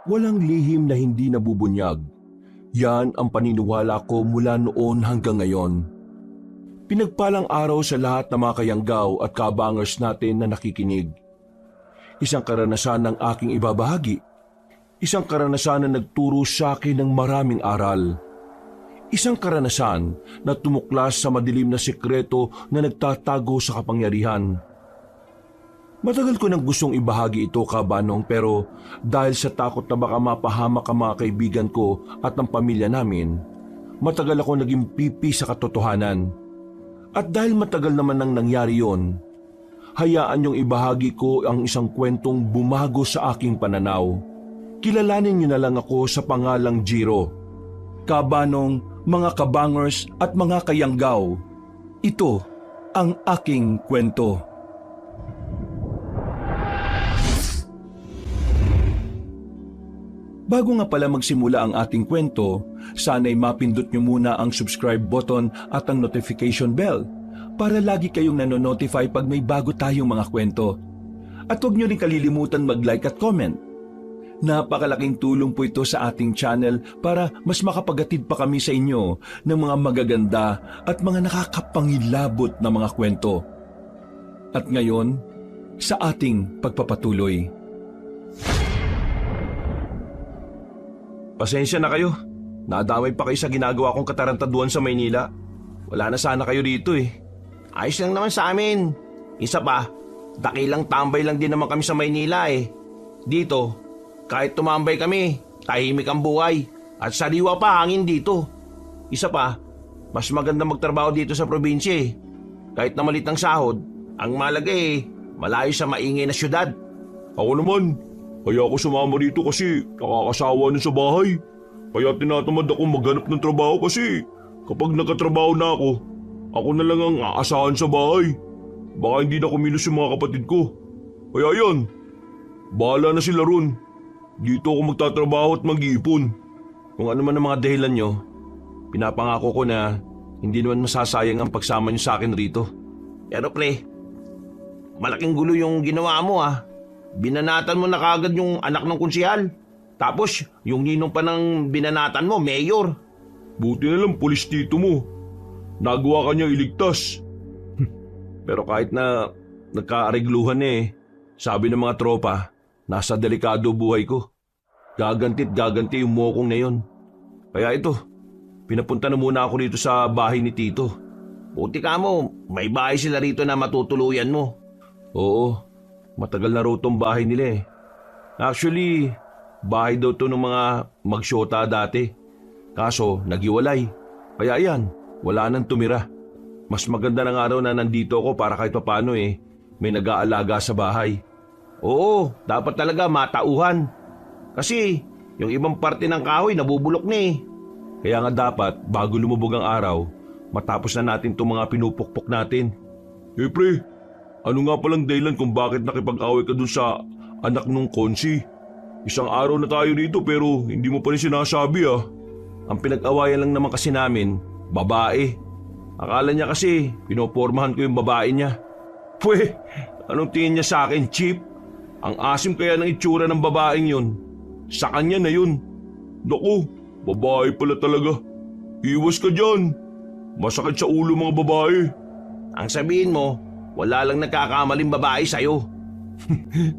Walang lihim na hindi nabubunyag. Yan ang paniniwala ko mula noon hanggang ngayon. Pinagpalang araw sa lahat ng mga kayanggaw at kabangers natin na nakikinig. Isang karanasan ng aking ibabahagi. Isang karanasan na nagturo sa akin ng maraming aral. Isang karanasan na tumuklas sa madilim na sikreto na nagtatago sa kapangyarihan. Matagal ko nang gustong ibahagi ito, Kabanong, pero dahil sa takot na baka mapahamak ang mga kaibigan ko at ang pamilya namin, matagal ako naging pipi sa katotohanan. At dahil matagal naman nang nangyari yon, hayaan niyong ibahagi ko ang isang kwentong bumago sa aking pananaw. Kilalanin niyo na lang ako sa pangalang Jiro. Kabanong, mga kabangers at mga kayanggaw, ito ang aking kwento. Bago nga pala magsimula ang ating kwento, sana'y mapindot nyo muna ang subscribe button at ang notification bell para lagi kayong nanonotify pag may bago tayong mga kwento. At huwag nyo rin kalilimutan mag-like at comment. Napakalaking tulong po ito sa ating channel para mas makapagatid pa kami sa inyo ng mga magaganda at mga nakakapangilabot na mga kwento. At ngayon, sa ating pagpapatuloy. Pasensya na kayo. Nadamay pa kayo sa ginagawa kong katarantaduan sa Maynila. Wala na sana kayo dito eh. Ayos lang naman sa amin. Isa pa, dakilang tambay lang din naman kami sa Maynila eh. Dito, kahit tumambay kami, tahimik ang buhay. At sariwa pa hangin dito. Isa pa, mas maganda magtrabaho dito sa probinsya eh. Kahit na malit ang sahod, ang malaga eh, malayo sa maingay na syudad. Ako naman, kaya ako sumama rito kasi nakakasawa na sa bahay. Kaya tinatamad ako maghanap ng trabaho kasi kapag nakatrabaho na ako na lang ang aasahan sa bahay. Baka hindi na kumilos yung mga kapatid ko. Kaya yan, bahala na sila ron. Dito ako magtatrabaho at mag-iipon. Kung ano man ang mga dahilan nyo, pinapangako ko na hindi naman masasayang ang pagsama nyo sa akin rito. Pero pre, malaking gulo yung ginawa mo ah. Binanatan mo na kagad yung anak ng kunsihal. Tapos yung ninong pa ng binanatan mo, mayor. Buti na lang pulis tito mo. Nagawa ka niyang iligtas. Pero kahit na nagkaaregluhan sabi ng mga tropa, nasa delikado buhay ko. Gaganti't gaganti yung mokong na yon. Kaya ito, pinapunta na muna ako rito sa bahay ni tito. Buti ka mo, may bahay sila rito na matutuluyan mo. Oo, matagal na raw tong bahay nila eh. Actually, bahay daw to ng mga magsyota dati. Kaso, nagiwalay. Kaya yan, wala nang tumira. Mas maganda na nga raw na nandito ako para kahit papano may nag-aalaga sa bahay. Oo, dapat talaga matauhan. Kasi yung ibang parte ng kahoy nabubulok na eh. Kaya nga dapat, bago lumubog ang araw, matapos na natin itong mga pinupukpok natin. Eh pre, ano nga palang dahilan kung bakit nakipag-away ka dun sa anak nung konsi? Isang araw na tayo dito pero hindi mo pa rin sinasabi ah. Ang pinag-awayan lang naman kasi namin, babae. Akala niya kasi pinopormahan ko yung babae niya. Pwe, anong tingin niya sa akin, Chip? Ang asim kaya ng itsura ng babaeng yun. Sa kanya na yun. Naku, babae pala talaga. Iwas ka dyan. Masakit sa ulo mga babae. Ang sabihin mo, wala lang nagkakamaling babae sa'yo.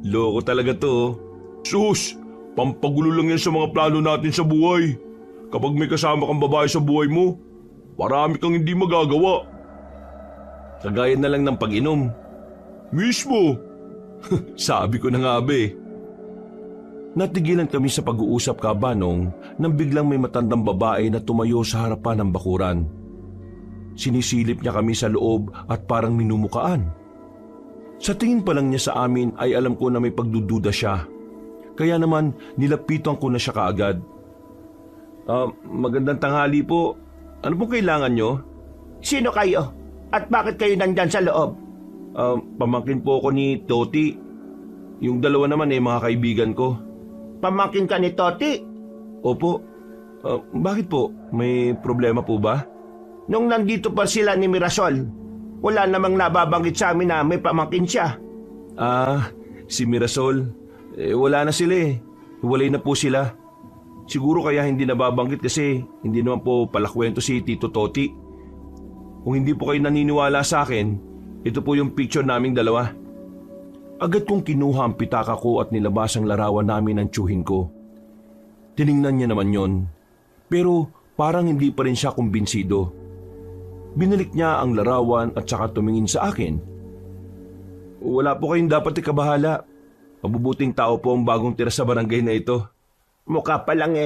Loko talaga to. Sus, pampagulo lang yan sa mga plano natin sa buhay. Kapag may kasama kang babae sa buhay mo, marami kang hindi magagawa. Kagaya na lang ng pag-inom. Mismo. Sabi ko na nga be. Natigilan kami sa pag-uusap, Kabanong, nang biglang may matandang babae na tumayo sa harapan ng bakuran. Sinisilip niya kami sa loob at parang minumukaan. Sa tingin pa lang niya sa amin ay alam ko na may pagdududa siya. Kaya naman nilapitan ko na siya kaagad. Magandang tanghali po. Ano pong kailangan nyo? Sino kayo? At bakit kayo nandyan sa loob? Pamangkin po ako ni Toti. Yung dalawa naman mga kaibigan ko. Pamangkin ka ni Toti? Opo. Bakit po? May problema po ba? Nung nandito pa sila ni Mirasol, wala namang nababanggit sa amin na may pamangkin siya. Si Mirasol. Wala na sila Hiwalay na po sila. Siguro kaya hindi nababanggit kasi hindi naman po palakwento si Tito Toti. Kung hindi po kayo naniniwala sa akin, ito po yung picture naming dalawa. Agad kong kinuha ang pitaka ko at nilabas ang larawan namin ng tiyuhin ko. Tiningnan niya naman yon, pero parang hindi pa rin siya kumbinsido. Binalik niya ang larawan at saka tumingin sa akin. Wala po kayong dapat ikabahala. Mabubuting tao po ang bagong tira sa barangay na ito. Mukha pa lang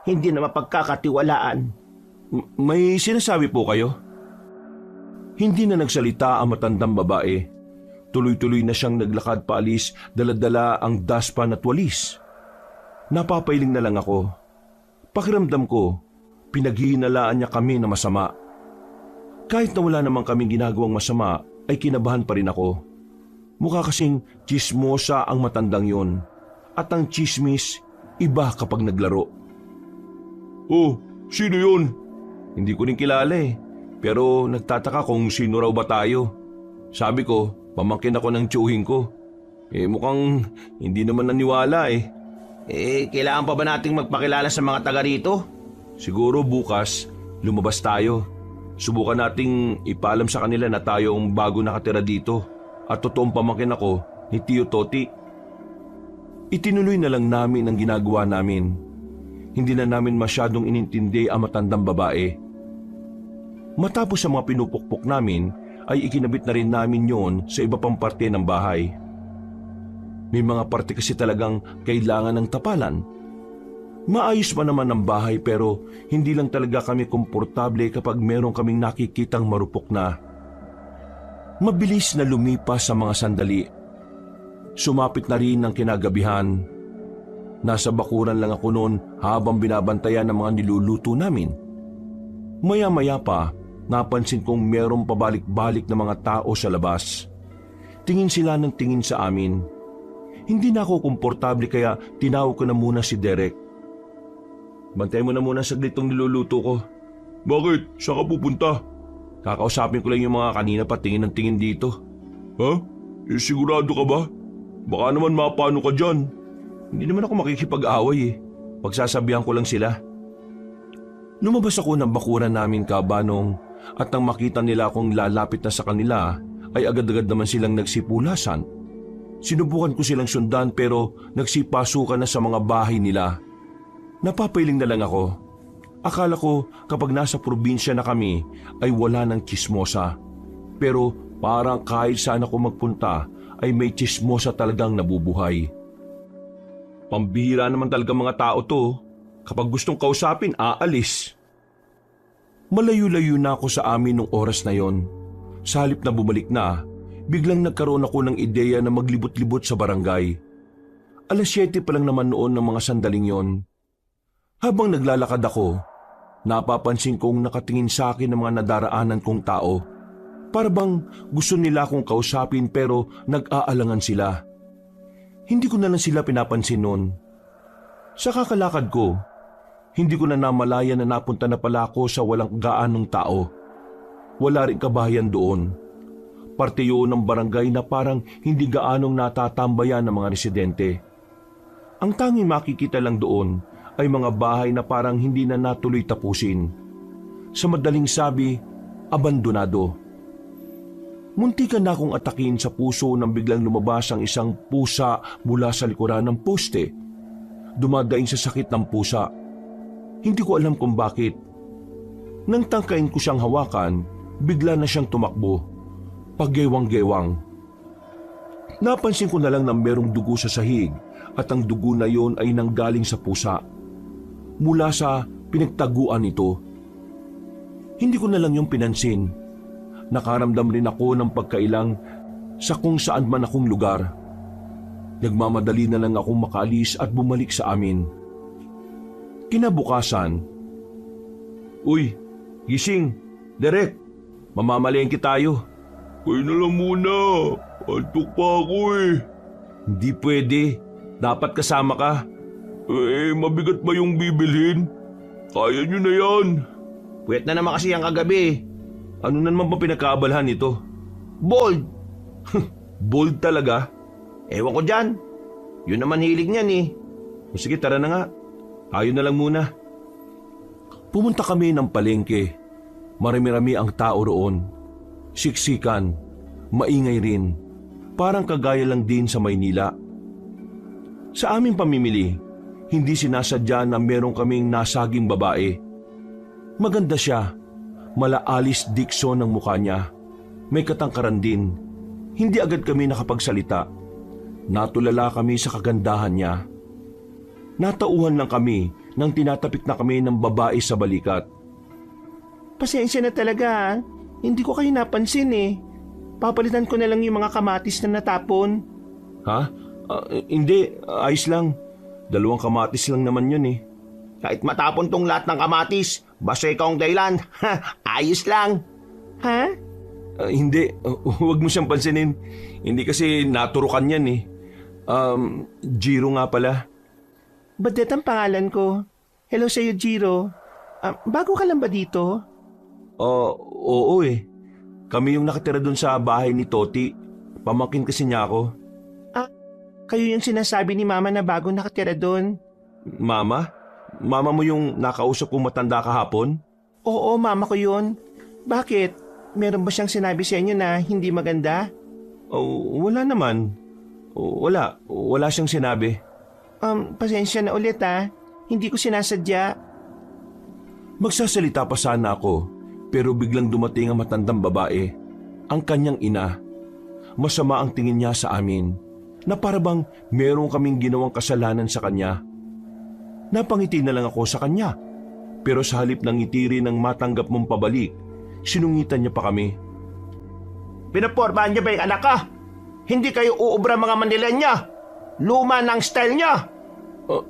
hindi na mapagkakatiwalaan. May sinasabi po kayo? Hindi na nagsalita ang matandang babae. Tuloy-tuloy na siyang naglakad paalis, dala-dala ang daspan at walis. Napapailing na lang ako. Pakiramdam ko, pinaghihinalaan niya kami na masama. Kahit na wala namang kaming ginagawang masama, ay kinabahan pa rin ako. Mukha kasing tsismosa ang matandang yon. At ang tsismis, iba kapag naglaro. Oh, sino yun? Hindi ko rin kilala pero nagtataka kung sino raw ba tayo. Sabi ko, pamangkin ako ng tiyuhin ko. Mukhang hindi naman naniwala kailangan pa ba nating magpakilala sa mga taga rito? Siguro bukas, lumabas tayo. Subukan nating ipaalam sa kanila na tayo ang bago nakatira dito at totoong pamangkin ako ni Tio Toti. Itinuloy na lang namin ang ginagawa namin. Hindi na namin masyadong inintindi ang matandang babae. Matapos ang mga pinupukpok namin, ay ikinabit na rin namin yon sa iba pang parte ng bahay. May mga parte kasi talagang kailangan ng tapalan. Maayos pa naman ang bahay pero hindi lang talaga kami komportable kapag meron kaming nakikitang marupok na. Mabilis na lumipas sa mga sandali. Sumapit na rin ang kinagabihan. Nasa bakuran lang ako noon habang binabantayan ng mga niluluto namin. Maya-maya pa, napansin kong merong pabalik-balik na mga tao sa labas. Tingin sila ng tingin sa amin. Hindi na ako komportable kaya tinawag ko na muna si Derek. Bantay mo na muna saglit tong niluluto ko. Bakit? Saan ka pupunta? Kakausapin ko lang yung mga kanina pa tingin ng tingin dito. Ha? Sigurado ka ba? Baka naman mapano ka dyan. Hindi naman ako makikipag-away Pagsasabihan ko lang sila. Lumabas ako ng bakuran namin kabanong at nang makita nila akong lalapit na sa kanila ay agad-agad naman silang nagsipulasan. Sinubukan ko silang sundan pero nagsipasukan na sa mga bahay nila. Napapailing na lang ako. Akala ko kapag nasa probinsya na kami ay wala ng tsismosa. Pero parang kahit saan ako magpunta ay may tsismosa talagang nabubuhay. Pambihira naman talaga mga tao to. Kapag gustong kausapin, aalis. Malayo-layo na ako sa amin nung oras na yon. Sa halip na bumalik na, biglang nagkaroon ako ng ideya na maglibot-libot sa barangay. 7:00 pa lang naman noon ng mga sandaling yon. Habang naglalakad ako, napapansin kong nakatingin sa akin ng mga nadaraanan kong tao. Para bang gusto nila akong kausapin pero nag-aalangan sila. Hindi ko na lang sila pinapansin noon. Sa kakalakad ko, hindi ko na namalayan na napunta na pala ako sa walang gaanong tao. Wala rin kabahayan doon. Parte yun ng barangay na parang hindi gaanong natatambayan ng mga residente. Ang tanging makikita lang doon ay mga bahay na parang hindi na natuloy tapusin. Sa madaling sabi, abandonado. Muntikan na akong atakin sa puso nang biglang lumabas ang isang pusa mula sa likuran ng poste. Dumadaing sa sakit ng pusa. Hindi ko alam kung bakit. Nang tangkain ko siyang hawakan, bigla na siyang tumakbo. Paggewang-gewang. Napansin ko na lang na merong dugo sa sahig at ang dugo na yon ay nanggaling sa pusa. Mula sa pinagtaguan nito. Hindi ko na lang yung pinansin. Nakaramdam rin ako ng pagkailang sa kung saan man akong lugar. Nagmamadali na lang akong makaalis at bumalik sa amin. Kinabukasan, "Uy, gising, Derek, mamamalengke tayo." Kayo na lang muna. Antok pa ako Hindi pwede, dapat kasama ka. Mabigat ba yung bibilhin? Kaya nyo na yan. Puwet na naman kasi ang kagabi. Ano na naman ba pinagkaabalhan nito? Bold! Bold talaga? Ewan ko dyan. Yun naman hilig niyan O sige, tara na nga. Tayo na lang muna. Pumunta kami ng palengke. Marami-rami ang tao roon. Siksikan, maingay rin. Parang kagaya lang din sa Maynila. Sa aming pamimili, hindi sinasadya na meron kaming nasaging babae. Maganda siya. Malaalis diksyon ng mukha niya. May katangkaran din. Hindi agad kami nakapagsalita. Natulala kami sa kagandahan niya. Natauhan lang kami nang tinatapik na kami ng babae sa balikat. Pasensya na talaga. Hindi ko kayo napansin eh. Papalitan ko na lang yung mga kamatis na natapon. Ha? Hindi, ayos lang. 2 kamatis lang naman yun eh. Kahit matapon tong lahat ng kamatis, basta ikaw ang dahilan. Ayos lang. Ha? Hindi, huwag mo siyang pansinin. Hindi kasi naturukan yan eh. Jiro nga pala. Badet ang pangalan ko. Hello sa'yo, Jiro. Bago ka lang ba dito? Oo eh. Kami yung nakatira doon sa bahay ni Toti. Pamangkin kasi niya ako. Kayo yung sinasabi ni Mama na bago nakatira doon. Mama? Mama mo yung nakausap kong matanda kahapon? Oo, Mama ko yun. Bakit? Meron ba siyang sinabi sa inyo na hindi maganda? Wala naman. Wala siyang sinabi. Pasensya na ulit ha. Hindi ko sinasadya. Magsasalita pa sana ako, pero biglang dumating ang matandang babae, ang kanyang ina. Masama ang tingin niya sa amin, na parabang meron kaming ginawang kasalanan sa kanya. Napangiti na lang ako sa kanya, pero sa halip ng ngiti rin ng matanggap mong pabalik, sinungitan niya pa kami. Pinapormahan niya ba yung anak ka? Hindi kayo uubra mga Manilenya. Luma ng style niya.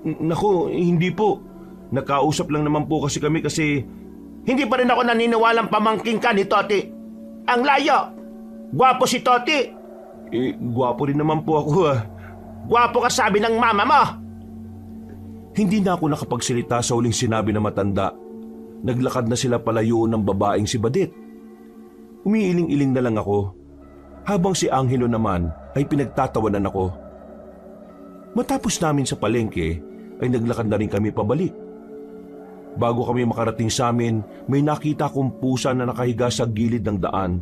Naku, hindi po. Nakausap lang naman po kami kasi... Hindi pa rin ako naniniwalang pamangking ka ni Toti. Ang layo. Gwapo si Toti. Gwapo rin naman po ako ah. Gwapo ka sabi ng mama mo. Hindi na ako nakapagsalita sa huling sinabi na matanda. Naglakad na sila palayo ng babaeng si Badit. Umiiling-iling na lang ako. Habang si Angelo naman ay pinagtatawanan ako. Matapos namin sa palengke ay naglakad na rin kami pabalik. Bago kami makarating sa amin, may nakita kong pusa na nakahiga sa gilid ng daan.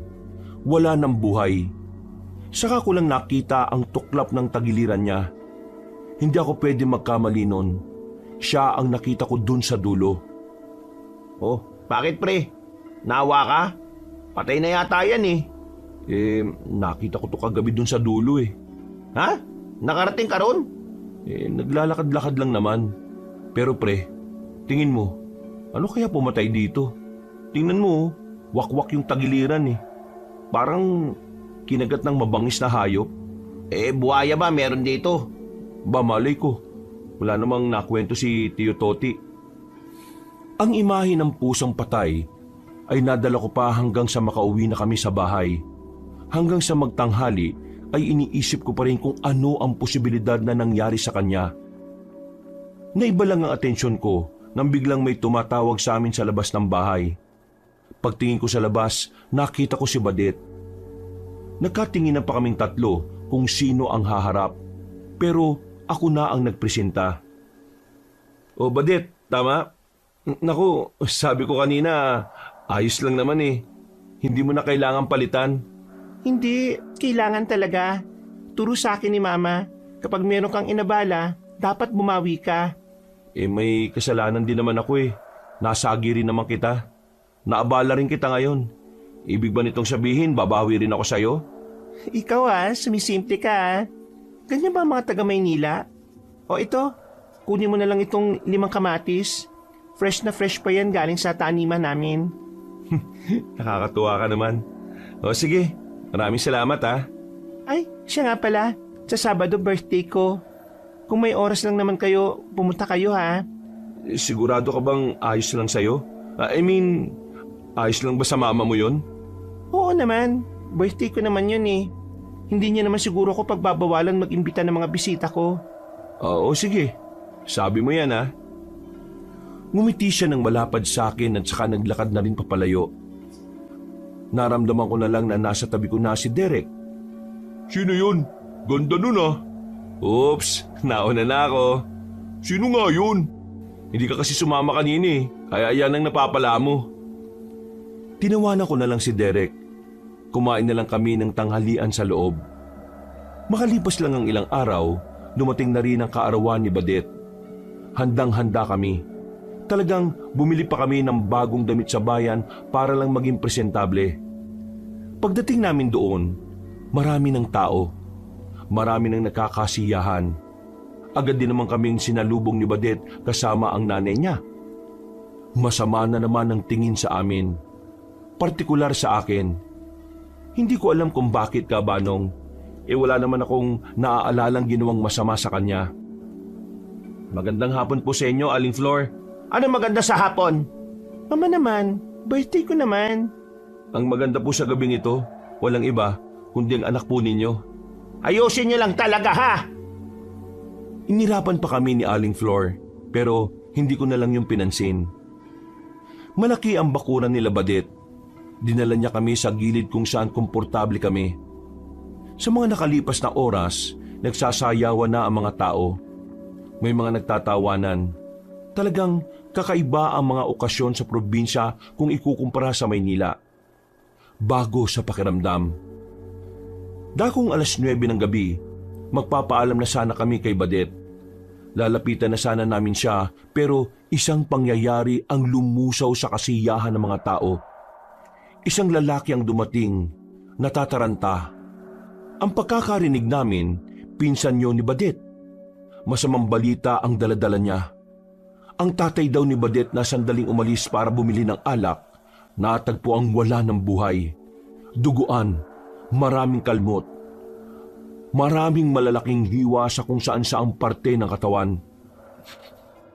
Wala ng buhay. Saka ko lang nakita ang tuklap ng tagiliran niya. Hindi ako pwede magkamali nun. Siya ang nakita ko dun sa dulo. Oh, bakit pre? Nawa ka? Patay na yata yan eh. Nakita ko to kagabi dun sa dulo eh. Ha? Nakarating ka ron? Naglalakad-lakad lang naman. Pero pre, tingin mo, ano kaya pumatay dito? Tingnan mo, wakwak yung tagiliran eh. Parang kinagat ng mabangis na hayop. Buhaya ba meron dito? Ba malay ko, wala namang nakwento si Tio Toti. Ang imahe ng pusang patay ay nadala ko pa hanggang sa makauwi na kami sa bahay. Hanggang sa magtanghali ay iniisip ko pa rin kung ano ang posibilidad na nangyari sa kanya. Naiba lang ang atensyon ko nang biglang may tumatawag sa amin sa labas ng bahay. Pagtingin ko sa labas, nakita ko si Badet. Nagkatinginan pa kaming tatlo kung sino ang haharap. Pero ako na ang nagpresenta. O Badet, tama? Naku, sabi ko kanina, ayos lang naman eh. Hindi mo na kailangan palitan. Hindi, kailangan talaga. Turo sa akin ni Mama, kapag meron kang inabala, dapat bumawi ka. May kasalanan din naman ako eh. Nasagi rin naman kita. Naabala rin kita ngayon. Ibig ba nitong sabihin, babawi rin ako sa'yo? Ikaw sumisimple ka Ganyan ba ang mga taga Maynila? O ito, kunin mo na lang itong 5 kamatis. Fresh na fresh pa yan galing sa taniman namin. Nakakatuwa ka naman. O sige, maraming salamat ha. Ay, siya nga pala. Sa Sabado birthday ko. Kung may oras lang naman kayo, pumunta kayo ha. Sigurado ka bang ayos lang sa'yo? Ayos lang ba sa mama mo yon? Oo naman. Birthday ko naman yun eh. Hindi niya naman siguro ko pagbabawalan mag-imbita ng mga bisita ko. Oo, sige. Sabi mo yan ha. Ngumiti siya ng malapad sa akin at saka naglakad na rin papalayo. Naramdaman ko na lang na nasa tabi ko na si Derek. Sino yun? Ganda nun ah. Oops, nauna na ako. Sino nga yun? Hindi ka kasi sumama kanina eh, kaya yan ang napapala mo. Tinawanan ko na lang si Derek. Kumain na lang kami ng tanghalian sa loob. Makalipas lang ang ilang araw, dumating na rin ang kaarawan ni Badet. Handang-handa kami. Talagang bumili pa kami ng bagong damit sa bayan para lang maging presentable. Pagdating namin doon, marami ng tao. Marami ng nakakasiyahan. Agad din naman kaming sinalubong ni Badet kasama ang nanay niya. Masama na naman ang tingin sa amin. Partikular sa akin. Hindi ko alam kung bakit ka, Banong. Wala naman akong naaalalang ginawang masama sa kanya. Magandang hapon po sa inyo, Aling Flor. Ano maganda sa hapon? Mama naman, birthday ko naman. Ang maganda po sa gabing ito, walang iba, kundi ang anak po ninyo. Ayusin niyo lang talaga ha! Inirapan pa kami ni Aling Flor, pero hindi ko na lang yung pinansin. Malaki ang bakuran nila Badet. Dinala niya kami sa gilid kung saan komportable kami. Sa mga nakalipas na oras, nagsasayawan na ang mga tao. May mga nagtatawanan. Talagang kakaiba ang mga okasyon sa probinsya kung ikukumpara sa Maynila. Bago sa pakiramdam. Dakong 9:00 ng gabi, magpapaalam na sana kami kay Badet. Lalapitan na sana namin siya pero isang pangyayari ang lumusaw sa kasiyahan ng mga tao. Isang lalaki ang dumating, natataranta. Ang pagkakarinig namin, pinsan niyo ni Badet. Masamang balita ang daladala niya. Ang tatay daw ni Badet na sandaling umalis para bumili ng alak, natagpo ang wala ng buhay. Duguan, maraming kalmot. Maraming malalaking hiwa sa kung saan saang parte ng katawan.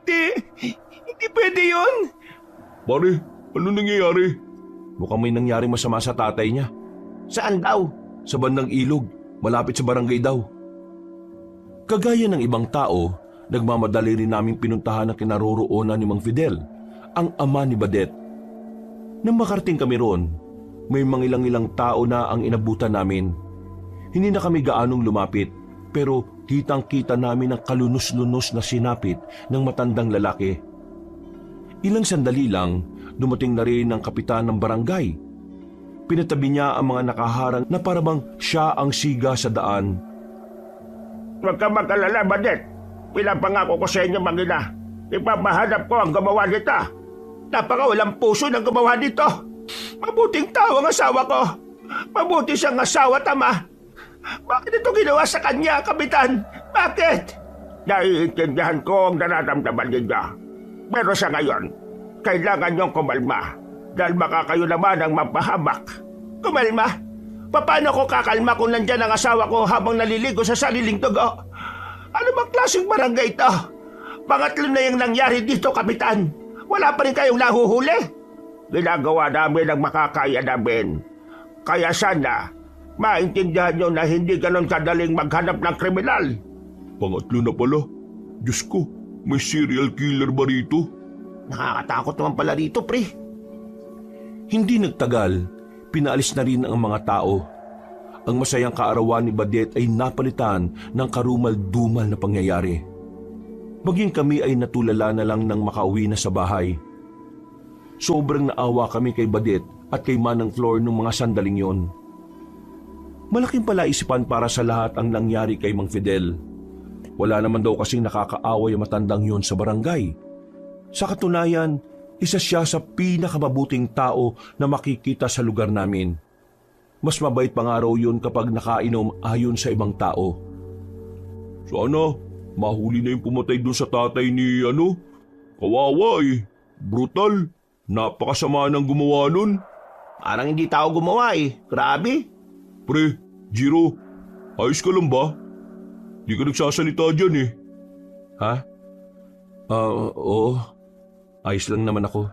Hindi pwede yun! Pare, ano nangyayari? Mukhang may nangyari masama sa tatay niya. Saan daw? Sa bandang ilog, malapit sa barangay daw. Kagaya ng ibang tao, nagmamadali rin naming pinuntahan ang kinaroroonan ni Mang Fidel, ang ama ni Badet. Nang makarating kami roon, may mangilang-ilang tao na ang inabutan namin. Hindi na kami gaanong lumapit, pero kitang-kita namin ang kalunos-lunos na sinapit ng matandang lalaki. Ilang sandali lang, dumating na rin ang kapitan ng barangay. Pinatabi niya ang mga nakaharang na parabang siya ang siga sa daan. Huwag ka mag-alala, Badet. Pinapangako ko sa inyo, Mangina. Ipapahanap ko ang gumawa nito. Napakawalang puso ng gumawa nito. Mabuting tao ang asawa ko. Mabuti siyang asawa, tama. Bakit ito ginawa sa kanya, Kapitan? Bakit? Naiintindihan ko ang nararamdaman ninyo. Pero sa ngayon, kailangan niyong kumalma dahil baka kayo naman ang mapahamak. Kumalma? Paano ko kakalma kung nandyan ang asawa ko habang naliligo sa sariling dugo? Ano bang klaseng barangay ito? Pangatlo na yung nangyari dito, Kapitan. Wala pa rin kayong nahuhuli. Ginagawa namin ang makakaya namin. Kaya sana, maintindihan nyo na hindi ganon kadaling maghanap ng kriminal. Pangatlo na pala. Diyos ko, may serial killer ba rito? Nakakatakot naman pala rito, pre. Hindi nagtagal, pinaalis na rin ang mga tao. Ang masayang kaarawan ni Badet ay napalitan ng karumal-dumal na pangyayari. Maging kami ay natulala na lang nang makauwi na sa bahay. Sobrang naawa kami kay Badet at kay Manang Flor nung mga sandaling yon. Malaking palaisipan para sa lahat ang nangyari kay Mang Fidel. Wala naman daw kasing nakakaaway ang matandang yon sa barangay. Sa katunayan, isa siya sa pinakamabuting tao na makikita sa lugar namin. Mas mabait pa nga raw yun kapag nakainom ayon sa ibang tao. Sana, mahuli na yung pumatay dun sa tatay ni Kawawa eh. Brutal. Napakasama ng gumawa nun. Parang hindi tao gumawa eh. Grabe. Pre, Jiro, ayos ka lang ba? Di ka nagsasalita dyan eh. Ha? Oo. Ayos lang naman ako.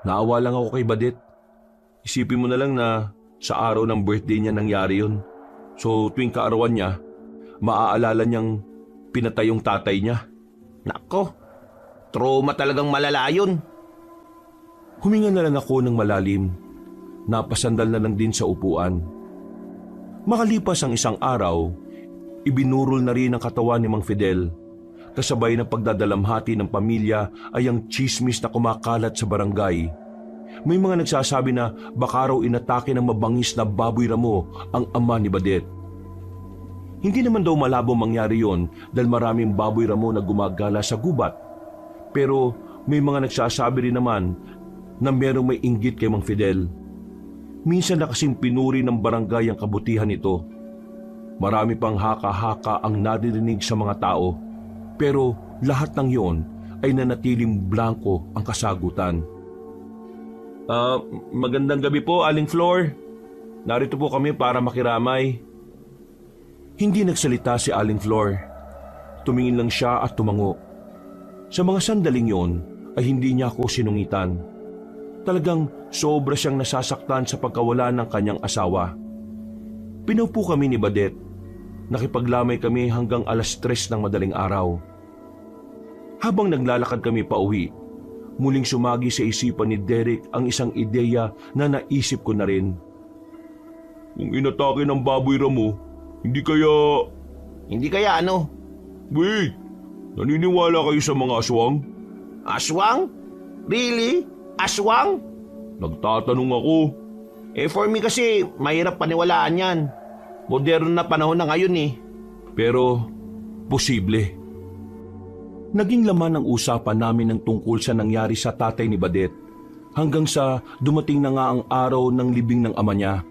Naawa lang ako kay Badet. Isipin mo na lang na sa araw ng birthday niya nangyari yun. So tuwing kaarawan niya, maaalala niyang pinatay yung tatay niya. Nako, trauma talagang malala yun. Huminga na lang ako ng malalim. Napasandal na lang din sa upuan. Makalipas ang isang araw, ibinurol na rin ang katawan ni Mang Fidel. kasabay ng pagdadalamhati ng pamilya ay ang tsismis na kumakalat sa barangay. May mga nagsasabi na baka raw inatake ng mabangis na baboy ramo ang ama ni Badet. Hindi naman daw malabo mangyari yon dahil maraming baboy ramo na gumagala sa gubat. Pero may mga nagsasabi rin naman na merong may inggit kay Mang Fidel. Minsan na kasing pinuri ng barangay ang kabutihan nito. Marami pang haka-haka ang naririnig sa mga tao. Pero lahat ng yon ay nanatiling blanko ang kasagutan. Magandang gabi po, Aling Flor. Narito po kami para makiramay. Hindi nagsalita si Aling Flor. Tumingin lang siya at tumango. Sa mga sandaling yon ay hindi niya ako sinungitan. Talagang sobra siyang nasasaktan sa pagkawala ng kanyang asawa. Pinaupo kami ni Badet. Nakipaglamay kami hanggang 3:00 ng madaling araw. Habang naglalakad kami pauwi, muling sumagi sa isipan ni Derek ang isang ideya na naisip ko na rin. Kung inatake ng baboy ramo, hindi kaya... Hindi kaya ano? Wait! Naniniwala kayo sa mga aswang? Aswang? Really? Aswang? Nagtatanong ako. For me kasi, mahirap paniwalaan yan. Moderno na panahon na ngayon eh. Pero, posible. Naging laman ng usapan namin ng tungkol sa nangyari sa tatay ni Badet hanggang sa dumating na nga ang araw ng libing ng ama niya.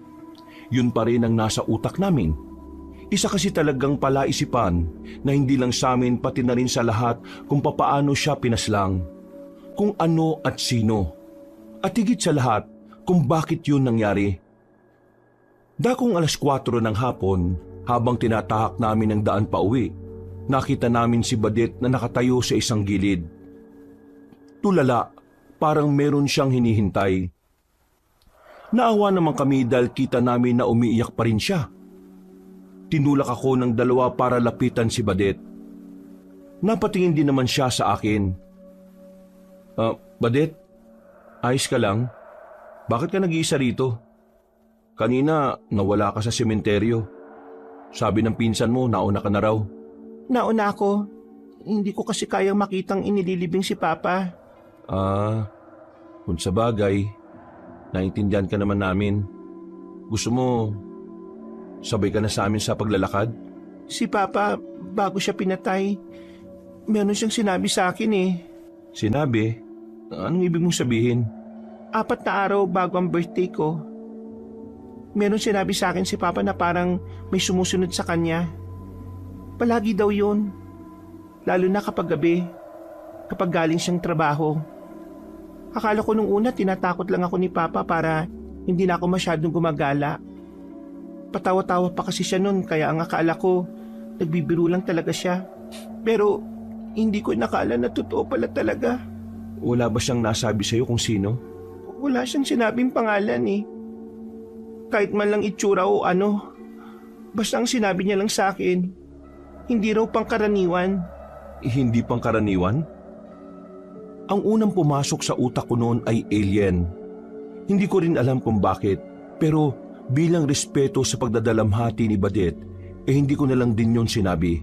Yun pa rin ang nasa utak namin. Isa kasi talagang palaisipan na hindi lang sa amin pati na rin sa lahat kung papaano siya pinaslang, kung ano at sino, at higit sa lahat kung bakit yun nangyari. Dakong 4:00 ng hapon, habang tinatahak namin ang daan pa uwi, nakita namin si Badet na nakatayo sa isang gilid. Tulala, parang meron siyang hinihintay. Naawa naman kami dahil kita namin na umiiyak pa rin siya. Tinulak ako ng 2 para lapitan si Badet. Napatingin din naman siya sa akin. Badet, ayos ka lang? Bakit ka nag-iisa rito? Kanina, nawala ka sa sementeryo. Sabi ng pinsan mo, nauna ka na raw. Nauna ako. Hindi ko kasi kayang makitang inililibing si Papa. Kung sa bagay, naintindihan ka naman namin. Gusto mo, sabay ka na sa amin sa paglalakad? Si Papa, bago siya pinatay, meron siyang sinabi sa akin eh. Sinabi? Anong ibig mong sabihin? 4 na araw bago ang birthday ko. Meron sinabi sa akin si Papa na parang may sumusunod sa kanya. Palagi daw yun. Lalo na kapag gabi, kapag galing siyang trabaho. Akala ko nung una tinatakot lang ako ni Papa para hindi na ako masyadong gumagala. Patawa-tawa pa kasi siya nun kaya ang akala ko nagbibiro lang talaga siya. Pero hindi ko nakala na totoo pala talaga. Wala ba siyang nasabi sa'yo kung sino? Wala siyang sinabing pangalan eh. Kahit man lang itsura o ano. Basta ang sinabi niya lang sa akin, hindi raw pangkaraniwan. Hindi pangkaraniwan? Ang unang pumasok sa utak ko noon ay alien. Hindi ko rin alam kung bakit, pero bilang respeto sa pagdadalamhati ni Badet, hindi ko na lang din yon sinabi.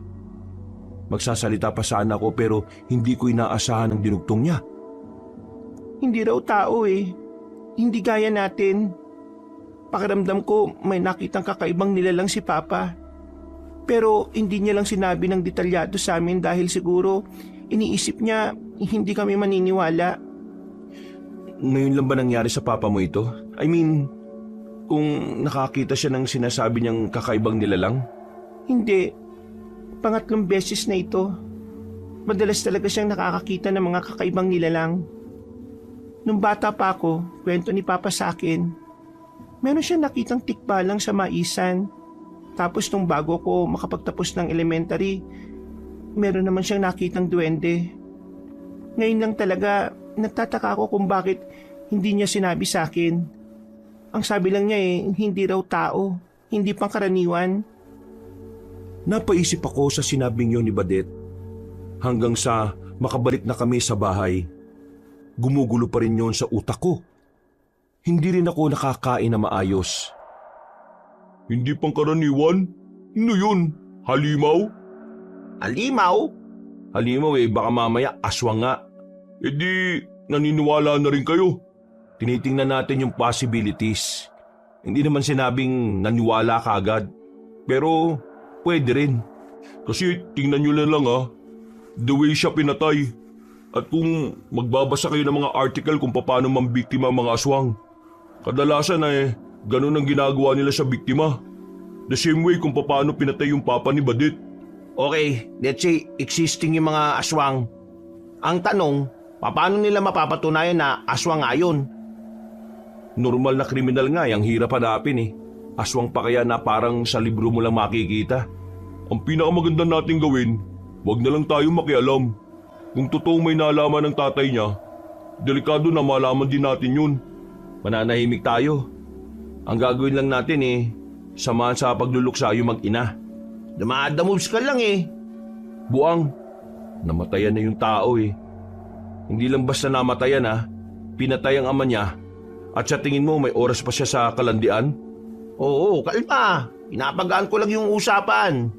Magsasalita pa sana ako pero hindi ko inaasahan ang dinugtong niya. Hindi raw tao eh. Hindi gaya natin. Pakiramdam ko may nakitang kakaibang nilalang si Papa. Pero hindi niya lang sinabi ng detalyado sa amin dahil siguro iniisip niya hindi kami maniniwala. Ngayon lang ba nangyari sa papa mo ito? I mean, kung nakakita siya ng sinasabi niyang kakaibang nilalang? Hindi. Pangatlong beses na ito. Madalas talaga siyang nakakakita ng mga kakaibang nilalang. Nung bata pa ako, kwento ni Papa sa akin, meron siyang nakitang tikbalang sa maisan. Tapos nung bago ko makapagtapos ng elementary, meron naman siyang nakitang duwende. Ngayon lang talaga, nagtataka ako kung bakit hindi niya sinabi sa akin. Ang sabi lang niya hindi raw tao, hindi pangkaraniwan. Napaisip ako sa sinabing yun ni Badet. Hanggang sa makabalik na kami sa bahay, gumugulo pa rin yun sa utak ko. Hindi rin ako nakakain na maayos. Hindi pangkaraniwan? Ano yun? Halimaw? Alimaw? Halimaw baka mamaya aswang nga. E di, naniniwala na rin kayo. Tinitingnan natin yung possibilities. Hindi naman sinabing naniwala ka agad. Pero pwede rin. Kasi tingnan nyo na lang the way siya pinatay. At kung magbabasa kayo ng mga article kung paano mambiktima ang mga aswang, kadalasan ganun ang ginagawa nila sa biktima. The same way kung paano pinatay yung papa ni Badit. Okay, let's say existing yung mga aswang. Ang tanong, paano nila mapapatunayan na aswang nga yun? Normal na kriminal nga, ang hirap hanapin. Aswang pa kaya na parang sa libro mo lang makikita. Ang pinakamaganda nating gawin, wag na lang tayo makialam. Kung totoong may nalaman ng tatay niya, delikado na malaman din natin yun. Mananahimik tayo. Ang gagawin lang natin samahan sa pagluluksa yung mag-ina. Dumadamoves ka lang Buang, namatayan na yung tao Hindi lang basta namatayan pinatay ang ama niya. At sa tingin mo may oras pa siya sa kalandian? Oo, kalma. Pinapagaan ko lang yung usapan.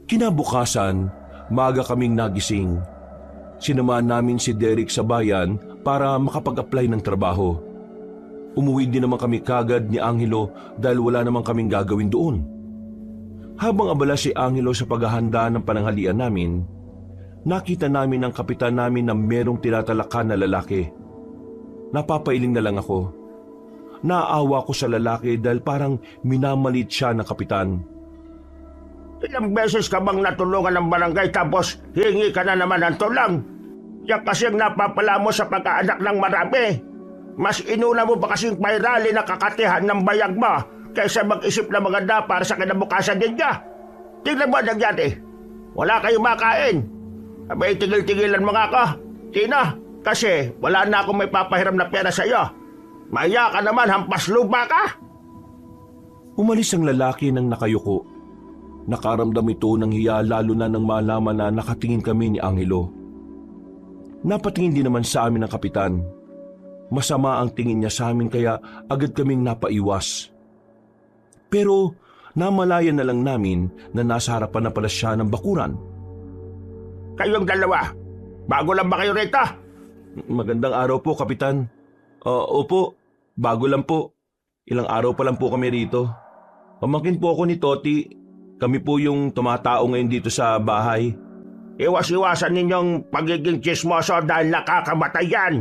Kinabukasan, maaga kaming nagising. Sinamahan namin si Derek sa bayan para makapag-apply ng trabaho. Umuwi din naman kami kagad ni Angelo dahil wala naman kaming gagawin doon. Habang abala si Angelo sa paghahanda ng pananghalian namin, nakita namin ang kapitan namin na merong tinatalakan na lalaki. Napapailing na lang ako. Naaawa ko sa lalaki dahil parang minamalit siya ng kapitan. Ilang beses ka bang natulungan ng barangay tapos hingi ka na naman ng tulong? Yan kasi ang napapala mo sa pagkaanak ng marami. Mas inuna mo ba kasing pairali na kakatihan ng bayag mo kaysa mag-isip na maganda para sa kinabukasan din niya? Tingnan mo ang nangyari. Wala kayong makain. Abay, tigil-tigilan mo nga ako. Tina, kasi wala na akong may papahiram na pera sa iyo. Maya ka naman, hampas lupa ka. Umalis ang lalaki nang nakayuko. Nakaramdam ito ng hiya lalo na nang malaman na nakatingin kami ni Angelo. Napatingin din naman sa amin ang kapitan. Masama ang tingin niya sa amin kaya agad kaming napaiwas. Pero namalayan na lang namin na nasa harapan na pala siya ng bakuran. Kayong dalawa, bago lang ba kayo rito? Magandang araw po, kapitan. Opo, bago lang po. Ilang araw pa lang po kami rito. Pamangkin po ako ni Toti. Kami po yung tumatao ngayon dito sa bahay. Iwas-iwasan ninyong pagiging chismoso dahil nakakamatay yan.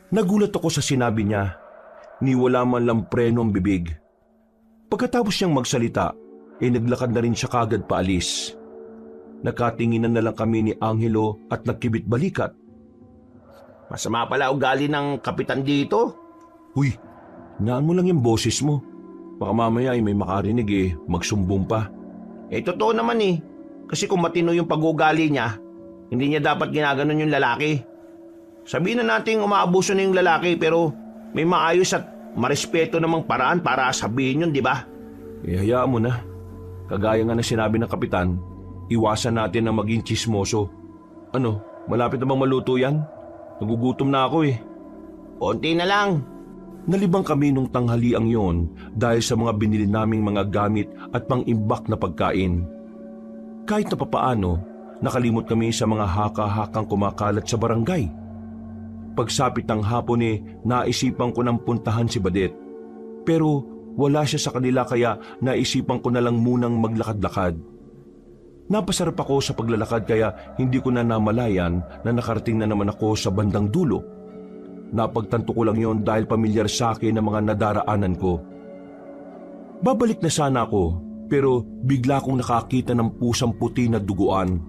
Nagulat ako sa sinabi niya. Ni wala man lang preno ang bibig. Pagkatapos niyang magsalita, naglakad na rin siya kagad paalis. Nakatinginan na lang kami ni Angelo at nagkibit balikat. Masama pala ugali ng kapitan dito. Uy, hinaan mo lang yung boses mo. Baka mamaya may makarinig magsumbong pa. Totoo naman Kasi kung matino yung pag-ugali niya, hindi niya dapat ginaganon yung lalaki. Sabihin na natin umaabuso na yung lalaki pero may maayos at marespeto namang paraan para sabihin yun, di ba? Hayaan mo na. Kagaya nga na sinabi ng kapitan, iwasan natin na maging chismoso. Ano, malapit na bang maluto yan? Nagugutom na ako Konti na lang. Nalibang kami nung tanghaliang yon dahil sa mga binili naming mga gamit at pang-imbak na pagkain. Kahit na papaano, nakalimot kami sa mga haka-hakang kumakalat sa barangay. Pagsapit ng hapon naisipan ko nang puntahan si Badet. Pero wala siya sa kanila kaya naisipan ko na lang munang maglakad-lakad. Napasarap ako sa paglalakad kaya hindi ko na namalayan na nakarating na naman ako sa bandang dulo. Napagtanto ko lang yon dahil pamilyar sa akin ang mga nadaraanan ko. Babalik na sana ako pero bigla kong nakakita ng pusang puti na duguan.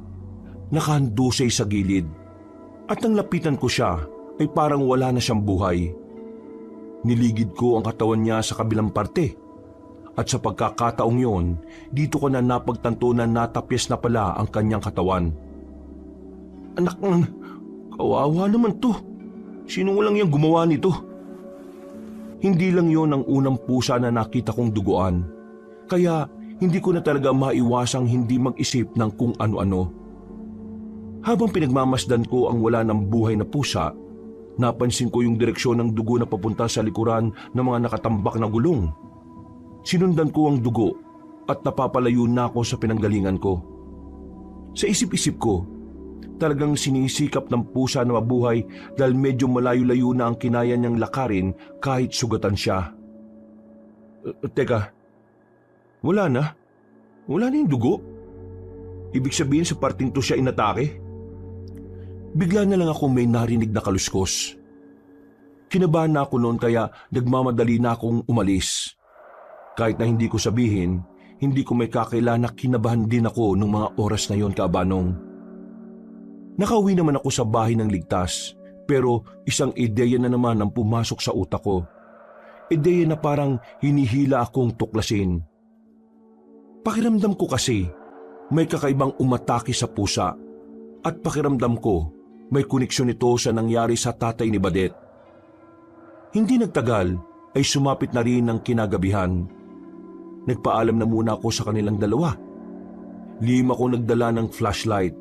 Nakahandusay sa gilid. At nang lapitan ko siya ay parang wala na siyang buhay. Niligid ko ang katawan niya sa kabilang parte. At sa pagkakataong yon, dito ko na napagtanto na natapyas na pala ang kanyang katawan. Anak ng kawawa naman to. Sino lang yung gumawa nito? Hindi lang yon ang unang pusa na nakita kong duguan. Kaya hindi ko na talaga maiwasang hindi mag-isip ng kung ano-ano. Habang pinagmamasdan ko ang wala ng buhay na pusa, napansin ko yung direksyon ng dugo na papunta sa likuran ng mga nakatambak na gulong. Sinundan ko ang dugo at napapalayo na ako sa pinanggalingan ko. Sa isip-isip ko, talagang sinisikap ng pusa na mabuhay dahil medyo malayo-layo na ang kinaya niyang lakarin kahit sugatan siya. Teka, wala na? Wala na yung dugo? Ibig sabihin sa parting to siya inatake? Bigla na lang ako may narinig na kaluskos. Kinabahan na ako noon kaya nagmamadali na akong umalis. Kahit na hindi ko sabihin, hindi ko may kakailan na kinabahan din ako nung mga oras na yon, Kaabanong. Nakauwi naman ako sa bahay ng ligtas, pero isang ideya na naman ang pumasok sa utak ko. Ideya na parang hinihila akong tuklasin. Pakiramdam ko kasi may kakaibang umatake sa pusa at pakiramdam ko may koneksyon ito sa nangyari sa tatay ni Badet. Hindi nagtagal ay sumapit na rin ang kinagabihan. Nagpaalam na muna ako sa kanilang dalawa. Lima ko nagdala ng flashlight.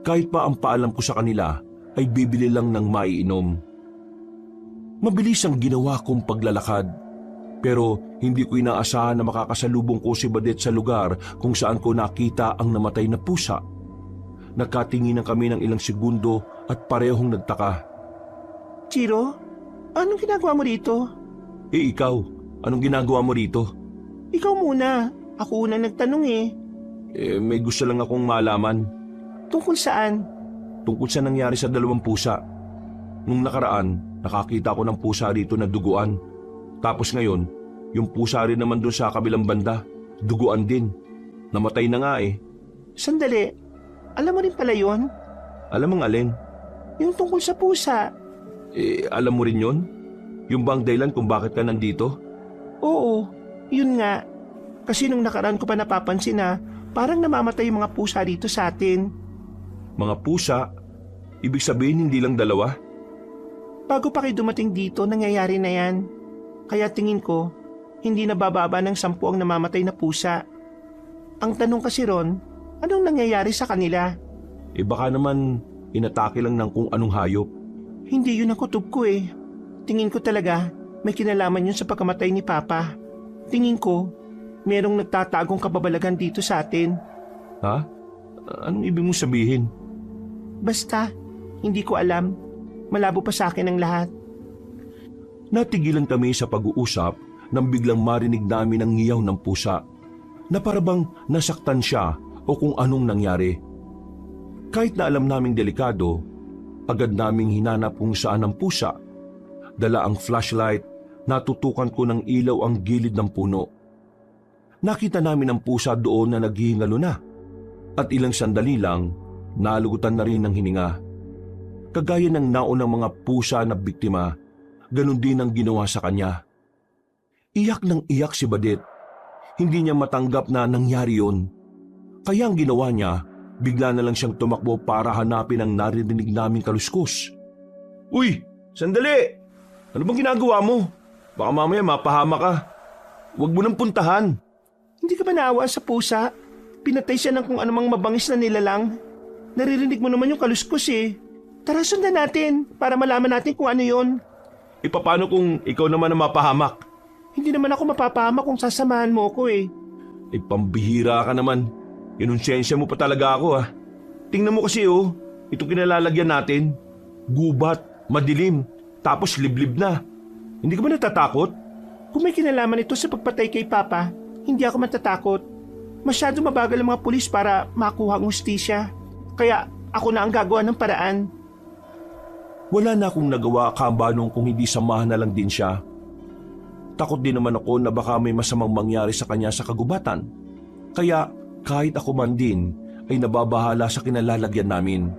Kahit pa ang paalam ko sa kanila ay bibili lang ng maiinom. Mabilis ang ginawa kong paglalakad, pero hindi ko inaasahan na makakasalubong ko si Badet sa lugar kung saan ko nakita ang namatay na pusa. Nagkatinginan kami ng ilang segundo at parehong nagtaka. Chiro, anong ginagawa mo dito? Ikaw, anong ginagawa mo rito? Ikaw muna. Ako unang nagtanong eh. May gusto lang akong malaman. Tungkol saan? Tungkol sa nangyari sa dalawang pusa. Nung nakaraan, nakakita ko ng pusa rito na duguan. Tapos ngayon, yung pusa rin naman doon sa kabilang banda, duguan din. Namatay na nga eh. Sandali. Alam mo rin pala yun? Alam ang alin? Yung tungkol sa pusa. Alam mo rin yon? Yung bang dahilan kung bakit ka nandito? Oo, yun nga. Kasi nung nakaraan ko pa napapansin na parang namamatay yung mga pusa dito sa atin. Mga pusa? Ibig sabihin hindi lang dalawa? Bago pa kayo dumating dito, nangyayari na yan. Kaya tingin ko, hindi na bababa ng 10 ang namamatay na pusa. Ang tanong kasi ron, anong nangyayari sa kanila? Baka naman inatake lang ng kung anong hayop. Hindi yun ang kutob ko eh. Tingin ko talaga may kinalaman yun sa pagkamatay ni Papa. Tingin ko, merong nagtatagong kababalagan dito sa atin. Ha? Anong ibig mong sabihin? Basta, hindi ko alam. Malabo pa sa akin ang lahat. Natigilan kami sa pag-uusap nang biglang marinig namin ang ngiyaw ng pusa na parabang nasaktan siya o kung anong nangyari. Kahit na alam naming delikado, agad naming hinanap kung saan ang pusa. Dala ang flashlight, natutukan ko ng ilaw ang gilid ng puno. Nakita namin ang pusa doon na naghihingalo na. At ilang sandali lang, nalugutan na rin ng hininga. Kagaya ng naunang mga pusa na biktima, ganun din ang ginawa sa kanya. Iyak ng iyak si Badet. Hindi niya matanggap na nangyari yun. Kaya ang ginawa niya, bigla na lang siyang tumakbo para hanapin ang naririnig naming kaluskos. Uy! Sandali! Ano bang ginagawa mo? Baka mamaya mapahama ka. Huwag mo nang puntahan. Hindi ka ba naawa sa pusa? Pinatay siya ng kung anumang mabangis na nilalang. Naririnig mo naman yung kaluskos eh. Tara, sundan natin para malaman natin kung ano yon. Paano kung ikaw naman ang mapahamak? Hindi naman ako mapapahamak kung sasamahan mo ko eh. Pambihira ka naman. Inonsensya mo pa talaga ako ah. Tingnan mo kasi oh, ito kinalalagyan natin. Gubat, madilim, tapos liblib na. Hindi ka ba natatakot? Kung may kinalaman ito sa pagpatay kay Papa, hindi ako matatakot. Masyado mabagal ang mga pulis para makuha ang hustisya. Kaya ako na ang gagawa ng paraan. Wala na akong nagawa, Kaabanong, kung hindi samahan na lang din siya. Takot din naman ako na baka may masamang mangyari sa kanya sa kagubatan. Kaya kahit ako man din ay nababahala sa kinalalagyan namin.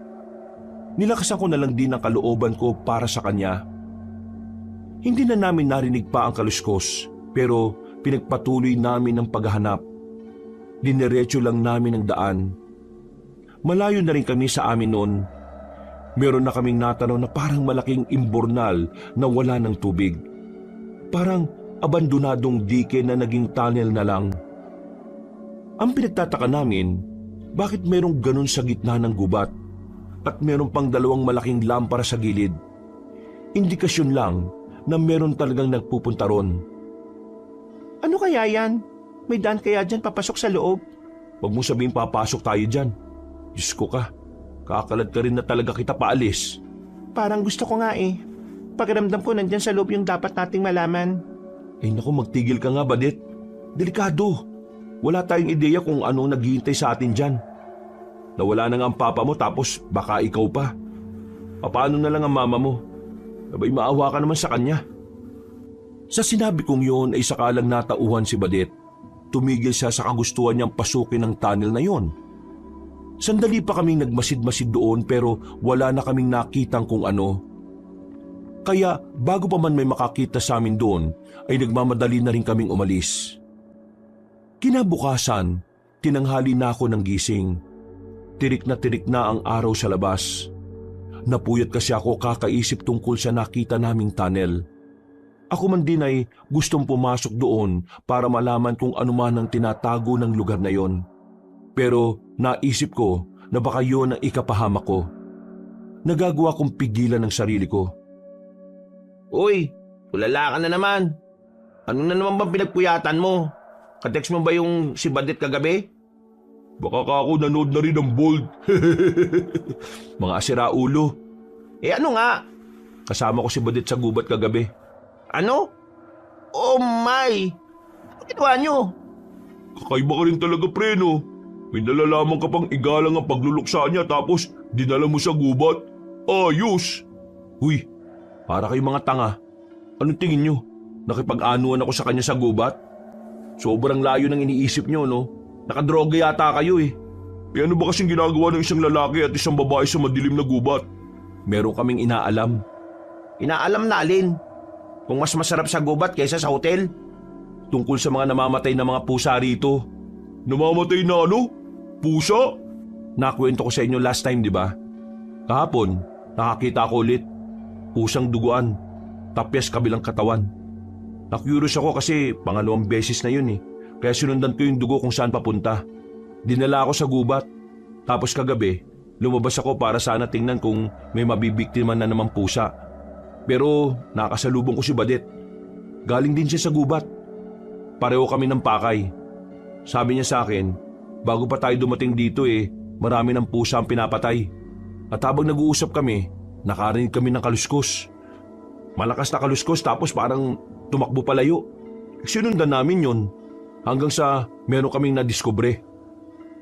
Nilakasan ko na lang din ang kalooban ko para sa kanya. Hindi na namin narinig pa ang kaluskos, pero pinagpatuloy namin ang paghahanap. Dinerecho lang namin ang daan. Malayo na rin kami sa amin noon. Meron na kaming natanaw na parang malaking imbornal na wala ng tubig. Parang abandonadong dike na naging tunnel na lang. Ang pinagtataka namin, bakit merong ganun sa gitna ng gubat at meron pang 2 malaking lampara sa gilid. Indikasyon lang na meron talagang nagpupunta ron. Ano kaya yan? May daan kaya dyan papasok sa loob? Huwag mo sabihin papasok tayo dyan. Diyos ko ka, kakalad ka rin na talaga kita paalis. Parang gusto ko nga eh. Pakiramdam ko nandyan sa loob yung dapat nating malaman. Ay naku, magtigil ka nga, Badit. Delikado. Wala tayong ideya kung anong naghihintay sa atin dyan. Nawala na nga ang papa mo tapos baka ikaw pa. Paano na lang ang mama mo? Abay maawa ka naman sa kanya. Sa sinabi kong yun ay sakalang natauhan si Badit. Tumigil siya sa kagustuhan niyang pasukin ang tunnel na yon. Sandali pa kaming nagmasid-masid doon pero wala na kaming nakitang kung ano. Kaya bago pa man may makakita sa amin doon ay nagmamadali na rin kaming umalis. Kinabukasan, tinanghali na ako ng gising. Tirik na ang araw sa labas. Napuyat kasi ako kakaisip tungkol sa nakita naming tunnel. Ako man din ay gustong pumasok doon para malaman kung ano man ang tinatago ng lugar na yon. Pero naisip ko na baka yun ang ikapahamak ko. Nagagawa kong pigilan ang sarili ko. Uy, ulala ka na naman. Ano na naman bang pinagpuyatan mo? Katext mo ba yung si Badit kagabi? Baka ka ako nanood na rin ng Bold. Mga asiraulo. Eh ano nga? Kasama ko si Badit sa gubat kagabi. Ano? Oh my! Ano ginawa nyo? Kakaiba ka rin talaga, pre, no? May nalalaman ka pang igalang ang pagluluksa niya tapos dinala mo sa gubat. Ayos! Huy, para kayong mga tanga. Anong tingin nyo? Nakipag-anuan ako sa kanya sa gubat? Sobrang layo ng iniisip nyo, no? Nakadroga yata kayo eh. E ano ba kasing ginagawa ng isang lalaki at isang babae sa madilim na gubat? Meron kaming inaalam. Inaalam na alin? Kung mas masarap sa gubat kaysa sa hotel? Tungkol sa mga namamatay na mga pusa rito. Namamatay na ano? Pusa? Nakwento ko sa inyo last time, di ba? Kahapon, nakakita ko ulit. Pusang duguan. Tapyas kabilang katawan. Na-curious ako kasi pangalawang beses na yun eh. Kaya sinundan ko yung dugo kung saan papunta. Dinala ako sa gubat. Tapos kagabi, lumabas ako para sana tingnan kung may mabibiktima na naman pusa. Pero nakasalubong ko si Badit. Galing din siya sa gubat. Pareho kami ng pakay. Sabi niya sa akin, bago pa tayo dumating dito marami ng pusa ang pinapatay. At habang nag-uusap kami, nakarinig kami ng kaluskos. Malakas na kaluskos tapos parang tumakbo palayo. Sinundan namin yun. Hanggang sa meron kaming nadiskubre.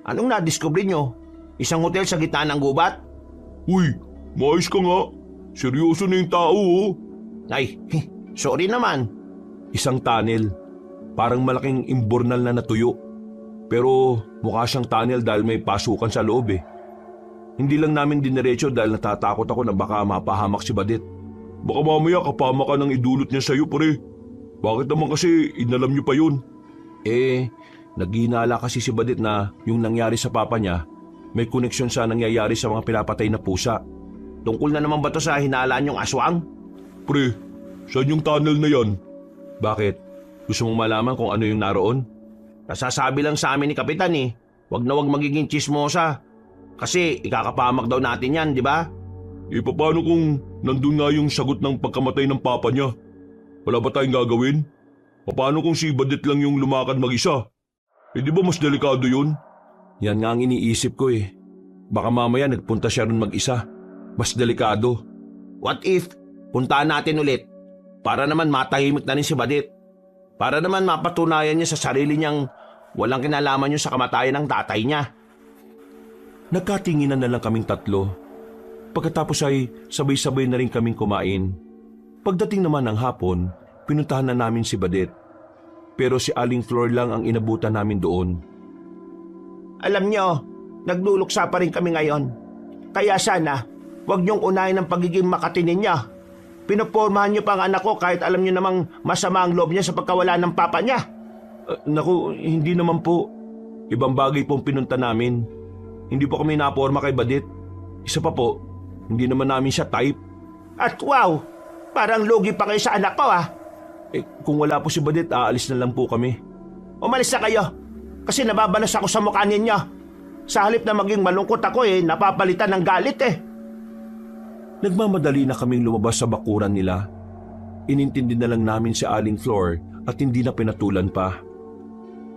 Anong nadiskubre nyo? Isang hotel sa gitna ng gubat? Uy, maayos ka nga. Seryoso na yung tao, oh. Ay, sorry naman. Isang tunnel. Parang malaking imbornal na natuyo. Pero mukha siyang tunnel dahil may pasukan sa loob eh. Hindi lang namin diniretso dahil natatakot ako na baka mapahamak si Badit. Baka mamaya kapama ka nang idulot niya sa'yo, pre. Bakit naman kasi inalam niyo pa yun? Naghinala kasi si Badit na yung nangyari sa papa niya, may koneksyon sa nangyayari sa mga pinapatay na pusa. Tungkol na naman ba to sa hinalaan yung aswang? Pre, saan yung tunnel na yan? Bakit? Gusto mong malaman kung ano yung naroon? Nasasabi lang sa amin ni Kapitan wag na wag magiging chismosa. Kasi ikakapamak daw natin yan, di ba? Paano kung nandun nga yung sagot ng pagkamatay ng papa niya? Wala ba tayong gagawin? Paano kung si Badit lang yung lumakad mag-isa? Di ba mas delikado yun? Yan nga ang iniisip ko eh. Baka mamaya nagpunta siya rin mag-isa. Mas delikado. What if puntaan natin ulit para naman matahimik na rin si Badit? Para naman mapatunayan niya sa sarili niyang walang kinalaman yun sa kamatayan ng tatay niya. Nagkatinginan na lang kaming tatlo. Pagkatapos ay sabay-sabay na rin kaming kumain. Pagdating naman ng hapon, pinuntahan na namin si Badit. Pero si Aling Flor lang ang inabutan namin doon. Alam niyo, nagluluksa pa rin kami ngayon. Kaya sana, huwag niyong unahin ang pagiging makatinin niya. Pinopormahan niyo pa ang anak ko kahit alam niyo namang masama ang loob niya sa pagkawala ng papa niya. Naku, hindi naman po. Ibang bagay pong pinunta namin. Hindi po kami naporma kay Badit. Isa pa po, hindi naman namin siya type. At wow, parang lugi pa kayo sa anak ko Kung wala po si Badit, aalis na lang po kami. Umalis na kayo, kasi nababalas ako sa mukha ninyo. Sa halip na maging malungkot ako napapalitan ng galit Nagmamadali na kaming lumabas sa bakuran nila. Inintindi na lang namin si Aling Flor at hindi na pinatulan pa.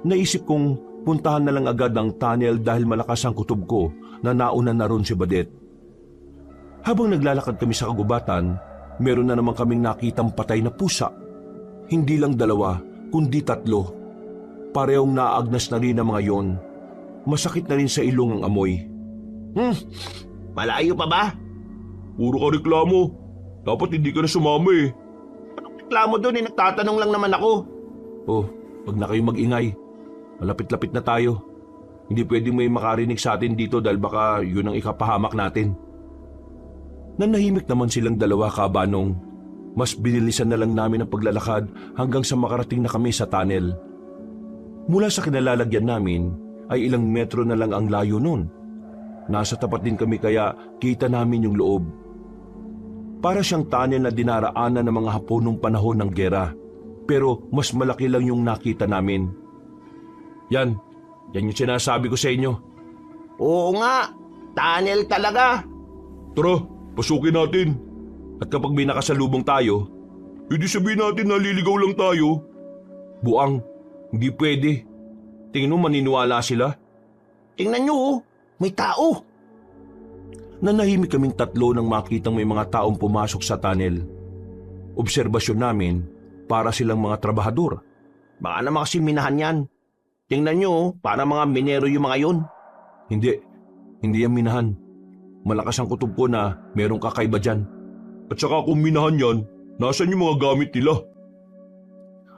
Naisip kong puntahan na lang agad ang tunnel dahil malakas ang kutob ko na nauna na ron si Badet. Habang naglalakad kami sa kagubatan, meron na naman kaming nakitang patay na pusa. Hindi lang 2, kundi 3. Parehong naagnas na rin ang mga yon. Masakit na rin sa ilong ang amoy. Malayo pa ba? Puro ka reklamo. Dapat hindi ka na sumama eh. Anong reklamo doon eh? Nagtatanong lang naman ako. Oh, wag na kayong mag-ingay. Malapit-lapit na tayo. Hindi pwedeng may makarinig sa atin dito dahil baka yun ang ikapahamak natin. Nanahimik naman silang 2, Kabanong. Mas binilisan na lang namin ang paglalakad hanggang sa makarating na kami sa tunnel. Mula sa kinalalagyan namin ay ilang metro na lang ang layo nun. Nasa tapat din kami kaya kita namin yung loob. Para siyang tunnel na dinaraanan ng mga Hapon nung panahon ng gera. Pero mas malaki lang yung nakita namin. Yan yung sinasabi ko sa inyo. Oo nga, tunnel talaga. Tara, pasukin natin. At kapag may nakasalubong tayo, Hindi sabihin natin naliligaw lang tayo. buang, hindi pwede. Tingin mo maniniwala sila? Tingnan nyo oh, may tao. Nanahimik kaming 3 nang makitang may mga taong pumasok sa tunnel. Obserbasyon namin, para silang mga trabahador. Baka naman kasi minahan yan. Tingnan nyo oh, para mga minero yung mga yun. Hindi yan minahan. Malakas ang kutob ko na merong kakaiba dyan. At saka kung minahan yan, nasan yung mga gamit nila?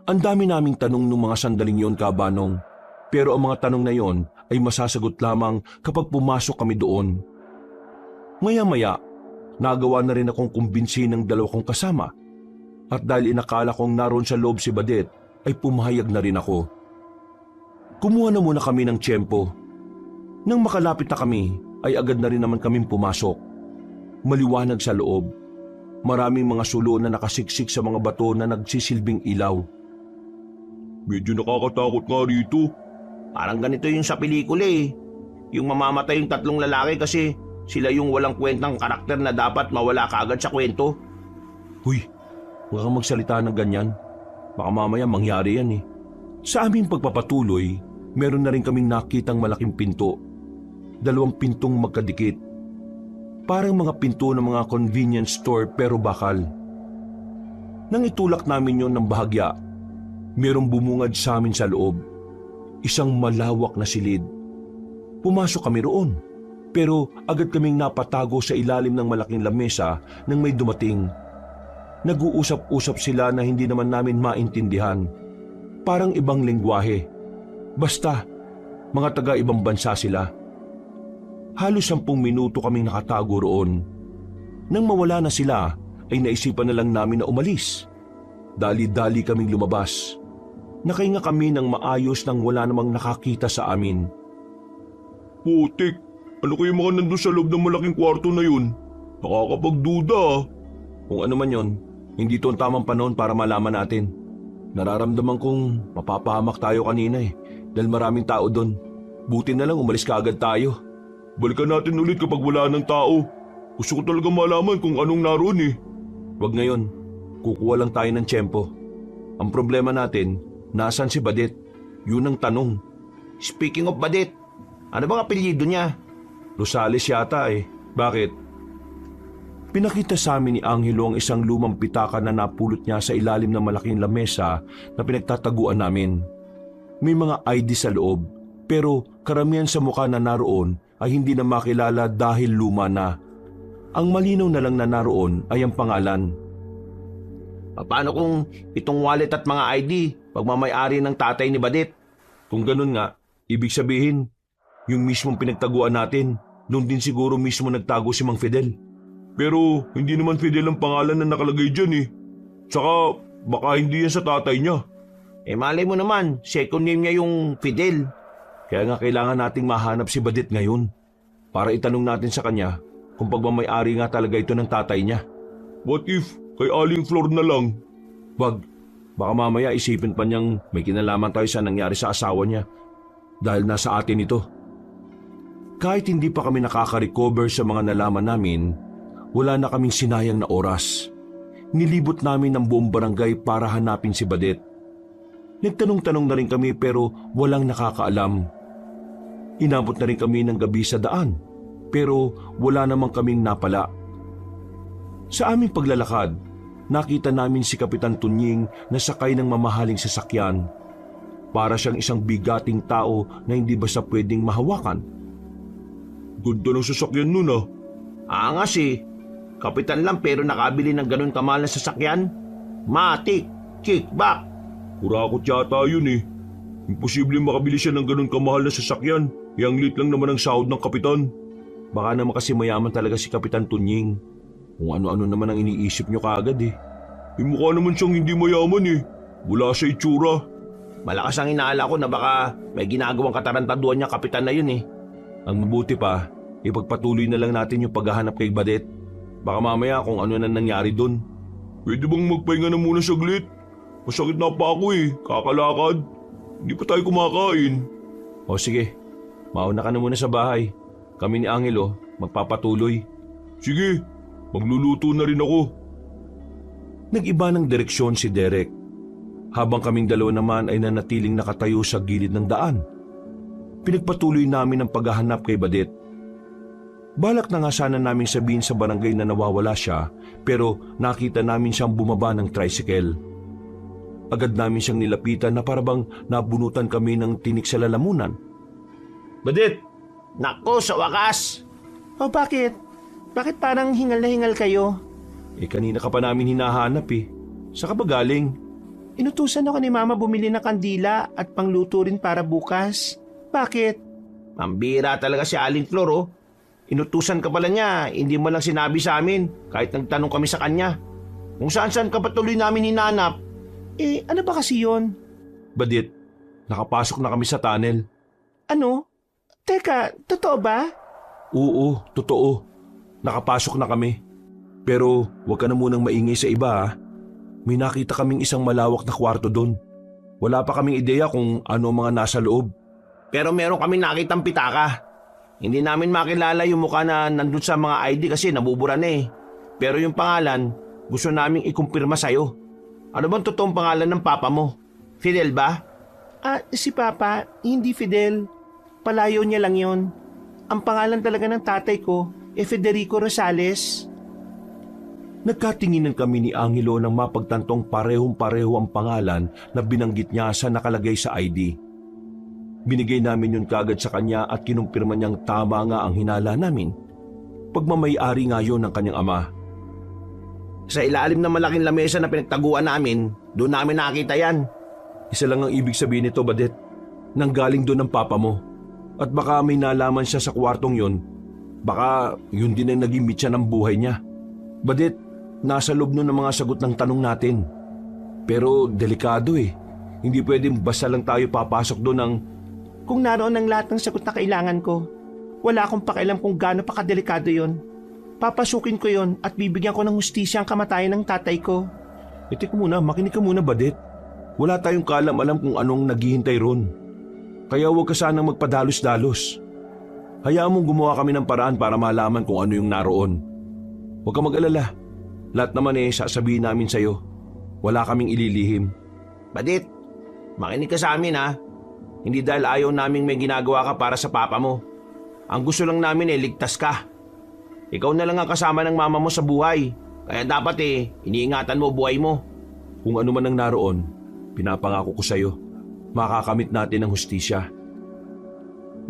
Ang dami naming tanong nung mga sandaling yon, Kabanong. Pero ang mga tanong na yon ay masasagot lamang kapag pumasok kami doon. Maya-maya, nagawa na rin akong kumbinsin ng 2 kong kasama. At dahil inakala kong naroon sa loob si Badet, ay pumahayag na rin ako. Kumuha na muna kami ng tiyempo. Nang makalapit na kami, ay agad na rin naman kaming pumasok. Maliwanag sa loob. Maraming mga sulo na nakasiksik sa mga bato na nagsisilbing ilaw. Medyo nakakatakot nga rito. Parang ganito yung sa pelikula eh. Yung mamamatay yung 3 lalaki kasi sila yung walang kwentang karakter na dapat mawala kaagad sa kwento. Huy, huwag kang magsalita ng ganyan. Baka mamaya mangyari yan eh. Sa aming pagpapatuloy, meron na rin kaming nakitang malaking pinto. 2 pintong magkadikit. Parang mga pinto ng mga convenience store pero bakal. Nang itulak namin yon ng bahagya, merong bumungad sa amin sa loob. Isang malawak na silid. Pumasok kami roon. Pero agad kaming napatago sa ilalim ng malaking lamesa nang may dumating. Nag-uusap-usap sila na hindi naman namin maintindihan. Parang ibang lengguwahe. Basta, mga taga-ibang bansa sila. Halos 10 minuto kaming nakatago roon. Nang mawala na sila, ay naisipan na lang namin na umalis. Dali-dali kaming lumabas. Nakahinga kami ng maayos nang wala namang nakakita sa amin. Putik, ano kayo mga nandun sa loob ng malaking kwarto na yun? Nakakapagduda ah. Kung ano man yon, hindi to ang tamang panahon para malaman natin. Nararamdaman kong mapapahamak tayo kanina eh, dahil maraming tao doon. Buti na lang umalis kaagad tayo. Balikan natin ulit kapag wala ng tao. Gusto ko talaga malaman kung anong naroon eh. Wag ngayon, kukuha lang tayo ng tiyempo. Ang problema natin, nasaan si Badet? Yun ang tanong. Speaking of Badet, ano bang apelyido niya? Rosales yata eh. Bakit? Pinakita sa amin ni Angelo ang isang lumang pitaka na napulot niya sa ilalim ng malaking lamesa na pinagtataguan namin. May mga ID sa loob, pero karamihan sa mukha na naroon ay hindi na makilala dahil luma na. Ang malinaw na lang na naroon ay ang pangalan. Paano kung itong wallet at mga ID, pagmamayari ng tatay ni Badet? Kung ganun nga, ibig sabihin, yung mismong pinagtaguan natin, noon din siguro mismo nagtago si Mang Fidel. Pero hindi naman Fidel ang pangalan na nakalagay dyan eh. Tsaka baka hindi yan sa tatay niya. Eh malay mo naman, second name niya yung Fidel. Kaya nga kailangan nating mahanap si Badet ngayon para itanong natin sa kanya kung pagmamayari nga talaga ito ng tatay niya. What if kay Aling Flor na lang? Wag, baka mamaya isipin pa niyang may kinalaman tayo sa nangyari sa asawa niya dahil nasa atin ito. Kahit hindi pa kami nakaka-recover sa mga nalaman namin, wala na kaming sinayang na oras. Nilibot namin ang buong barangay para hanapin si Badet. Nagtanong-tanong na rin kami pero walang nakakaalam. Inabot na rin kami ng gabi sa daan pero wala namang kaming napala. Sa aming paglalakad, nakita namin si Kapitan Tunying na sakay ng mamahaling sasakyan. Para siyang isang bigating tao na hindi basta pwedeng mahawakan. Ganda ng sasakyan nun ah. Angas eh. Kapitan lang pero nakabili ng ganun kamahal na sasakyan. Matik, kickback. Kurakot yata yun eh. Imposible makabili siya ng ganun kamahal na sasakyan. Yang lit lang naman ang sahod ng kapitan. Baka naman kasi mayaman talaga si Kapitan Tunying. Kung ano-ano naman ang iniisip niyo kaagad eh. Mukha naman siyang hindi mayaman eh. Wala sa itsura. Malakas ang inaala ko na baka may ginagawang katarantaduan niya kapitan na yun eh. Ang mabuti pa, ipagpatuloy na lang natin yung paghahanap kay Badet. Baka mamaya kung ano na nangyari doon. Pwede bang magpahinga na muna saglit? Masakit na pa ako eh, kakalakad. Hindi pa tayo kumakain. O sige, mauna ka na muna sa bahay. Kami ni Angelo, magpapatuloy. Sige, magluluto na rin ako. Nag-iba ng direksyon si Derek. Habang kaming dalawa naman ay nanatiling nakatayo sa gilid ng daan. Pinagpatuloy namin ang paghahanap kay Badet. Balak na nga sana naming sabihin sa barangay na nawawala siya, pero nakita namin siyang bumaba ng tricycle. Agad namin siyang nilapitan na parabang nabunutan kami ng tinik sa lalamunan. Badit! Nako, sa wakas! O bakit? Bakit parang hingal na hingal kayo? Kanina ka pa namin hinahanap eh. Saan ka ba galing? Inutusan ako ni Mama bumili ng kandila at pangluto rin para bukas. Bakit? Mambira talaga si Aling Flor oh. Inutusan ka pala niya, hindi mo lang sinabi sa amin kahit nagtanong kami sa kanya. Kung saan-saan ka patuloy namin hinanap. Ano ba kasi yon? Badit, nakapasok na kami sa tunnel. Ano? Teka, totoo ba? Oo, totoo. Nakapasok na kami. Pero huwag ka na munang maingay sa iba ha. May nakita kaming isang malawak na kwarto doon. Wala pa kaming ideya kung ano ang mga nasa loob. Pero meron kami nakitang pitaka. Hindi namin makilala yung mukha na nandun sa mga ID kasi nabubura na eh. Pero yung pangalan, gusto naming ikumpirma sa'yo. Ano bang totoong pangalan ng papa mo? Fidel ba? Si Papa, hindi Fidel. Palayo niya lang yon. Ang pangalan talaga ng tatay ko, Federico Rosales. Nagkatinginan kami ni Angelo nang mapagtantong parehong-pareho ang pangalan na binanggit niya sa nakalagay sa ID. Binigay namin yun kagad sa kanya at kinumpirma niyang tama nga ang hinala namin. Pagmamay-ari nga yun ng kanyang ama. Sa ilalim ng malaking lamesa na pinagtaguan namin, doon namin nakita yan. Isa lang ang ibig sabihin nito, Badet. Nanggaling doon ang papa mo. At baka may nalaman siya sa kwartong yun. Baka yun din ang naging mitya ng buhay niya. Badet, nasa loob nun ang mga sagot ng tanong natin. Pero delikado eh. Hindi pwedeng basta lang tayo papasok doon ng... Kung naroon ang lahat ng sagot na kailangan ko, wala akong pakialam kung gaano pa kadelikado yon. Papasukin ko yon at bibigyan ko ng hustisya ang kamatayan ng tatay ko. Teka muna, makinig ka muna, Badet. Wala tayong kaalam-alam kung anong naghihintay ron. Kaya huwag ka sanang magpadalos-dalos. Hayaan mong gumawa kami ng paraan para malaman kung ano yung naroon. Huwag ka mag-alala. Lahat naman sasabihin namin sa'yo. Wala kaming ililihim. Badit, makinig ka sa amin ha. Hindi dahil ayaw naming may ginagawa ka para sa papa mo. Ang gusto lang namin ligtas ka. Ikaw na lang ang kasama ng mama mo sa buhay. Kaya dapat iniingatan mo buhay mo. Kung ano man ang naroon, pinapangako ko sa'yo. Makakamit natin ang hustisya.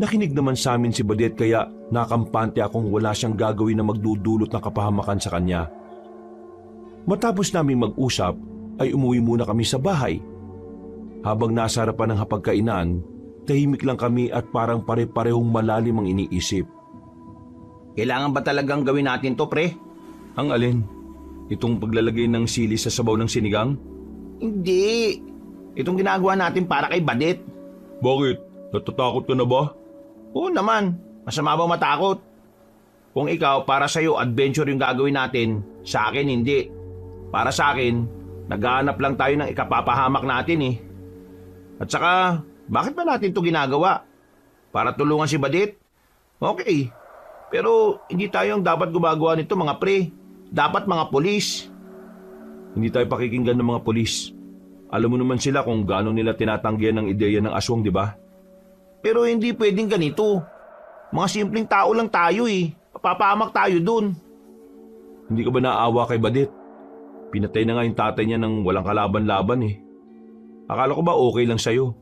Nakinig naman sa amin si Badet kaya nakampante akong wala siyang gagawin na magdudulot ng kapahamakan sa kanya. Matapos naming mag-usap ay umuwi muna kami sa bahay. Habang nasa harapan ng hapagkainan, tahimik lang kami at parang pare-parehong malalim ang iniisip. Kailangan ba talagang gawin natin to, pre? Ang alin? Itong paglalagay ng sili sa sabaw ng sinigang? Hindi. Itong ginagawa natin para kay Badet. Bakit? Natatakot ka na ba? Oo naman. Masama bang matakot? Kung ikaw, para sa'yo, adventure yung gagawin natin. Sa akin, hindi. Para sa akin, naghahanap lang tayo ng ikapapahamak natin eh. At saka, bakit ba natin to ginagawa? Para tulungan si Badet? Okay. Pero hindi tayo ang dapat gumagawa nito mga pre. Dapat mga polis. Hindi tayo pakikinggan ng mga polis. Alam mo naman sila kung gaano nila tinatanggihan ng ideya ng aswang, di ba? Pero hindi pwedeng ganito. Mga simpleng tao lang tayo eh. Papahamak tayo dun. Hindi ka ba naawa kay Badit? Pinatay na nga yung tatay niya nang walang kalaban-laban eh. Akala ko ba okay lang sa'yo?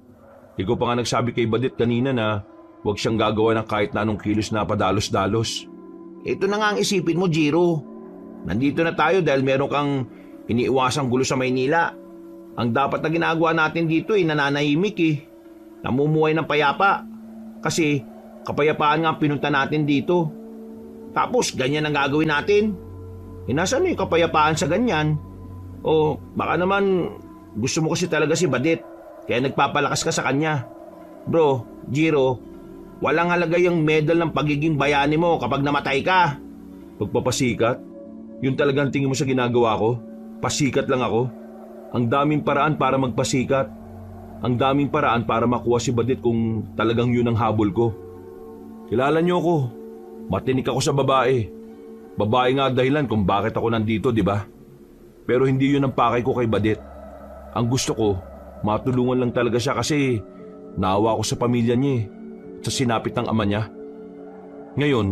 Ikaw pa nga nagsabi kay Badit kanina na huwag siyang gagawa ng kahit na anong kilos na padalos-dalos. Ito na nga ang isipin mo, Jiro. Nandito na tayo dahil meron kang iniiwasang gulo sa Maynila. Ang dapat na ginagawa natin dito ay nananahimik eh. Namumuhay ng payapa. Kasi kapayapaan nga ang pinunta natin dito. Tapos ganyan ang gagawin natin. Nasaan yung kapayapaan sa ganyan? O baka naman gusto mo kasi talaga si Badit, kaya nagpapalakas ka sa kanya. Bro, Jiro, walang halaga yung medal ng pagiging bayani mo kapag namatay ka. Pagpapasikat? Yun talagang tingin mo sa ginagawa ko? Pasikat lang ako? Ang daming paraan para magpasikat. Ang daming paraan para makuha si Badit kung talagang yun ang habol ko. Kilala niyo ako. Matinik ako sa babae. Babae nga dahilan kung bakit ako nandito, di ba? Pero hindi yun ang pakay ko kay Badit. Ang gusto ko, matulungan lang talaga siya kasi naawa ko sa pamilya niya sa sinapit ng ama niya. Ngayon,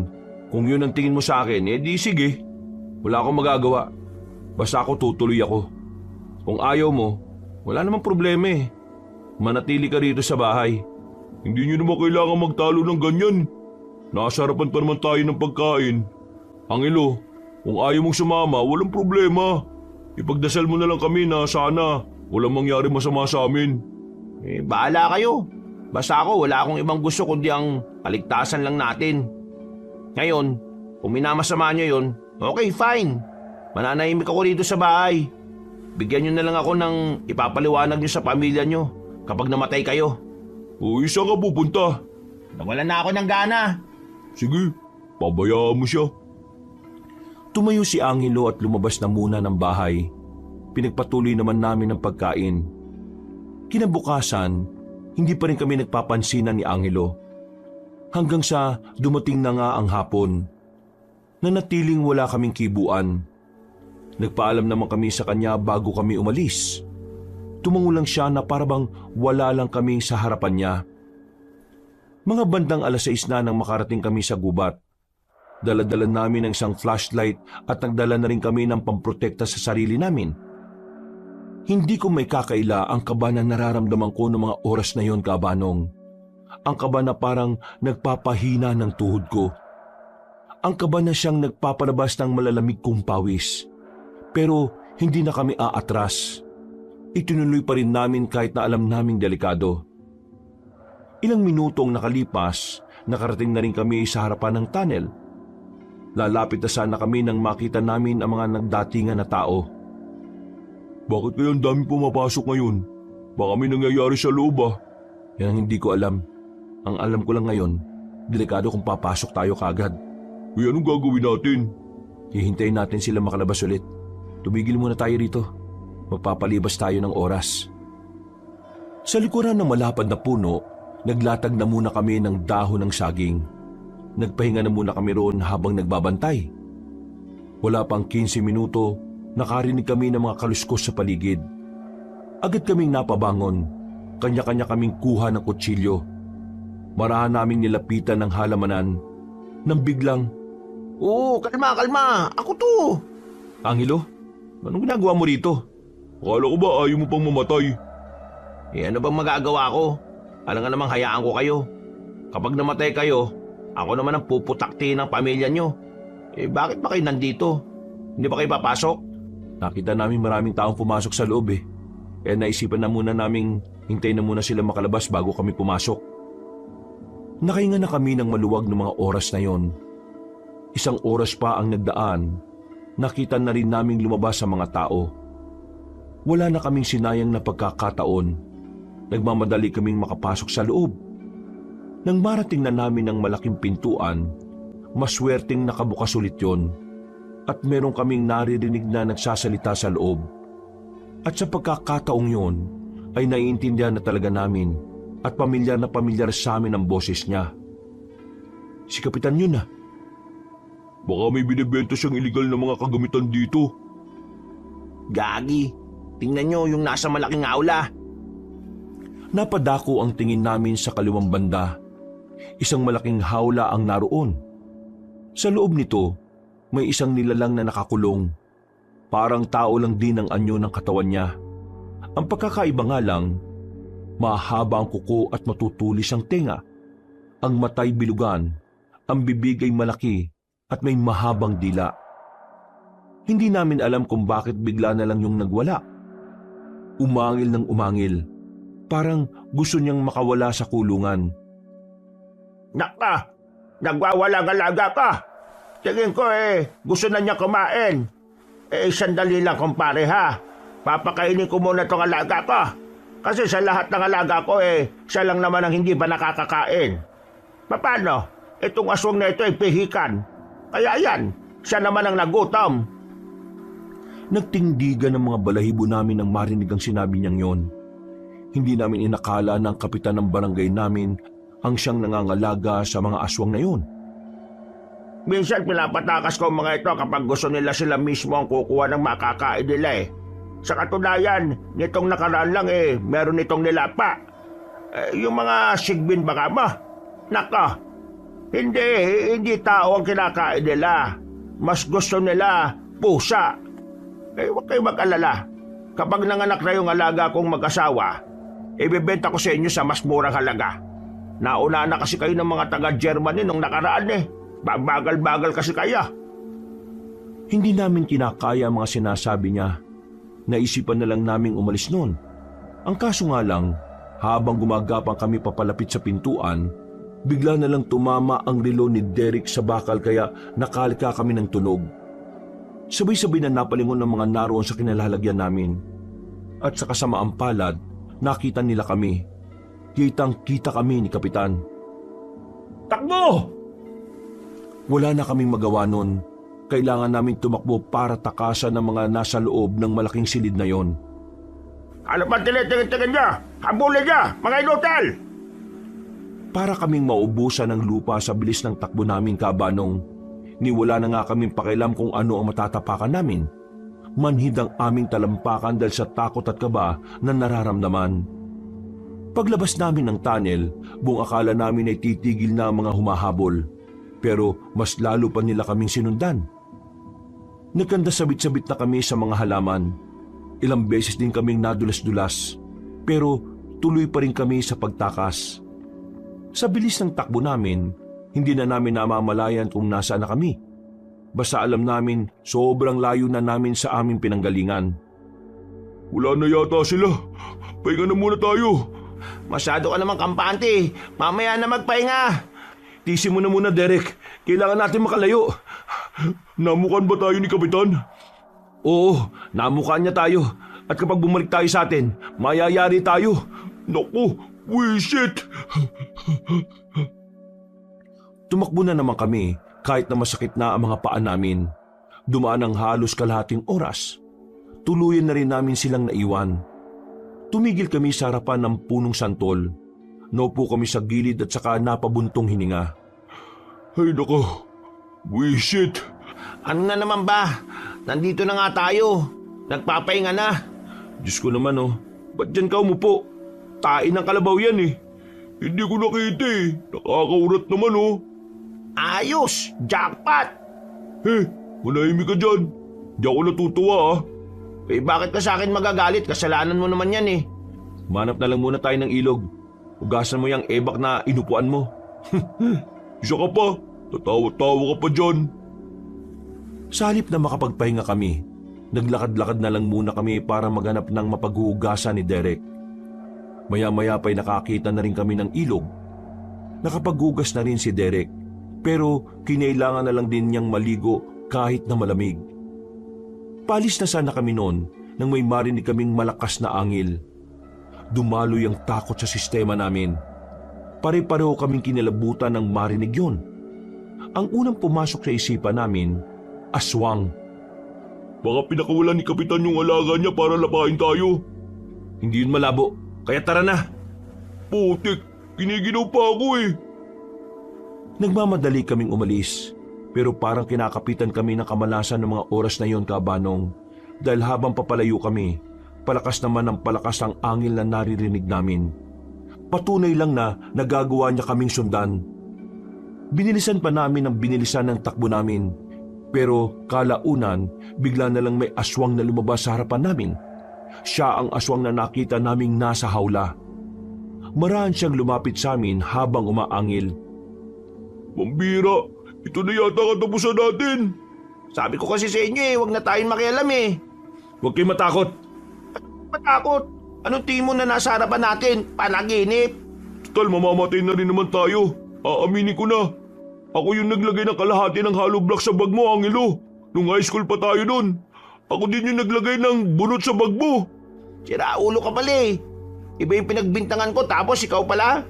kung yun ang tingin mo sa akin, di sige. Wala akong magagawa. Basta ako tutuloy ako. Kung ayaw mo, wala namang problema eh. Manatili ka rito sa bahay. Hindi nyo naman kailangan magtalo ng ganyan. Nasa harapan pa naman tayo ng pagkain. Angelo, kung ayaw mong sumama, walang problema. Ipagdasal mo na lang kami na sana walang mangyari masama sa amin. Bahala kayo. Basta ako, wala akong ibang gusto kundi ang kaligtasan lang natin. Ngayon, kung minamasama nyo yun, okay, fine. Mananahimik ako rito sa bahay. Bigyan nyo na lang ako ng ipapaliwanag nyo sa pamilya nyo kapag namatay kayo. O isa ka pupunta. Nawalan na ako ng gana. Sige, pabayaan mo siya. Tumayo si Angelo at lumabas na muna ng bahay. Pinagpatuloy naman namin ang pagkain. Kinabukasan, hindi pa rin kami nagpapansinan ni Angelo. Hanggang sa dumating na nga ang hapon. Nanatiling wala kaming kibuan. Nagpaalam naman kami sa kanya bago kami umalis. Tumango lang siya na parabang wala lang kami sa harapan niya. Mga bandang 6:00 na nang makarating kami sa gubat. Dala-dala namin ang isang flashlight at nagdala na rin kami ng pamprotekta sa sarili namin. Hindi ko may kakaila ang kaba na nararamdaman ko noong mga oras na yon, Kabanong. Ang kaba na parang nagpapahina ng tuhod ko. Ang kaba na siyang nagpapalabas ng malalamig kong pawis. Pero hindi na kami aatras. Itinuloy pa rin namin kahit na alam naming delikado. Ilang minutong nakalipas, nakarating na rin kami sa harapan ng tunnel. Lalapit na sana kami nang makita namin ang mga nagdatingan na tao. Bakit kaya ang dami pumapasok ngayon? Baka may nangyayari sa loob ah. Yan ang hindi ko alam. Ang alam ko lang ngayon, delikado kung papasok tayo kagad. Uy, anong gagawin natin? Hihintayin natin sila makalabas ulit. Tumigil muna tayo rito. Magpapalibas tayo ng oras. Sa likuran ng malapad na puno, naglatag na muna kami ng dahon ng saging. Nagpahinga na muna kami roon habang nagbabantay. Wala pang 15 minuto, nakarinig kami ng mga kaluskos sa paligid. Agad kaming napabangon. Kanya-kanya kaming kuha ng kutsilyo. Marahan naming nilapitan ng halamanan. Nang biglang, Kalma. Ako to. Angelo, anong ginagawa mo rito? Akala ko ba ayaw mo pang mamatay? Ano bang magagawa ko? Alam nga namang hayaan ko kayo. Kapag namatay kayo, ako naman ang puputakti ng pamilya nyo. Bakit ba kayo nandito? Hindi ba kayo papasok? Nakita namin maraming taong pumasok sa loob eh. Kaya naisipan na muna naming hintayin na muna sila makalabas bago kami pumasok. Nakahinga na kami ng maluwag ng mga oras na yon. Isang oras pa ang nagdaan, nakita na rin naming lumabas ang mga tao. Wala na kaming sinayang na pagkakataon. Nagmamadali kaming makapasok sa loob. Nang marating na namin ang malaking pintuan, maswerteng nakabukas ulit yon. At meron kaming naririnig na nagsasalita sa loob. At sa pagkakataong yon, ay naiintindihan na talaga namin at pamilyar na pamilyar sa amin ang boses niya. Si Kapitan yun ah. Baka may binibenta siyang iligal na mga kagamitan dito. Gagi, tingnan nyo yung nasa malaking aula. Napadako ang tingin namin sa kaliwang banda. Isang malaking hawla ang naroon. Sa loob nito, may isang nilalang na nakakulong. Parang tao lang din ang anyo ng katawan niya. Ang pagkakaiba nga lang, mahaba ang kuko at matutulis ang tenga. Ang matay bilugan, ang bibig ay malaki at may mahabang dila. Hindi namin alam kung bakit bigla na lang yung nagwala. Umangil ng umangil. Parang gusto niyang makawala sa kulungan. Naka, nagwawalang alaga ka. Tingin ko gusto na niya kumain. Sandali lang kumpare ha. Papakainin ko muna tong alaga ko. Kasi sa lahat ng alaga ko siya lang naman ang hindi ba nakakakain. Paano? Itong aswang na ito ay pihikan. Kaya yan, siya naman ang nagutom. Nagtindigan ng mga balahibo namin nang marinig ang sinabi niyang yon. Hindi namin inakala na ang kapitan ng barangay namin ang siyang nangangalaga sa mga aswang na yon. Minsan pinapatakas ko mga ito kapag gusto nila sila mismo ang kukuha ng makakain nila. Sa katunayan, nitong nakaraan lang meron nitong nilapa. Yung mga sigbin baka mo. Naka, hindi tao ang kinakain nila. Mas gusto nila pusa. Huwag kayo mag-alala. Kapag nanganak na yung alaga kong mag-asawa, ibebenta ko sa inyo sa mas murang halaga. Nauna na kasi kayo ng mga taga-Germany nung nakaraan Bagal-bagal kasi kaya. Hindi namin kinakaya ang mga sinasabi niya. Naisipan na lang naming umalis noon. Ang kaso nga lang, habang gumagapang kami papalapit sa pintuan, bigla na lang tumama ang relo ni Derek sa bakal kaya nakalika kami ng tunog. Sabay-sabay na napalingon ng mga naroon sa kinalalagyan namin. At sa kasamaang palad, nakita nila kami. Kitang-kita kami ni Kapitan. Takbo! Wala na kaming magawa nun. Kailangan namin tumakbo para takasan ng mga nasa loob ng malaking silid na yon. Ano pa tinitingin-tingin niya? Habulin niya, mga inutal! Para kaming maubusan ng lupa sa bilis ng takbo namin, Kabanong. Niwala na nga kaming pakialam kung ano ang matatapakan namin. Manhid ang aming talampakan dahil sa takot at kaba na nararamdaman. Paglabas namin ng tunnel, buong akala namin ay titigil na ang mga humahabol. Pero mas lalo pa nila kaming sinundan. Nagkanda sabit-sabit na kami sa mga halaman. Ilang beses din kaming nadulas-dulas. Pero tuloy pa rin kami sa pagtakas. Sa bilis ng takbo namin, hindi na namin namamalayan kung nasaan na kami. Basta alam namin sobrang layo na namin sa aming pinanggalingan. Wala na yata sila. Pahinga na muna tayo. Masyado ka naman kampante. Mamaya na magpahinga. Tisi mo na muna, Derek. Kailangan natin makalayo. Namukan ba tayo ni Kapitan? Oo, namukaan niya tayo. At kapag bumalik tayo sa atin, mayayari tayo. Naku, wisit! Tumakbo na naman kami kahit na masakit na ang mga paa namin. Dumaan ang halos kalahating oras. Tuluyan na rin namin silang naiwan. Tumigil kami sa harapan ng punong santol. Naupo kami sa gilid at saka napabuntong hininga. Ay nako, wisit! Ano na naman ba? Nandito na nga tayo. Nagpapahinga na. Diyos ko naman ba't dyan ka umupo? Tain ng kalabaw yan Hindi ko nakita Nakakaurat naman Ayos! Jackpot! Manahimik ka dyan. Di ako natutuwa Bakit ka sa akin magagalit? Kasalanan mo naman yan Manap na lang muna tayo ng ilog. Ugasan mo yung ebak na inupuan mo. Isa ka pa. Tatawa-tawa ka pa dyan. Sa halip na makapagpahinga kami, naglakad-lakad na lang muna kami para maghanap ng mapaghuhugasan ni Derek. Maya-maya pa'y nakakita na rin kami ng ilog. Nakapaghugas na rin si Derek, pero kinailangan na lang din niyang maligo kahit na malamig. Palis na sana kami noon nang may marinig kaming malakas na angil. Dumaloy ang takot sa sistema namin. Pare-pareho kaming kinilabutan ng marinig yun. Ang unang pumasok sa isipan namin, aswang. Baka pinakawalan ni Kapitan yung alaga niya para lapain tayo. Hindi yun malabo, kaya tara na. Putik, kiniginaw pa ako Nagmamadali kaming umalis, pero parang kinakapitan kami ng kamalasan ng mga oras na yon, Kabanong, dahil habang papalayo kami, palakas naman ng palakas ang angil na naririnig namin. Patunay lang na nagagawa niya kaming sundan. Binilisan pa namin ang binilisan ng takbo namin. Pero kalaunan, bigla na lang may aswang na lumabas sa harapan namin. Siya ang aswang na nakita naming nasa hawla. Maraan siyang lumapit sa amin habang umaangil. Pambira, ito na yata katapusan natin. Sabi ko kasi sa inyo huwag na tayong makialam eh. Huwag kayong matakot. Matakot. Anong tingin mo na nasa harapan natin? Panaginip. Total, mamamatay na rin naman tayo. Aaminin ko na. Ako yung naglagay ng kalahati ng hollow block sa bag mo, Angelo. Nung high school pa tayo nun. Ako din yung naglagay ng bunot sa bag mo. Sira ulo ka pala eh. Iba yung pinagbintangan ko tapos ikaw pala.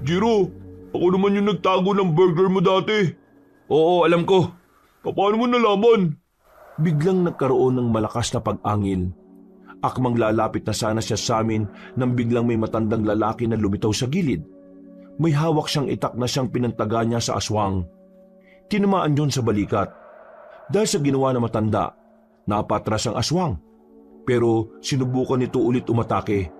Jiro, ako naman yung nagtago ng burger mo dati. Oo, alam ko. Paano mo nalaman? Biglang nagkaroon ng malakas na pag-angil. Akmang lalapit na sana siya sa amin nang biglang may matandang lalaki na lumitaw sa gilid. May hawak siyang itak na siyang pinantaga niya sa aswang. Tinamaan yon sa balikat. Dahil sa ginawa na matanda, napatras ang aswang. Pero sinubukan nito ulit umatake.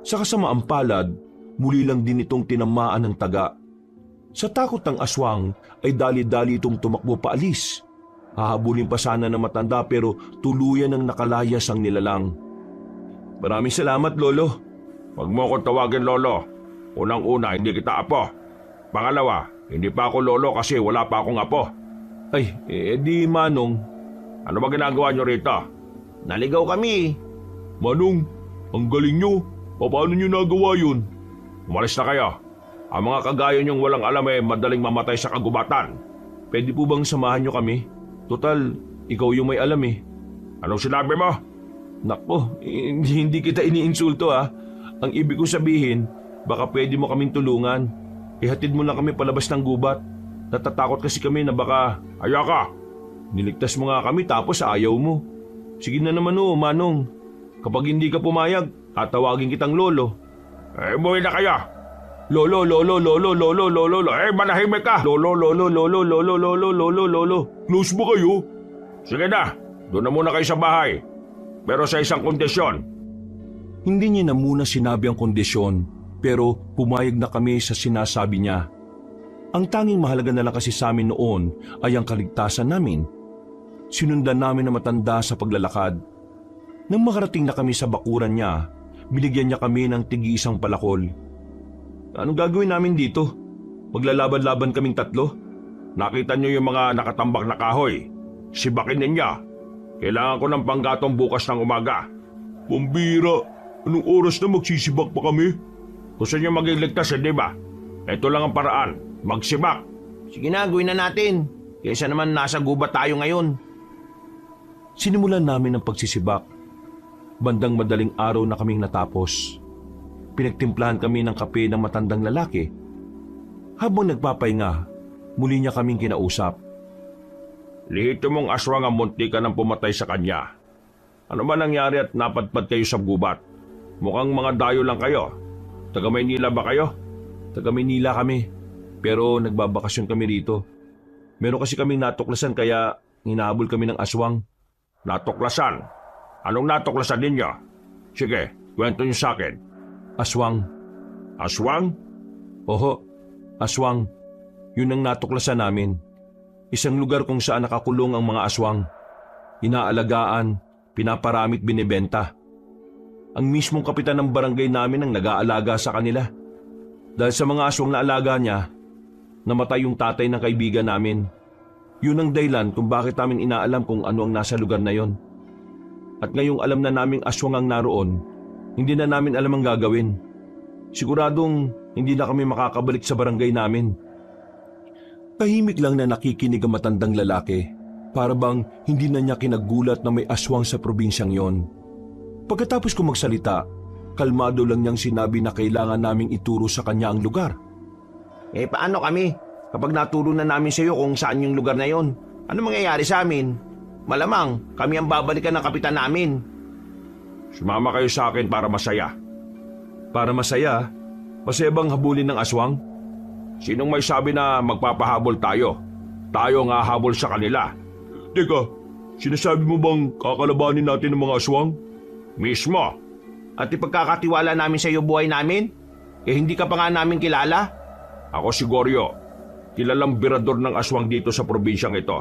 Sa kasamaang palad, muli lang din itong tinamaan ng taga. Sa takot ng aswang ay dali-dali itong tumakbo paalis. Hahabulin pa sana ng matanda pero tuluyan ng nakalayas ang nilalang. Maraming salamat, Lolo. Huwag mo akong tawagin lolo. Unang-una, hindi kita apo. Pangalawa, hindi pa ako lolo kasi wala pa akong apo. Ay, di Manong. Ano ba ginagawa niyo rito? Naligaw kami. Manong, ang galing niyo. Paano niyo nagawa yun? Umalis na kayo. Ang mga kagaya niyong walang alam madaling mamatay sa kagubatan. Pwede po bang samahan niyo kami? Total, ikaw yung may alam eh. Anong sinabi mo? Nako, hindi kita iniinsulto ah. Ang ibig ko sabihin, baka pwede mo kaming tulungan. Ihatid mo lang kami palabas ng gubat. Natatakot kasi kami na baka... Ayaka! Niligtas mo nga kami tapos ayaw mo. Sige na naman Manong. Kapag hindi ka pumayag, tatawagin kitang lolo. Umuwi na kayo! Lolo, lolo, lolo, lolo, lolo, lolo. Manahimik ka! Lolo, lolo, lolo, lolo, lolo, lolo, lolo. Close ba kayo? Sige na, doon na muna kayo sa bahay. Pero sa isang kondisyon. Hindi niya na muna sinabi ang kondisyon, pero pumayag na kami sa sinasabi niya. Ang tanging mahalaga na lang kasi sa amin noon ay ang kaligtasan namin. Sinundan namin na matanda sa paglalakad. Nang makarating na kami sa bakuran niya, binigyan niya kami ng tig-isang palakol. Anong gagawin namin dito? Maglalaban-laban kaming tatlo? Nakita niyo yung mga nakatambak na kahoy. Sibakin ninyo. Kailangan ko ng panggatong bukas ng umaga. Pambira, anong oras na magsisibak pa kami? Gusto niyo maging ligtas, di ba? Ito lang ang paraan, magsibak. Sige na, gawin na natin. Kaysa naman nasa gubat tayo ngayon. Sinimulan namin ang pagsisibak. Bandang madaling araw na kaming natapos. Pinagtimplahan kami ng kape ng matandang lalaki. Habang nagpapahinga, muli niya kaming kinausap. Lihito mong aswang ang munti ka nang pumatay sa kanya. Ano ba nangyari at napadpad kayo sa gubat? Mukhang mga dayo lang kayo. Taga Maynila ba kayo? Taga Maynila kami, pero nagbabakasyon kami rito. Meron kasi kaming natuklasan kaya hinahabol kami ng aswang. Natuklasan? Anong natuklasan ninyo? Sige, kwento niyo sa akin. Aswang. Aswang? Oho, aswang. Yun ang natuklasan namin. Isang lugar kung saan nakakulong ang mga aswang. Inaalagaan, pinaparamit, binibenta. Ang mismong kapitan ng barangay namin ang nag-aalaga sa kanila. Dahil sa mga aswang na alaga niya, namatay yung tatay ng kaibigan namin. Yun ang dahilan kung bakit namin inaalam kung ano ang nasa lugar na yon. At ngayong alam na naming aswang ang naroon, hindi na namin alam ang gagawin. Siguradong hindi na kami makakabalik sa barangay namin. Tahimik lang na nakikinig ang matandang lalaki. Para bang hindi na niya kinagulat na may aswang sa probinsyang yon. Pagkatapos ko magsalita, kalmado lang niyang sinabi na kailangan naming ituro sa kanya ang lugar. Paano kami? Kapag naturo na namin sa iyo kung saan yung lugar na yon, ano mangyayari sa amin? Malamang kami ang babalikan ng kapitan namin. Sumama kayo sa akin para masaya. Para masaya? Masaya bang habulin ng aswang? Sinong may sabi na magpapahabol tayo? Tayo nga habol sa kanila. Teka, sinasabi mo bang kakalabanin natin ng mga aswang? Mismo. At ipagkakatiwala namin sa iyo buhay namin? Hindi ka pa nga namin kilala? Ako si Goryo. kilalang birador ng aswang dito sa probinsyang ito.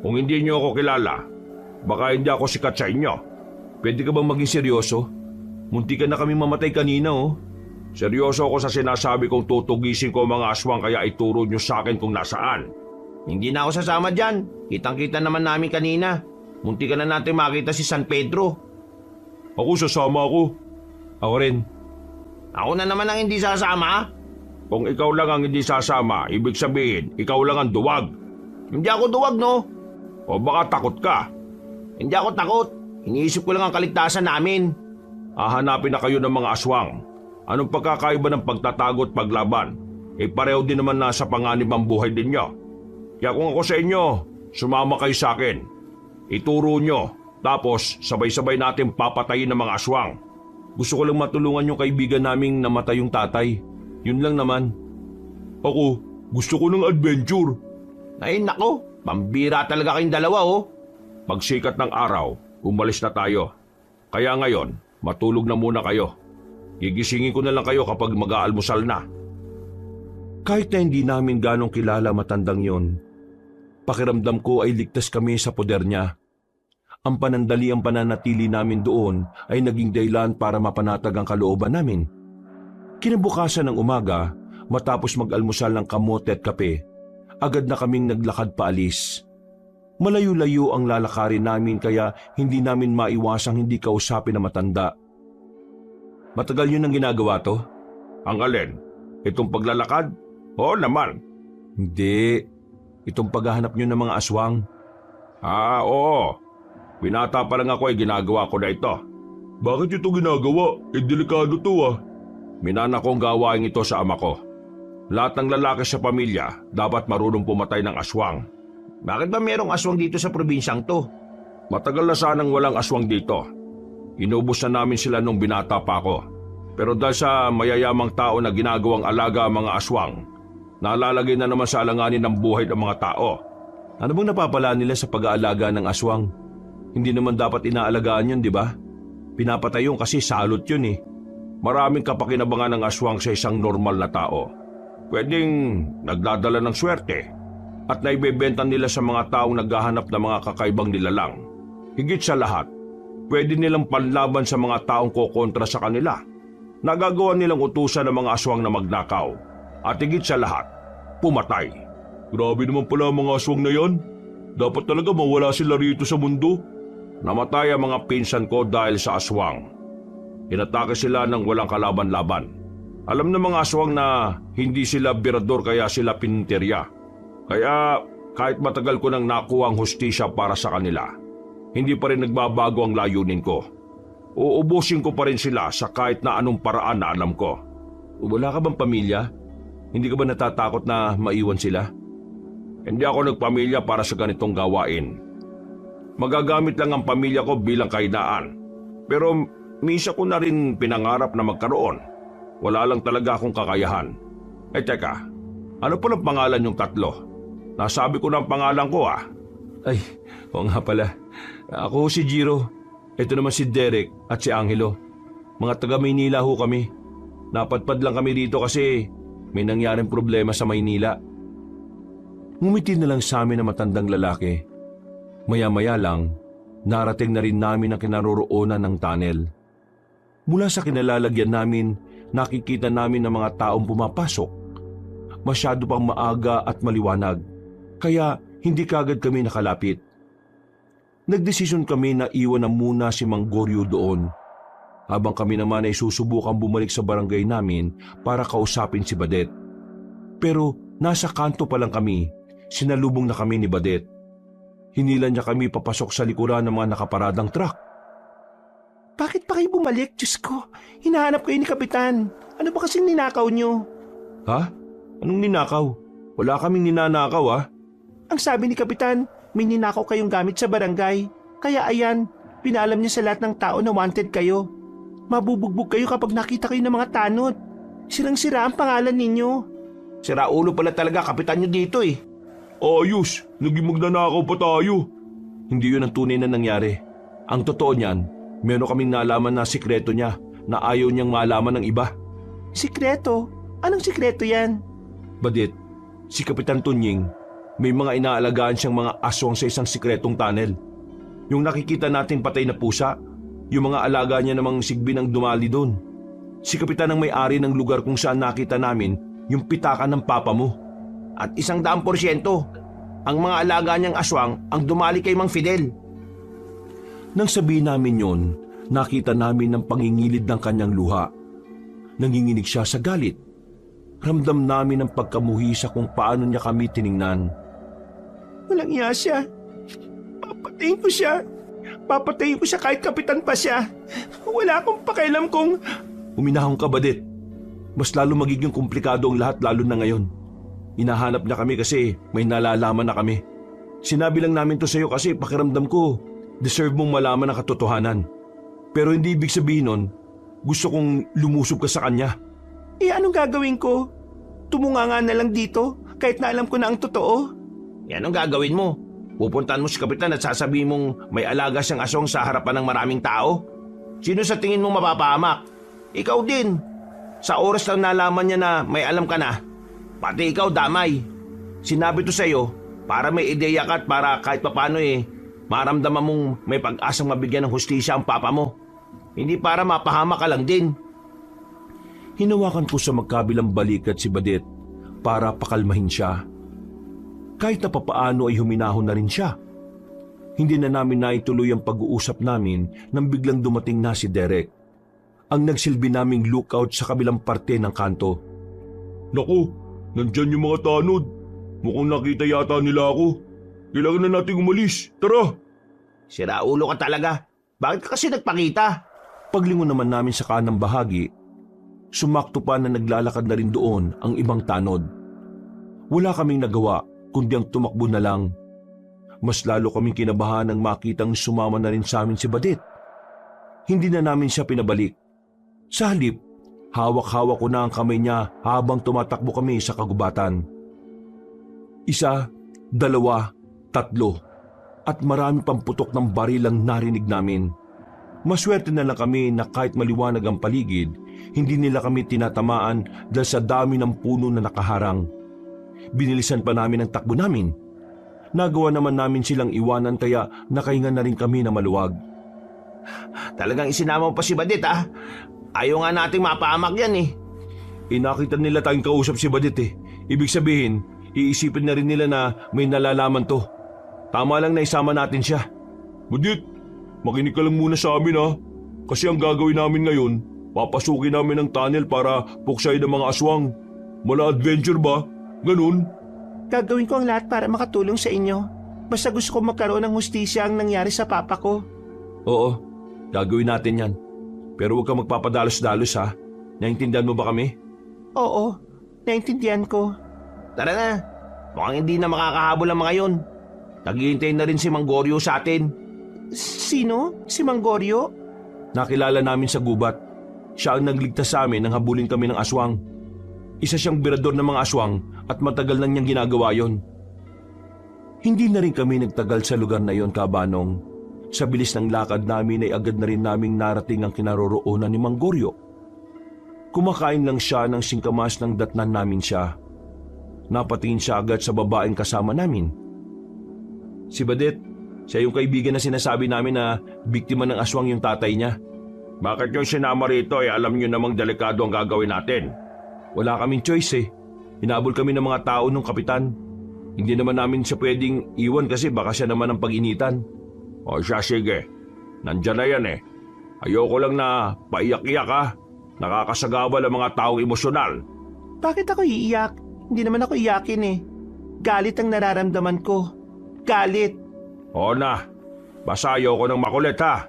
Kung hindi niyo ako kilala, baka hindi ako sikat sa inyo. Pwede ka bang maging seryoso? Munti ka na kami mamatay kanina oh. Seryoso ako sa sinasabi kong tutugisin ko mga aswang kaya ituro niyo sa akin kung nasaan. Hindi na ako sasama dyan. Kitang-kita naman namin kanina. Munti ka na natin makita si San Pedro. Ako sasama ako. Ako rin. Ako na naman ang hindi sasama. Kung ikaw lang ang hindi sasama, ibig sabihin, ikaw lang ang duwag. Hindi ako duwag, no? O baka takot ka. Hindi ako takot. Iniisip ko lang ang kaligtasan namin. Hahanapin na kayo ng mga aswang. Anong pagkakaiba ng pagtatago at paglaban? Pareho din naman nasa panganib ang buhay ninyo. Kaya kung ako sa inyo, sumama kayo sa akin. Ituro nyo, tapos sabay-sabay natin papatayin ng mga aswang. Gusto ko lang matulungan yung kaibigan naming namatay yung tatay. Yun lang naman. Ako, gusto ko ng adventure. Ay, nako. Pambira talaga kayong dalawa, oh. Pagsikat ng araw, umalis na tayo. Kaya ngayon, matulog na muna kayo. Gigisingin ko na lang kayo kapag mag-aalmusal na. Kahit na hindi namin ganong kilala matandang yon, pakiramdam ko ay ligtas kami sa poder niya. Ang panandaliang pananatili namin doon ay naging dahilan para mapanatag ang kalooban namin. Kinabukasan ng umaga, matapos mag-almusal ng kamote at kape, agad na kaming naglakad paalis. Malayo-layo ang lalakarin namin kaya hindi namin maiwasang hindi kausapin na matanda. Matagal yun ang ginagawa to? Ang alin? Itong paglalakad? Oo naman. Hindi. Itong paghahanap nyo ng mga aswang. Oo. Binata pa lang ako ay ginagawa ko na ito. Bakit ito ginagawa? Delikado to Minana kong gawain ito sa ama ko. Lahat ng lalaki sa pamilya dapat marunong pumatay ng aswang. Bakit ba merong aswang dito sa probinsyang to? Matagal na sanang walang aswang dito. Inubos na namin sila nung binata pa ako. Pero dahil sa mayayamang tao na ginagawang alaga ang mga aswang, nalalagay na naman sa alanganin ng buhay ng mga tao. Ano bang napapala nila sa pag-aalaga ng aswang? Hindi naman dapat inaalagaan yun, di ba? Pinapatay yun kasi salot yun eh. Maraming kapakinabangan ng aswang sa isang normal na tao. Pwedeng nagdadala ng swerte at naibebenta nila sa mga taong naghahanap ng mga kakaibang nilalang. Higit sa lahat, pwede nilang panlaban sa mga taong kokontra sa kanila. Nagagawa nilang utusan ng mga aswang na magnakaw. At higit sa lahat, pumatay. Grabe naman pala ang mga aswang na yan. Dapat talaga mawala sila rito sa mundo. Namatay ang mga pinsan ko dahil sa aswang. Inatake sila ng walang kalaban-laban. Alam ng mga aswang na hindi sila birador kaya sila pininterya. Kaya kahit matagal ko nang nakuha ang hustisya para sa kanila, hindi pa rin nagbabago ang layunin ko. Uubusin ko pa rin sila sa kahit na anong paraan na alam ko. Wala ka bang pamilya? Hindi ka ba natatakot na maiwan sila? Hindi ako nagpamilya para sa ganitong gawain. Magagamit lang ang pamilya ko bilang kahinaan. Pero misa ko na rin pinangarap na magkaroon. Wala lang talaga akong kakayahan. Teka, ano pa ng pangalan yung tatlo? Nasabi ko ng pangalan ko Ay, oo nga pala. Ako si Jiro. Ito naman si Derek at si Angelo. Mga taga Maynila ho kami. Napadpad lang kami dito kasi may nangyaring problema sa Maynila. Ngumiti na lang sa amin ang matandang lalaki. Maya-maya lang, narating na rin namin ang kinaroroonan ng tunnel. Mula sa kinalalagyan namin, nakikita namin ang mga taong pumapasok. Masyado pang maaga at maliwanag, kaya hindi kagad kami nakalapit. Nagdesisyon kami na iwan na muna si Mang Goryo doon, habang kami naman ay susubukang bumalik sa barangay namin para kausapin si Badet. Pero nasa kanto pa lang kami, sinalubong na kami ni Badet. Hinila niya kami papasok sa likuran ng mga nakaparadang truck. Bakit pa kayo bumalik? Diyos ko, hinahanap kayo ni Kapitan. Ano ba kasing ninakaw nyo? Ha? Anong ninakaw? Wala kaming ninanakaw Ang sabi ni Kapitan, may ninakaw kayong gamit sa barangay. Kaya ayan, pinaalam niya sa lahat ng tao na wanted kayo. Mabubugbog kayo kapag nakita kayo ng mga tanod. Sirang-sira ang pangalan ninyo. Sira ulo pala talaga kapitan nyo dito eh. Ayos, naging magnanakaw pa tayo. Hindi yun ang tunay na nangyari. Ang totoo niyan, meron kaming nalaman na sikreto niya na ayaw niyang malaman ng iba. Sikreto? Anong sikreto yan? Badit, Si Kapitan Tunying, may mga inaalagaan siyang mga aswang sa isang sikretong tunnel. Yung nakikita nating patay na pusa, yung mga alaga niya namang sigbin ang dumali doon. Si Kapitan ang may-ari ng lugar kung saan nakita namin yung pitakan ng papa mo. At 100%, ang mga alaga niyang aswang ang dumali kay Mang Fidel. Nang sabihin namin yon, nakita namin ang pangingilid ng kanyang luha. Nanginginig siya sa galit. Ramdam namin ang pagkamuhi sa kung paano niya kami tiningnan. Walang iya siya. Papatayin ko siya. Papatayin ko siya kahit kapitan pa siya. Wala akong pakialam kung... Uminahong ka, Badit. Mas lalo magiging komplikado ang lahat lalo na ngayon. Hinahanap na kami kasi may nalalaman na kami. Sinabi lang namin to sa'yo kasi pakiramdam ko, deserve mong malaman ang katotohanan. Pero hindi ibig sabihin nun, gusto kong lumusob ka sa kanya. Anong gagawin ko? Tumunganga na lang dito kahit na alam ko na ang totoo. Yan ang gagawin mo. Pupuntahan mo si Kapitan at sasabihin mong may alaga siyang aswang sa harapan ng maraming tao. Sino sa tingin mo mapapahamak? Ikaw din. Sa oras lang nalaman niya na may alam ka na, pati ikaw damay. Sinabi to sa'yo para may ideya ka at para kahit papano maramdaman mong may pag-asang mabigyan ng hustisya ang papa mo. Hindi para mapahamak ka lang din. Hinawakan ko sa magkabilang balikat si Badit para pakalmahin siya. Kahit na papaano ay huminahon na rin siya. Hindi na namin naituloy ang pag-uusap namin nang biglang dumating na si Derek, ang nagsilbi naming lookout sa kabilang parte ng kanto. Naku, nandyan yung mga tanod. Mukhang nakita yata nila ako. Kailangan na nating umalis. Tara! Sira ulo ka talaga. Bakit ka kasi nagpakita? Paglingon naman namin sa kanang bahagi, sumakto pa na naglalakad na rin doon ang ibang tanod. Wala kaming nagawa kundi ang tumakbo na lang. Mas lalo kaming kinabahan nang makitang sumama na rin sa amin si Badit. Hindi na namin siya pinabalik. Sa halip, hawak-hawak ko na ang kamay niya habang tumatakbo kami sa kagubatan. 1, 2, 3, at marami pang putok ng baril ang narinig namin. Maswerte na lang kami na kahit maliwanag ang paligid, hindi nila kami tinatamaan dahil sa dami ng puno na nakaharang. Binilisan pa namin ang takbo namin. Nagawa naman namin silang iwanan kaya nakahinga na rin kami na maluwag. Talagang isinama mo pa si Badit ah. Ayaw nga nating mapahamak yan eh. Nakita nila tayong kausap si Badit eh. Ibig sabihin, iisipin na rin nila na may nalalaman to. Tama lang na isama natin siya. Badit, makinig ka lang muna sa amin ha. Kasi ang gagawin namin ngayon, papasukin namin ang tunnel para puksayin ang mga aswang. Mala adventure ba? Ganun? Gagawin ko ang lahat para makatulong sa inyo. Basta gusto ko magkaroon ng hustisya ang nangyari sa papa ko. Oo, gagawin natin yan. Pero huwag kang magpapadalos-dalos ha. Naintindihan mo ba kami? Oo, naintindihan ko. Tara na. Mukhang hindi na makakahabol ang mga yon. Naghihintay na rin si Mang Goryo sa atin. Sino? Si Mang Goryo? Nakilala namin sa gubat. Siya ang nagligtas sa amin nang habulin kami ng aswang. Isa siyang birador ng mga aswang at matagal na niyang ginagawa yon. Hindi na rin kami nagtagal sa lugar na yon, Kabanong. Sa bilis ng lakad namin ay agad na rin naming narating ang kinaroroonan ni Mang Goryo. Kumakain lang siya ng singkamas ng datnan namin siya. Napatingin siya agad sa babaeng kasama namin. Si Badit, siya yung kaibigan na sinasabi namin na biktima ng aswang yung tatay niya. Bakit yung sinama rito alam nyo namang delikado ang gagawin natin? Wala kaming choice eh. Hinabol kami ng mga tao ng kapitan. Hindi naman namin siya pwedeng iwan kasi baka siya naman ang pag-initan. O siya sige, nandyan na yan eh. Ayoko lang na paiyak-iyak ha. Nakakasagabal ang mga taong emosyonal. Bakit ako iiyak? Hindi naman ako iyakin eh. Galit ang nararamdaman ko. Galit. O na, basta ayoko ng makulit ha.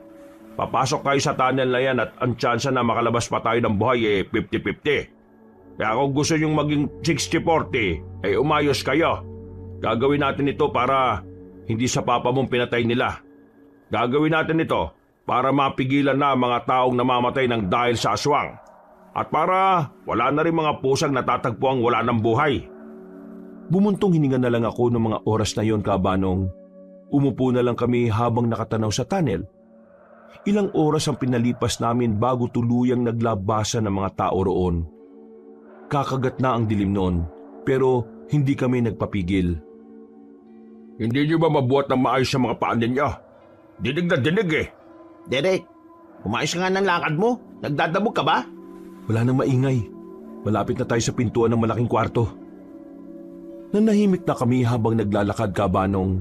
Papasok kayo sa tunnel na yan at ang tsansa na makalabas pa tayo ng buhay 50-50. Kaya kung gusto nyong maging 60-40, umayos kayo. Gagawin natin ito para hindi sa papa mong pinatay nila. Gagawin natin ito para mapigilan na mga taong namamatay ng dahil sa aswang. At para wala na rin mga pusang natatagpo ang wala ng buhay. Bumuntong hininga na lang ako ng mga oras na yon, Kabanong. Umupo na lang kami habang nakatanaw sa tunnel. Ilang oras ang pinalipas namin bago tuluyang naglabasan ng mga tao roon. Kakagat na ang dilim noon, pero Hindi kami nagpapigil. Hindi niyo ba mabuhat ng maayos sa mga paan ninyo? Dinig na dinig eh. Derek, umayos ka nga ng lakad mo. Nagdadabog ka ba? Wala nang maingay. Malapit na tayo sa pintuan ng malaking kwarto. Nanahimik na kami habang naglalakad kabanong.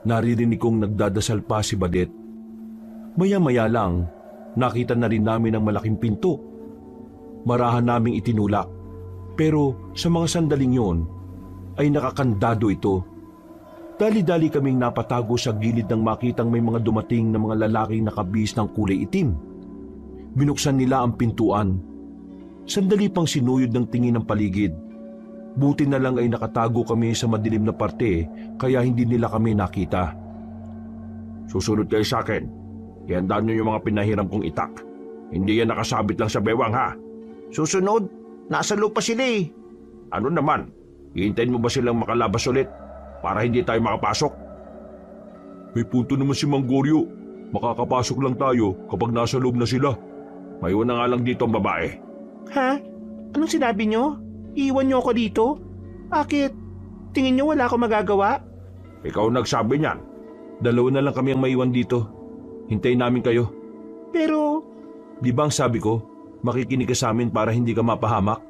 Naririnig kong nagdadasal pa si Badet. Maya-maya lang, nakita na rin namin ang malaking pinto. Marahan naming itinulak. Pero sa mga sandaling yon, ay nakakandado ito. Dali-dali kaming napatago sa gilid nang makitang may mga dumating na mga lalaking nakabihis ng kulay itim. Binuksan nila ang pintuan. Sandali pang sinuyod ng tingin ng paligid. Buti na lang ay nakatago kami sa madilim na parte kaya hindi nila kami nakita. Susunod kayo sa akin. Ihandaan niyo yung mga pinahiram kong itak. Hindi yan nakasabit lang sa bewang ha. Susunod, nasa loob pa sila eh. Ano naman? Hihintayin mo ba silang makalabas ulit para hindi tayo makapasok? May punto naman si Mang Goryo. Makakapasok lang tayo kapag nasa loob na sila. Maiwan na nga lang dito ang babae. Ha? Anong sinabi nyo? Iwan nyo ako dito? Bakit? Tingin nyo wala akong magagawa? Ikaw nagsabi niyan. Dalawa na lang kami ang maiwan dito. Hintayin namin kayo. Pero, Di ba ang sabi ko, makikinig ka sa amin para hindi ka mapahamak?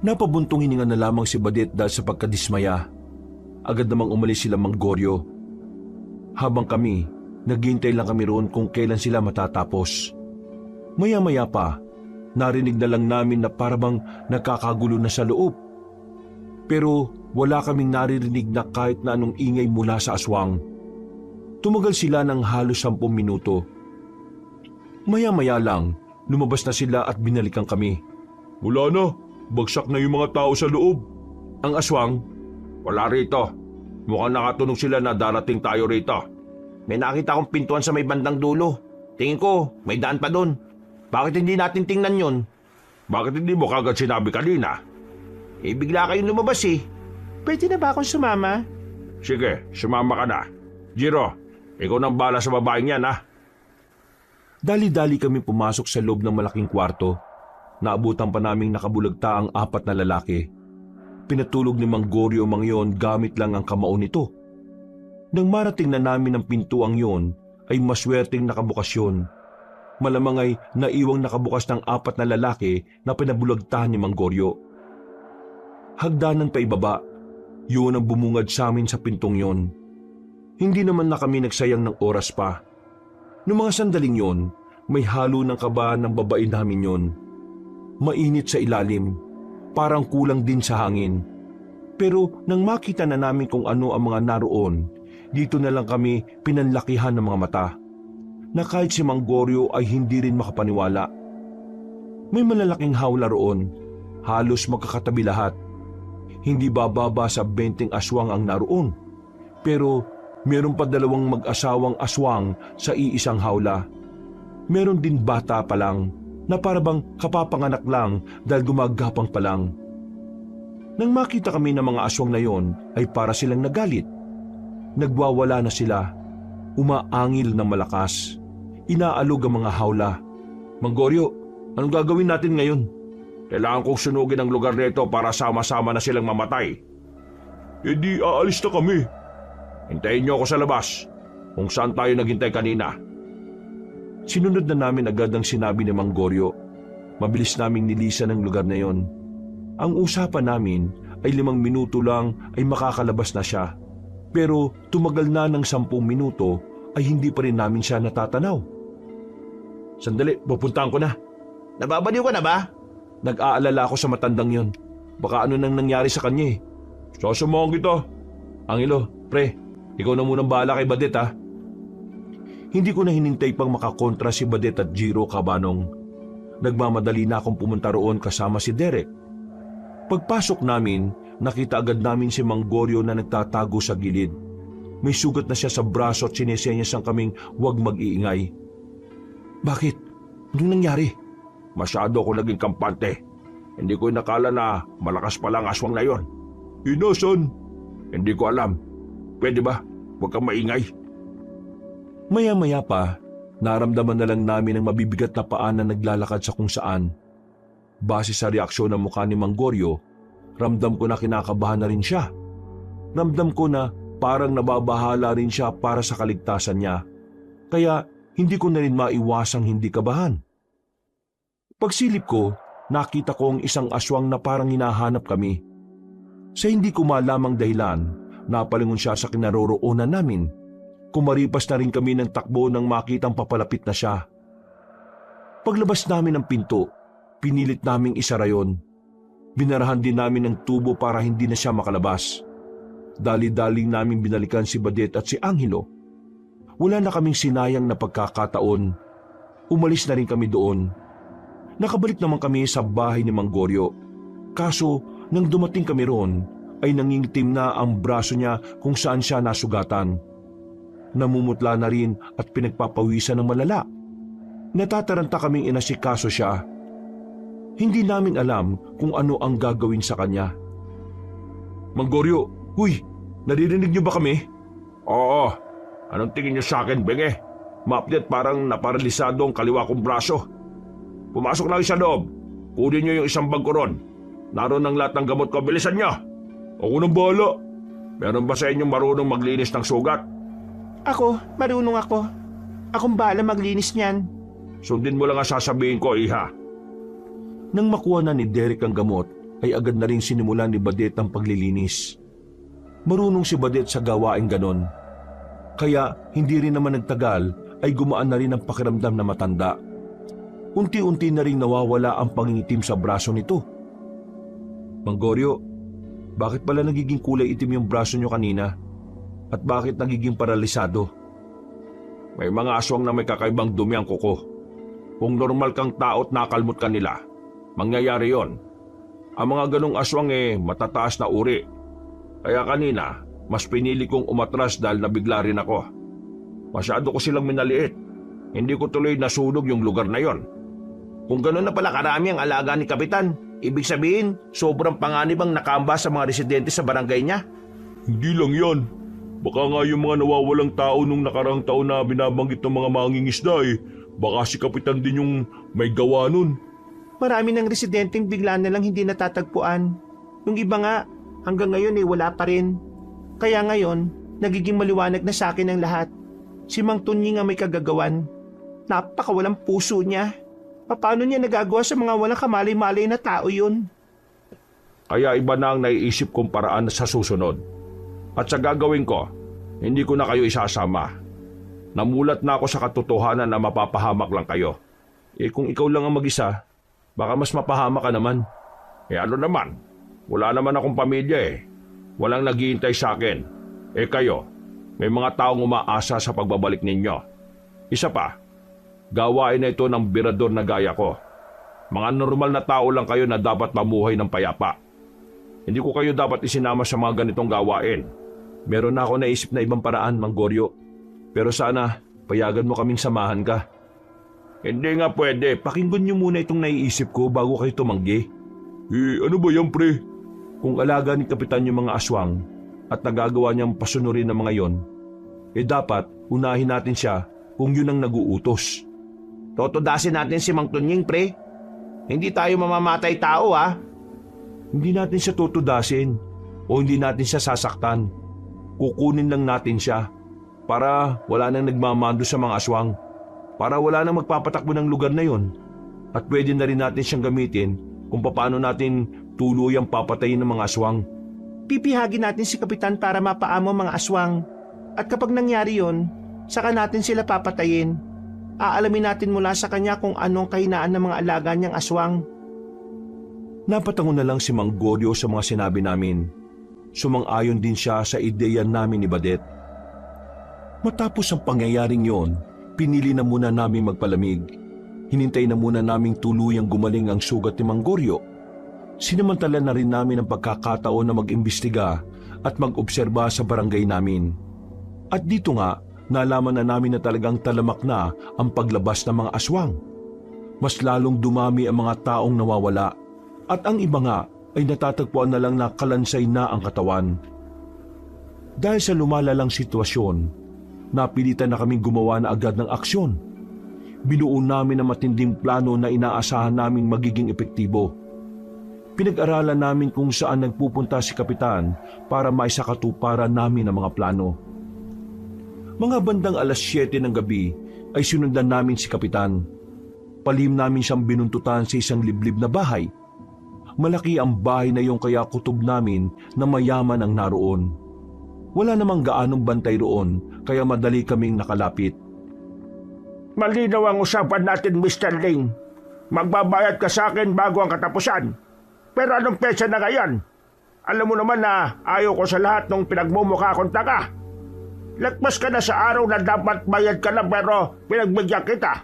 Napabuntong hininga na lamang si Badet dahil sa pagkadismaya. Agad namang umalis sila Mang Goryo. Habang kami, naghihintay lang kami roon kung kailan sila matatapos. Maya-maya pa, narinig na lang namin na parabang nagkakagulo na sa loob. Pero wala kaming naririnig na kahit na anong ingay mula sa aswang. Tumagal sila ng halos 10 minuto. Maya-maya lang, lumabas na sila at binalikan kami. Wala na. Bagsak na yung mga tao sa loob. Ang aswang, Wala rito. Mukhang nakatunog sila na darating tayo rito. May nakita akong pintuan sa may bandang dulo. Tingin ko, may daan pa doon. Bakit hindi natin tingnan yon? Bakit hindi mo kagad sinabi kanina? Eh, bigla kayong lumabas eh. pwede na ba akong sumama? Sige, sumama ka na. Jiro, ikaw nang bala sa babaeng yan ha. dali-dali kami pumasok sa loob ng malaking kwarto. Naabutan pa naming nakabulagta ang 4 na lalaki. Pinatulog ni Mang Goryo ang mga yon gamit lang ang kamao nito. Nang marating na namin ang pintuang yon, ay maswerteng nakabukas yun. Malamang ay naiwang nakabukas ng 4 na lalaki na pinabulagtahan ni Mang Goryo. Hagdanan pa ibaba, yun ang bumungad sa amin sa pintong yon. Hindi naman na kami nagsayang ng oras pa. Noong mga sandaling yon, may halo ng kaba ng babae namin yon. Mainit sa ilalim, parang kulang din sa hangin. Pero nang makita na namin kung ano ang mga naroon, dito na lang kami pinanlakihan ng mga mata. Na kahit si Mang Goryo ay hindi rin makapaniwala. May malalaking hawla roon, halos magkakatabi lahat. Hindi bababa sa 20 aswang ang naroon. Pero meron pa 2 mag-asawang aswang sa iisang hawla. Meron din bata pa lang na parabang kapapanganak lang dahil gumagapang pa lang. Nang makita kami ng mga aswang na yon ay para silang nagalit. Nagwawala na sila, umaangil ng malakas. Inaalog ang mga hawla. Mang Goryo, anong gagawin natin ngayon? Kailangan kong sunugin ang lugar nito para sama-sama na silang mamatay. E di aalis na kami. Hintayin niyo ako sa labas, kung saan tayo naghintay kanina. Sinunod na namin agad ang sinabi ni Mang Goryo. Mabilis naming nilisan ang lugar na yon. Ang usapan namin ay 5 minuto lang ay makakalabas na siya. Pero tumagal na ng 10 minuto ay hindi pa rin namin siya natatanaw. Sandali, pupuntahan ko na. Nababaliw ka na ba? Nag-aalala ako sa matandang yon. Baka ano nang nangyari sa kanya eh. Sasamahan kita. Angelo, pre, ikaw na munang bahala kay Badet ha. Hindi ko na hinintay pang makakontra si Badet at Jiro kabanong. Nagmamadali na akong pumunta roon kasama si Derek. Pagpasok namin, nakita agad namin si Mang Goryo na nagtatago sa gilid. May sugat na siya sa braso at sinesenyas kaming huwag mag-iingay. Bakit? Anong nangyari? Masyado ako naging kampante. Hindi ko inakala na malakas pala ang aswang na yon. Inasan? Hindi ko alam. Pwede ba? Huwag kang maingay. Maya-maya pa, naramdaman na lang namin ang mabibigat na paa na naglalakad sa kung saan. Base sa reaksyon ng mukha ni Mang Goryo, ramdam ko na kinakabahan na rin siya. Ramdam ko na parang nababahala rin siya para sa kaligtasan niya. Kaya hindi ko na rin maiwasang hindi kabahan. Pagsilip ko, nakita ko ang isang aswang na parang hinahanap kami. Sa hindi ko malamang dahilan, napalingon siya sa kinaroroonan namin. Kumaripas na rin kami ng takbo nang makitang papalapit na siya. Paglabas namin ng pinto, pinilit naming isara yon. Binarahan din namin ng tubo para hindi na siya makalabas. Dali-daling namin binalikan si Badet at si Angelo. Wala na kaming sinayang na pagkakataon. Umalis na rin kami doon. Nakabalik naman kami sa bahay ni Mang Goryo. Kaso, nang dumating kami roon, ay nangingitim na ang braso niya kung saan siya nasugatan. Namumutla na rin at pinagpapawisan ng malala. Natataranta kaming inasikaso siya. Hindi namin alam kung ano ang gagawin sa kanya. Mang Goryo, huy, naririnig niyo ba kami? Oo, anong tingin niyo sa akin, Benge? Ma-update parang naparalisado ang kaliwa kong braso. Pumasok lang sa loob, kunin niyo yung isang bag ko ron. Naroon ang lahat ng gamot ko, bilisan niyo. Ako nang bahala. Meron ba sa inyo marunong maglinis ng sugat? Ako, marunong ako. Akong bahala maglinis niyan. Sundin mo lang ang sasabihin ko, Iha. Nang makuha na ni Derek ang gamot, ay agad na rin sinimulan ni Badet ang paglilinis. Marunong si Badet sa gawaing ganon. Kaya hindi rin naman nagtagal ay gumaan na rin ang pakiramdam na matanda. Unti-unti na rin nawawala ang pangingitim sa braso nito. Mang Goryo, bakit pala nagiging kulay itim yung braso nyo kanina? At bakit nagiging paralisado? May mga aswang na may kakaibang dumi ang kuko. Kung normal kang tao at nakalmot ka nila, mangyayari yon. Ang mga ganong aswang matataas na uri. Kaya kanina, mas pinili kong umatras dahil nabigla rin ako. Masyado ko silang minaliit. Hindi ko tuloy nasunog yung lugar na yon. Kung gano'n na pala karami ang alaga ni Kapitan, ibig sabihin, sobrang panganib ang nakamba sa mga residente sa barangay niya. Hindi lang yan. Baka nga yung mga nawawalang tao nung nakarang taon na binabanggit ng mga mangingisda baka si Kapitan din yung may gawa nun. Marami ng residenteng bigla na lang hindi natatagpuan. Yung iba nga, hanggang ngayon wala pa rin. Kaya ngayon, nagiging maliwanag na sa akin ang lahat. Si Mang Tunying ang may kagagawan. Napakawalang puso niya. Paano niya nagagawa sa mga walang kamalay-malay na tao yun? Kaya iba na ang naiisip kong paraan sa susunod. At sa gagawin ko, hindi ko na kayo isasama. Namulat na ako sa katotohanan na mapapahamak lang kayo. Kung ikaw lang ang mag-isa, baka mas mapahamak ka naman. Ano naman, wala naman akong pamilya Walang naghihintay sa akin. Kayo, may mga taong umaasa sa pagbabalik ninyo. Isa pa, gawain na ito ng birador na gaya ko. Mga normal na tao lang kayo na dapat mamuhay ng payapa. Hindi ko kayo dapat isinama sa mga ganitong gawain. Meron na ako naisip na ibang paraan, Mang Goryo. Pero sana, payagan mo kaming samahan ka. Hindi nga pwede. Pakinggan niyo muna itong naiisip ko bago kayo tumanggi. Ano ba yan, pre? Kung alaga ni Kapitan yung mga aswang at nagagawa niyang pasunurin ng mga yon, dapat unahin natin siya kung yun ang naguutos. Totodasin natin si Mang Tunying, pre. Hindi tayo mamamatay tao, ha? Hindi natin siya tutudasin o hindi natin siya sasaktan. Kukunin lang natin siya para wala nang nagmamando sa mga aswang. Para wala nang magpapatakbo ng lugar na yon. At pwede na rin natin siyang gamitin kung paano natin tuluyang papatayin ng mga aswang. Pipihagin natin si Kapitan para mapaamo mga aswang. At kapag nangyari yon, saka natin sila papatayin. Aalamin natin mula sa kanya kung anong kahinaan ng mga alaga niyang aswang. Napatango na lang si Mang Goryo sa mga sinabi namin. Sumang-ayon din siya sa ideya namin ni Badet. Matapos ang pangyayaring yon, pinili na muna namin magpalamig. Hinintay na muna naming tuluyang gumaling ang sugat ni Mang Goryo. Sinamantala na rin namin ang pagkakataon na mag-imbestiga at mag-obserba sa barangay namin. At dito nga, nalaman na namin na talagang talamak na ang paglabas ng mga aswang. Mas lalong dumami ang mga taong nawawala at ang iba nga ay natatagpuan na lang na kalansay na ang katawan. Dahil sa lumalalang sitwasyon, napilitan na kaming gumawa na agad ng aksyon. Binuo namin ang matinding plano na inaasahan naming magiging epektibo. Pinag-aralan namin kung saan nagpupunta si Kapitan para maisakatuparan namin ang mga plano. Mga bandang 7:00 ng gabi ay sinundan namin si Kapitan. Palihim namin siyang binuntutan sa isang liblib na bahay. Malaki ang bahay na iyon kaya kutob namin na mayaman ang naroon. Wala namang gaanong bantay roon kaya madali kaming nakalapit. Malinaw ang usapan natin, Mr. Ling. Magbabayad ka sa akin bago ang katapusan. Pero anong petsa na ngayon? Alam mo naman na ayaw ko sa lahat ng pinagmumukha kong taga. Lagpas ka na sa araw na dapat bayad ka na pero pinagbigyan kita.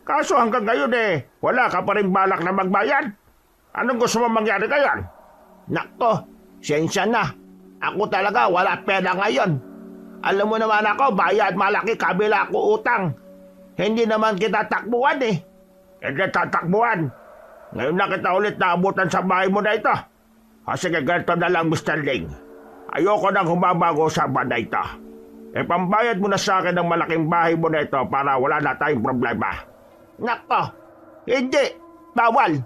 Kaso hanggang ngayon wala ka pa rin balak na magbayad. Anong gusto mo mangyari ngayon? Nakto, sensya na. Ako talaga wala pera ngayon. Alam mo naman ako, bayad malaki kabila ako utang. Hindi naman kita takbuhan Hindi tatakbuhan. Ngayon na kita ulit naabutan sa bahay mo na ito. Sige, ganito na lang, Mr. Ling. Ayoko nang humabago sa usapan na ito. Pambayad mo na sa akin ang malaking bahay mo na ito para wala na tayong problema. Nako, hindi. Bawal.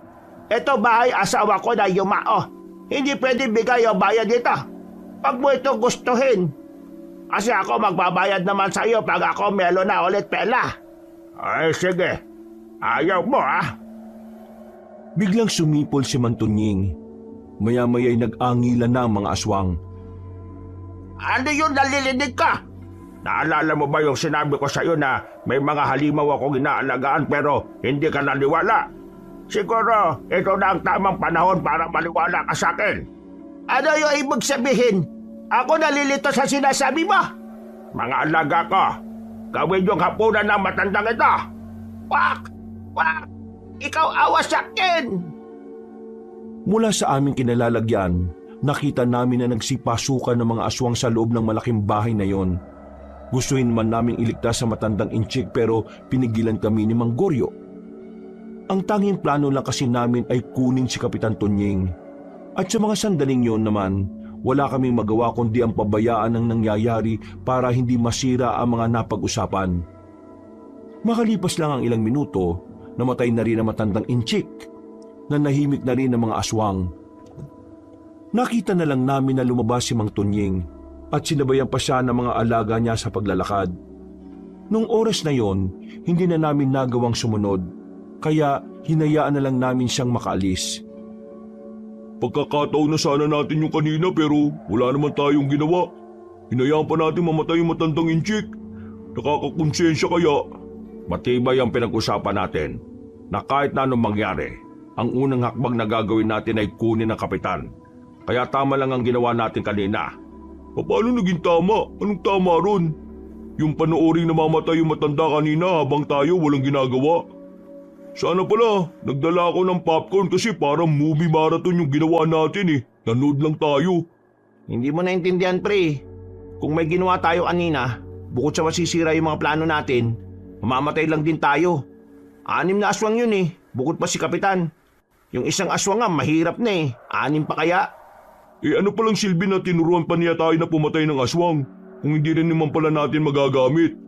Ito bahay asawa ko na yumao. Hindi pwede bigay o bayad dito. Pag mo ito gustuhin. Kasi ako magbabayad naman sa iyo pag ako meron na ulit pera. Ay, sige. Ayaw mo, Biglang sumipol si Mantunying. Maya-maya'y nag-angilan na ang mga aswang. Ano yun nalilinig ka? Naalala mo ba yung sinabi ko sa iyo na may mga halimaw akong inaalagaan pero hindi ka naniwala? Siguro, ito na ang tamang panahon para maniwala ka sa akin. Ano yung ibig sabihin? Ako nalilito sa sinasabi mo? Mga alaga ko, gawin yung hapunan ng matandang ito. Wak! Wak! Ikaw awas sa akin! Mula sa aming kinalalagyan, nakita namin na nagsipasukan ng mga aswang sa loob ng malaking bahay na yon. Gustuhin man naming iligtas sa matandang inchik pero pinigilan kami ni Mang Goryo. Ang tanging plano lang kasi namin ay kunin si Kapitan Tunying. At sa mga sandaling yon naman, wala kaming magawa kundi ang pabayaan ng nangyayari para hindi masira ang mga napag-usapan. Makalipas lang ang ilang minuto, namatay na rin ang matandang inchik. Nanahimik na rin ang mga aswang. Nakita na lang namin na lumabas si Mang Tunying at sinabayan pa siya ng mga alaga niya sa paglalakad. Nung oras na yon, hindi na namin nagawang sumunod, kaya hinayaan na lang namin siyang makaalis. Pagkakataon na sana natin yung kanina pero wala naman tayong ginawa. Hinayaan pa natin mamatay yung matandang inchik. Nakakakonsensya kaya. Matibay ang pinag-usapan natin na kahit na anong mangyari, ang unang hakbang na gagawin natin ay kunin ang kapitan. Kaya tama lang ang ginawa natin kanina. Paano naging tama? Anong tama ron? Yung panooring namamatay yung matanda kanina habang tayo walang ginagawa. Sana pala, nagdala ako ng popcorn kasi parang movie marathon yung ginawa natin Nanood lang tayo. Hindi mo naintindihan, pre. Kung may ginawa tayo kanina, bukod sa masisira yung mga plano natin, mamamatay lang din tayo. 6 na aswang yun bukod pa si Kapitan. Yung isang aswang nga mahirap na 6 pa kaya? Ano palang silbi na tinuruan pa niya tayo na pumatay ng aswang kung hindi rin naman pala natin magagamit?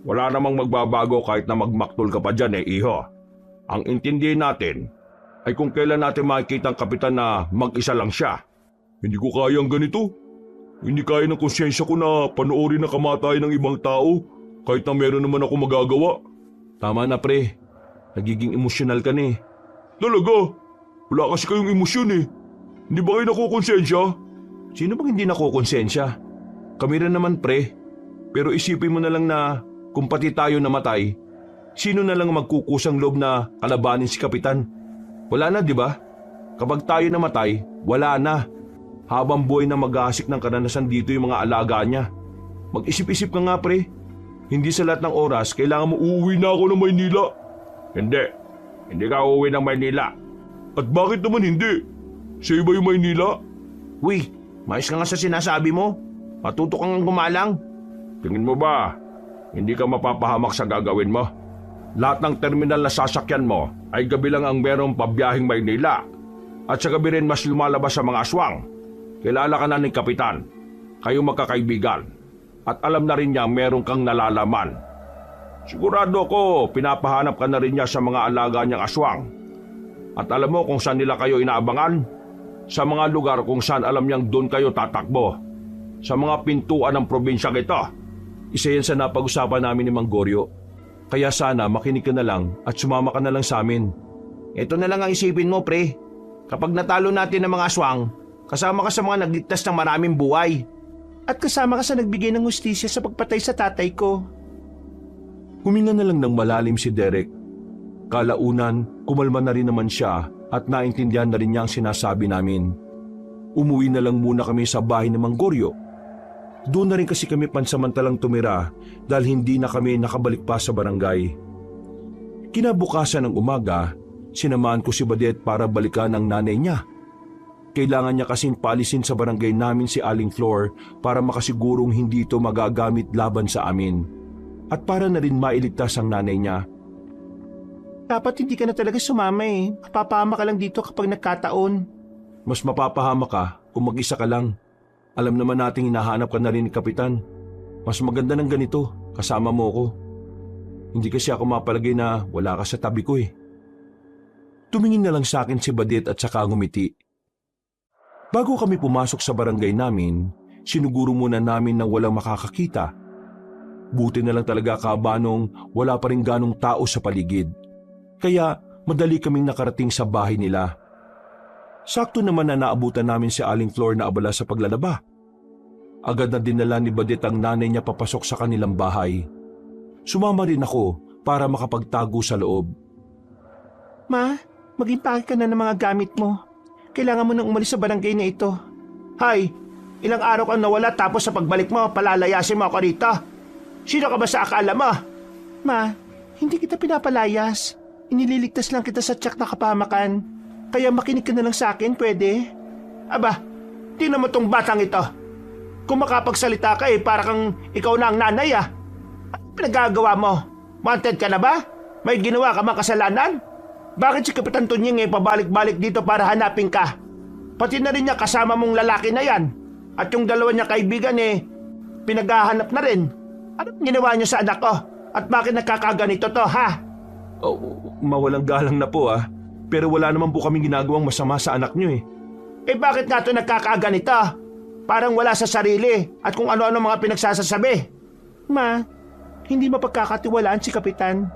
Wala namang magbabago kahit na magmaktol ka pa dyan iho. Ang intindihin natin ay kung kailan natin makikita ang Kapitan na mag-isa lang siya. Hindi ko kaya ang ganito. Hindi kaya ng konsyensya ko na panoorin ang kamatayan ng ibang tao kahit na meron naman ako magagawa. Tama na pre, nagiging emosyonal ka na Talaga? Wala kasi kayong emosyon Hindi ba kayo nakukonsensya? Sino bang hindi nakukonsensya? Kami rin naman pre. Pero isipin mo na lang na kung pati tayo namatay, sino na lang magkukusang loob na kalabanin si Kapitan? Wala na, di ba? Kapag tayo namatay, wala na. Habang buhay na mag-aasik ng karanasan dito yung mga alaga niya. Mag-isip-isip ka nga pre. Hindi sa lahat ng oras kailangan mo Uuwi na ako ng Maynila. Hindi ka uuwi ng Maynila. At bakit naman hindi? Sa iba yung Maynila? Uy, mais ka nga sa sinasabi mo. Matuto kang gumalang. Tingin mo ba, hindi ka mapapahamak sa gagawin mo? Lahat ng terminal na sasakyan mo ay gabi lang ang merong pabiyahing Maynila. At sa gabi rin mas lumalabas sa mga aswang. Kilala ka na ni Kapitan. Kayo magkakaibigan. At alam na rin niya meron kang nalalaman. Sigurado ko, pinapahanap ka na rin niya sa mga alaga niyang aswang. At alam mo kung saan nila kayo inaabangan? sa mga lugar kung saan alam niyang doon kayo tatakbo. Sa mga pintuan ng probinsya ito. Isa yan sa napag-usapan namin ni Mang Goryo. Kaya sana makinig ka na lang at sumama ka na lang sa amin. Ito na lang ang isipin mo, pre. Kapag natalo natin ng mga aswang, kasama ka sa mga nagligtas ng maraming buhay. At kasama ka sa nagbigay ng hustisya sa pagpatay sa tatay ko. Huminga na lang ng malalim si Derek. Kalaunan, kumalma na rin naman siya at naintindihan na rin niya ang sinasabi namin. Umuwi na lang muna kami sa bahay ni Mang Goryo. Doon na rin kasi kami pansamantalang tumira dahil hindi na kami nakabalik pa sa barangay. Kinabukasan ng umaga, sinamahan ko si Badet para balikan ang nanay niya. Kailangan niya kasing paalisin sa barangay namin si Aling Flor para makasigurong hindi ito magagamit laban sa amin. At para na rin mailigtas ang nanay niya. Dapat hindi ka na talaga sumama eh. Mapapahama ka lang dito kapag nagkataon. Mas mapapahama ka kung mag-isa ka lang. Alam naman nating hinahanap ka na rin ni Kapitan. Mas maganda ng ganito, kasama mo ko. Hindi kasi ako mapalagay na wala ka sa tabi ko eh. Tumingin na lang sa akin si Badet at saka ngumiti. Bago kami pumasok sa barangay namin, sinuguro muna namin na walang makakakita. Buti na lang talaga kabanong wala pa rin ganong tao sa paligid. Kaya madali kaming nakarating sa bahay nila. Sakto naman na naabutan namin si Aling Flor na abala sa paglalaba. Agad na dinala ni Badet ang nanay niya papasok sa kanilang bahay. Sumama rin ako para makapagtago sa loob. Ma, mag-impake ka na ng mga gamit mo. Kailangan mo nang umalis sa barangay na ito. Hay, ilang araw kang nawala tapos sa pagbalik mo, palalayasin mo ako rito. Sino ka ba sa akala mo? Ma, hindi kita pinapalayas. Inililigtas lang kita sa tiyak na kapahamakan. Kaya makinig ka na lang sa akin, pwede? Aba, tingnan mo tong batang ito. Kung makapagsalita ka para kang ikaw na ang nanay Ano pinagagawa mo? Wanted ka na ba? May ginawa ka mang kasalanan? Bakit si Kapitan Tunying pabalik-balik dito para hanapin ka? Pati na rin niya kasama mong lalaki na yan. At yung dalawa niya kaibigan pinaghahanap na rin. Anong ginawa niyo sa anak ko? At bakit nagkakaganito to, ha? Oh, mawalang galang na po Pero wala naman po kaming ginagawang masama sa anak niyo Bakit nga ito nagkakaganito? Parang wala sa sarili at kung ano-ano mga pinagsasasabi. Ma, hindi mapagkakatiwalaan si Kapitan.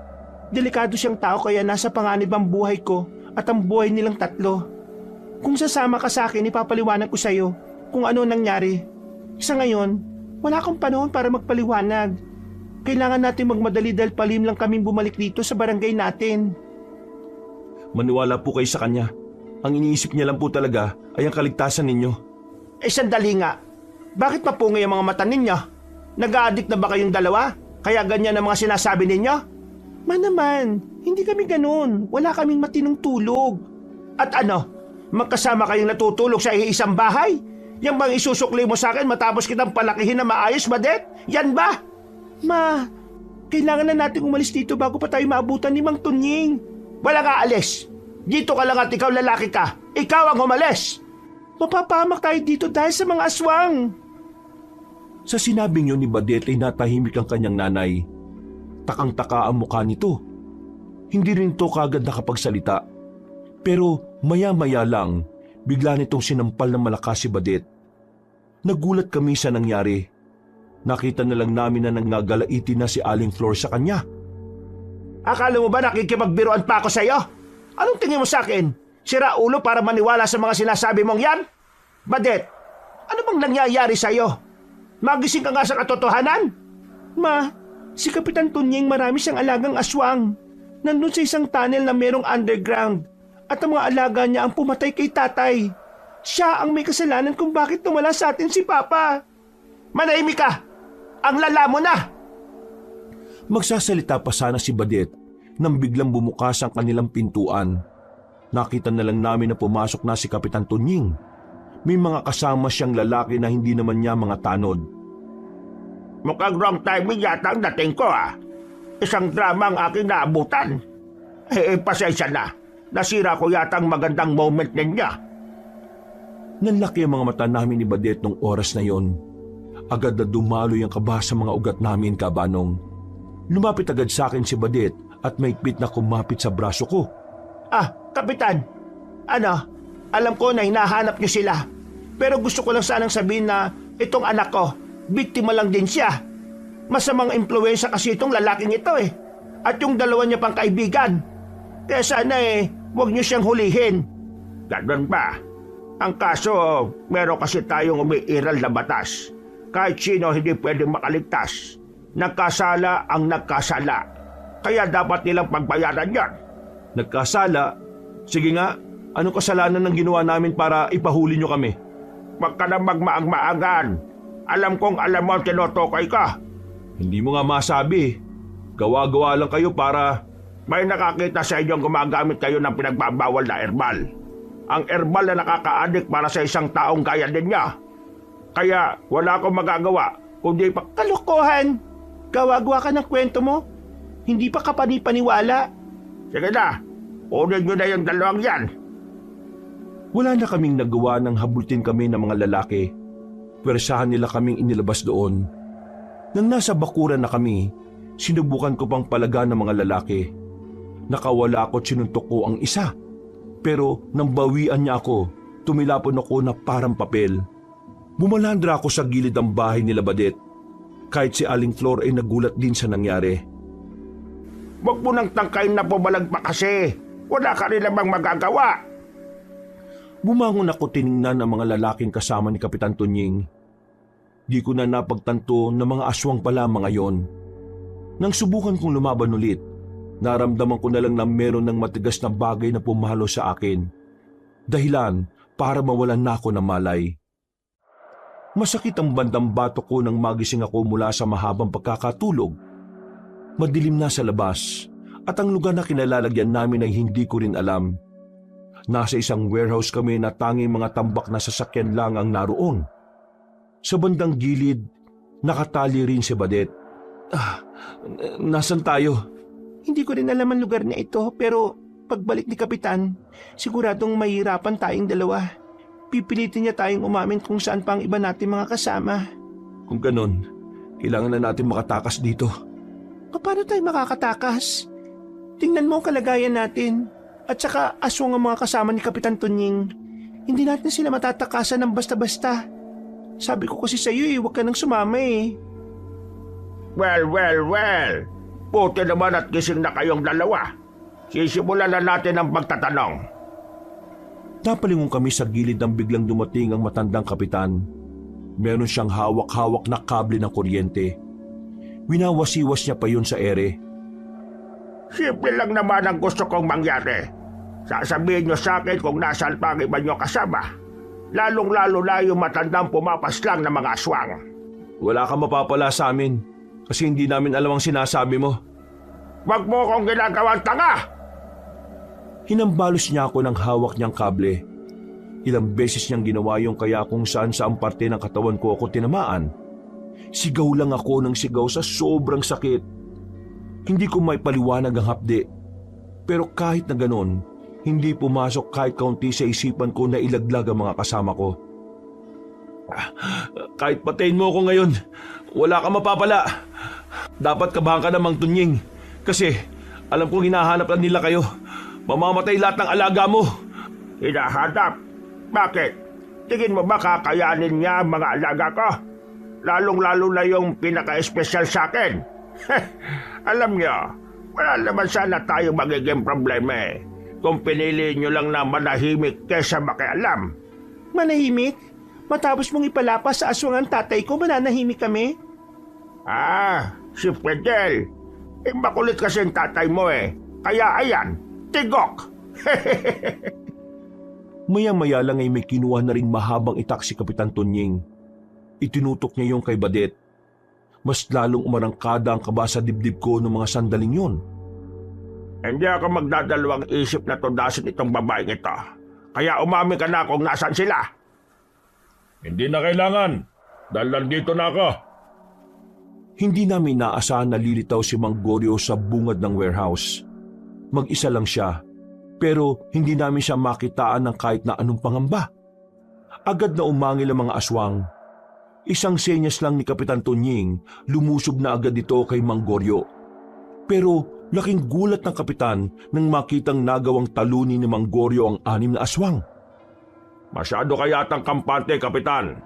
Delikado siyang tao kaya nasa panganib ang buhay ko at ang buhay nilang tatlo. Kung sasama ka sa akin, ipapaliwanag ko sa iyo kung ano nangyari. Sa ngayon, wala akong panahon para magpaliwanag. Kailangan natin magmadali dahil palim lang kaming bumalik dito sa barangay natin. Maniwala po kayo sa kanya. Ang iniisip niya lang po talaga ay ang kaligtasan ninyo. Sandali nga. Bakit mapungay ang mga mata ninyo? Nag-a-addict na ba kayong dalawa? Kaya ganyan ang mga sinasabi ninyo? Ma naman, hindi kami ganun. Wala kaming matinong tulog. At ano? Magkasama kayong natutulog sa iisang bahay? Yang bang isusukli mo sa akin matapos kitang palakihin na maayos, Badet? Yan ba? Ma, kailangan na nating umalis dito bago pa tayo maabutan ni Mang Tunying. Wala ka alis. Dito ka lang at ikaw lalaki ka. Ikaw ang umalis. Mapapahamak tayo dito dahil sa mga aswang. Sa sinabing yun ni Badet ay natahimik ang kanyang nanay. Takang-taka ang mukha nito. Hindi rin ito kagad nakapagsalita. Pero maya-maya lang, bigla nitong sinampal ng malakas si Badet. Nagulat kami sa nangyari. Nakita na lang namin na nanggagalaiti na si Aling Flor sa kanya. Akala mo ba nakikipagbiruan pa ako sa iyo? Anong tingin mo sa akin? Sira ulo para maniwala sa mga sinasabi mong yan? Badet, ano bang nangyayari sa iyo? Magising ka nga sa katotohanan? Ma, si Kapitan Tunying marami siyang alagang aswang. Nandun sa isang tunnel na merong underground. At ang mga alaga niya ang pumatay kay tatay. Siya ang may kasalanan kung bakit tumala sa atin si Papa. Manahimik ka! Ang lala mo na! Magsasalita pa sana si Badet nang biglang bumukas ang kanilang pintuan. Nakita na lang namin na pumasok na si Kapitan Tunying. May mga kasama siyang lalaki na hindi naman niya mga tanod. Mukhang wrong timing yata ang dating ko Isang drama ang aking naabutan. Pasensya na. Nasira ko yata ang magandang moment ninyo. Nanlaki ang mga mata namin ni Badet nung oras na yon. Agad na dumaloy ang kaba sa mga ugat namin, kabanong. Lumapit agad sa akin si Badet at maigpit na kumapit sa braso ko. Kapitan. Ano? Alam ko na hinahanap niyo sila. Pero gusto ko lang sanang sabihin na itong anak ko, biktima lang din siya. Masamang impluwensya kasi itong lalaking ito eh. At yung dalawa niya pang kaibigan. Kaya sana huwag niyo siyang hulihin. Ganun ba? Ang kaso, meron kasi tayong umiiral na batas. Kahit sino hindi pwedeng makaligtas. Nagkasala ang nagkasala. Kaya dapat nilang pagbayaran yan. Nagkasala? Sige nga, anong kasalanan ng ginawa namin para ipahuli nyo kami? Huwag ka na magmaang-maangan. Alam kong alam mo tinutukoy ka. Hindi mo nga masabi. Gawa-gawa lang kayo para... May nakakita sa inyong gumagamit kayo ng pinagbabawal na herbal. Ang herbal na nakaka-addict para sa isang taong kaya din niya. Kaya wala akong magagawa kundi Kalokohan! Gawa-gawa ka ng kwento mo. Hindi pa ka panipaniwala. Sige na, kunin nyo na yung dalawang yan. Wala na kaming nagawa nang habultin kami ng mga lalaki. Pwersahan nila kaming inilabas doon. Nang nasa bakuran na kami, sinubukan ko pang palaga ng mga lalaki. Nakawala ako at sinuntok ko ang isa. Pero nang bawian niya ako, tumilapon ako na parang papel. Bumalandra ako sa gilid ng bahay nila Badet. Kahit si Aling Flor ay nagulat din sa nangyari. Huwag mo nang tangkain na pumalag pa kasi. Wala ka rin namang magagawa. Bumangon ako tiningnan ang mga lalaking kasama ni Kapitan Tunying. Di ko na napagtanto na mga aswang pala mga yon. Nang subukan kong lumaban ulit, naramdaman ko na lang na meron ng matigas na bagay na pumalo sa akin. Dahilan para mawalan na ako ng malay. Masakit ang bandang batok ko nang magising ako mula sa mahabang pagkakatulog. Madilim na sa labas at ang lugar na kinalalagyan namin ay hindi ko rin alam. Nasa isang warehouse kami na tanging mga tambak na sasakyan lang ang naroon. Sa bandang gilid, nakatali rin si Badet. Nasaan tayo? Hindi ko rin alam ang lugar na ito pero pagbalik ni Kapitan, siguradong mahirapan tayong dalawa. Pipilitin niya tayong umamin kung saan pa ang iba natin mga kasama. Kung ganon, kailangan na natin makatakas dito. Paano tayo makakatakas? Tingnan mo ang kalagayan natin. At saka aswang ang mga kasama ni Kapitan Tunying. Hindi natin sila matatakasan ng basta-basta. Sabi ko kasi sa iyo huwag ka nang sumama eh. Well. Puti naman at gising na kayong dalawa. Sisimulan na natin ang pagtatanong. Napalingon kami sa gilid nang biglang dumating ang matandang kapitan. Meron siyang hawak-hawak na kable ng kuryente. Winawasiwas niya pa yun sa ere. Simple lang naman ang gusto kong mangyari. Sasabihin nyo sa akin kung nasaan pa ang iba nyo kasama. Lalong-lalo na yung matandang pumapaslang ng mga aswang. Wala kang mapapala sa amin kasi hindi namin alam ang sinasabi mo. Wag mo akong ginagawang tanga! Hinambalos niya ako ng hawak niyang kable. Ilang beses niyang ginawa yung kaya kung saan saang parte ng katawan ko ako tinamaan. Sigaw lang ako ng sigaw sa sobrang sakit. Hindi ko may paliwanag ang hapde. Pero kahit na ganon, hindi pumasok kahit kaunti sa isipan ko na ilaglag ang mga kasama ko. Kahit patayin mo ako ngayon, wala kang mapapala. Dapat kabahan ka na Mang Tunying kasi alam kong hinahanap lang nila kayo. Mamamatay lahat ng alaga mo. Hinahanap? Bakit? Tingin mo ba kakayanin niya ang mga alaga ko? Lalong-lalo na yung pinaka-espesyal sa akin. Alam niyo, wala naman sana tayo magiging problema eh. Kung pinili niyo lang na manahimik kesa makialam. Manahimik? Matapos mong ipalapas sa aswang ang tatay ko, mananahimik kami? Si Fidel. Makulit kasi ang tatay mo eh. Kaya ayan, tigok! Maya-maya lang ay may kinuha na rin mahabang itak si Kapitan Tunying. Itinutok niya yung kay Badet. Mas lalong umarangkada ang kaba sa dibdib ko ng mga sandaling yun. Hindi ako magdadalawang isip na tundasin itong babaeng ito. Kaya umami ka na kung nasaan sila. Hindi na kailangan. Dahil nandito na ako. Hindi namin naasahan na lilitaw si Mang Goryo sa bungad ng warehouse. Mag-isa lang siya, pero hindi namin siya makitaan ng kahit na anong pangamba. Agad na umangil ang mga aswang. Isang senyas lang ni Kapitan Tunying, lumusob na agad ito kay Mang Goryo. Pero laking gulat ng kapitan nang makitang nagawang talunin ni Mang Goryo ang 6 na aswang. Masyado ka yatang kampante, Kapitan.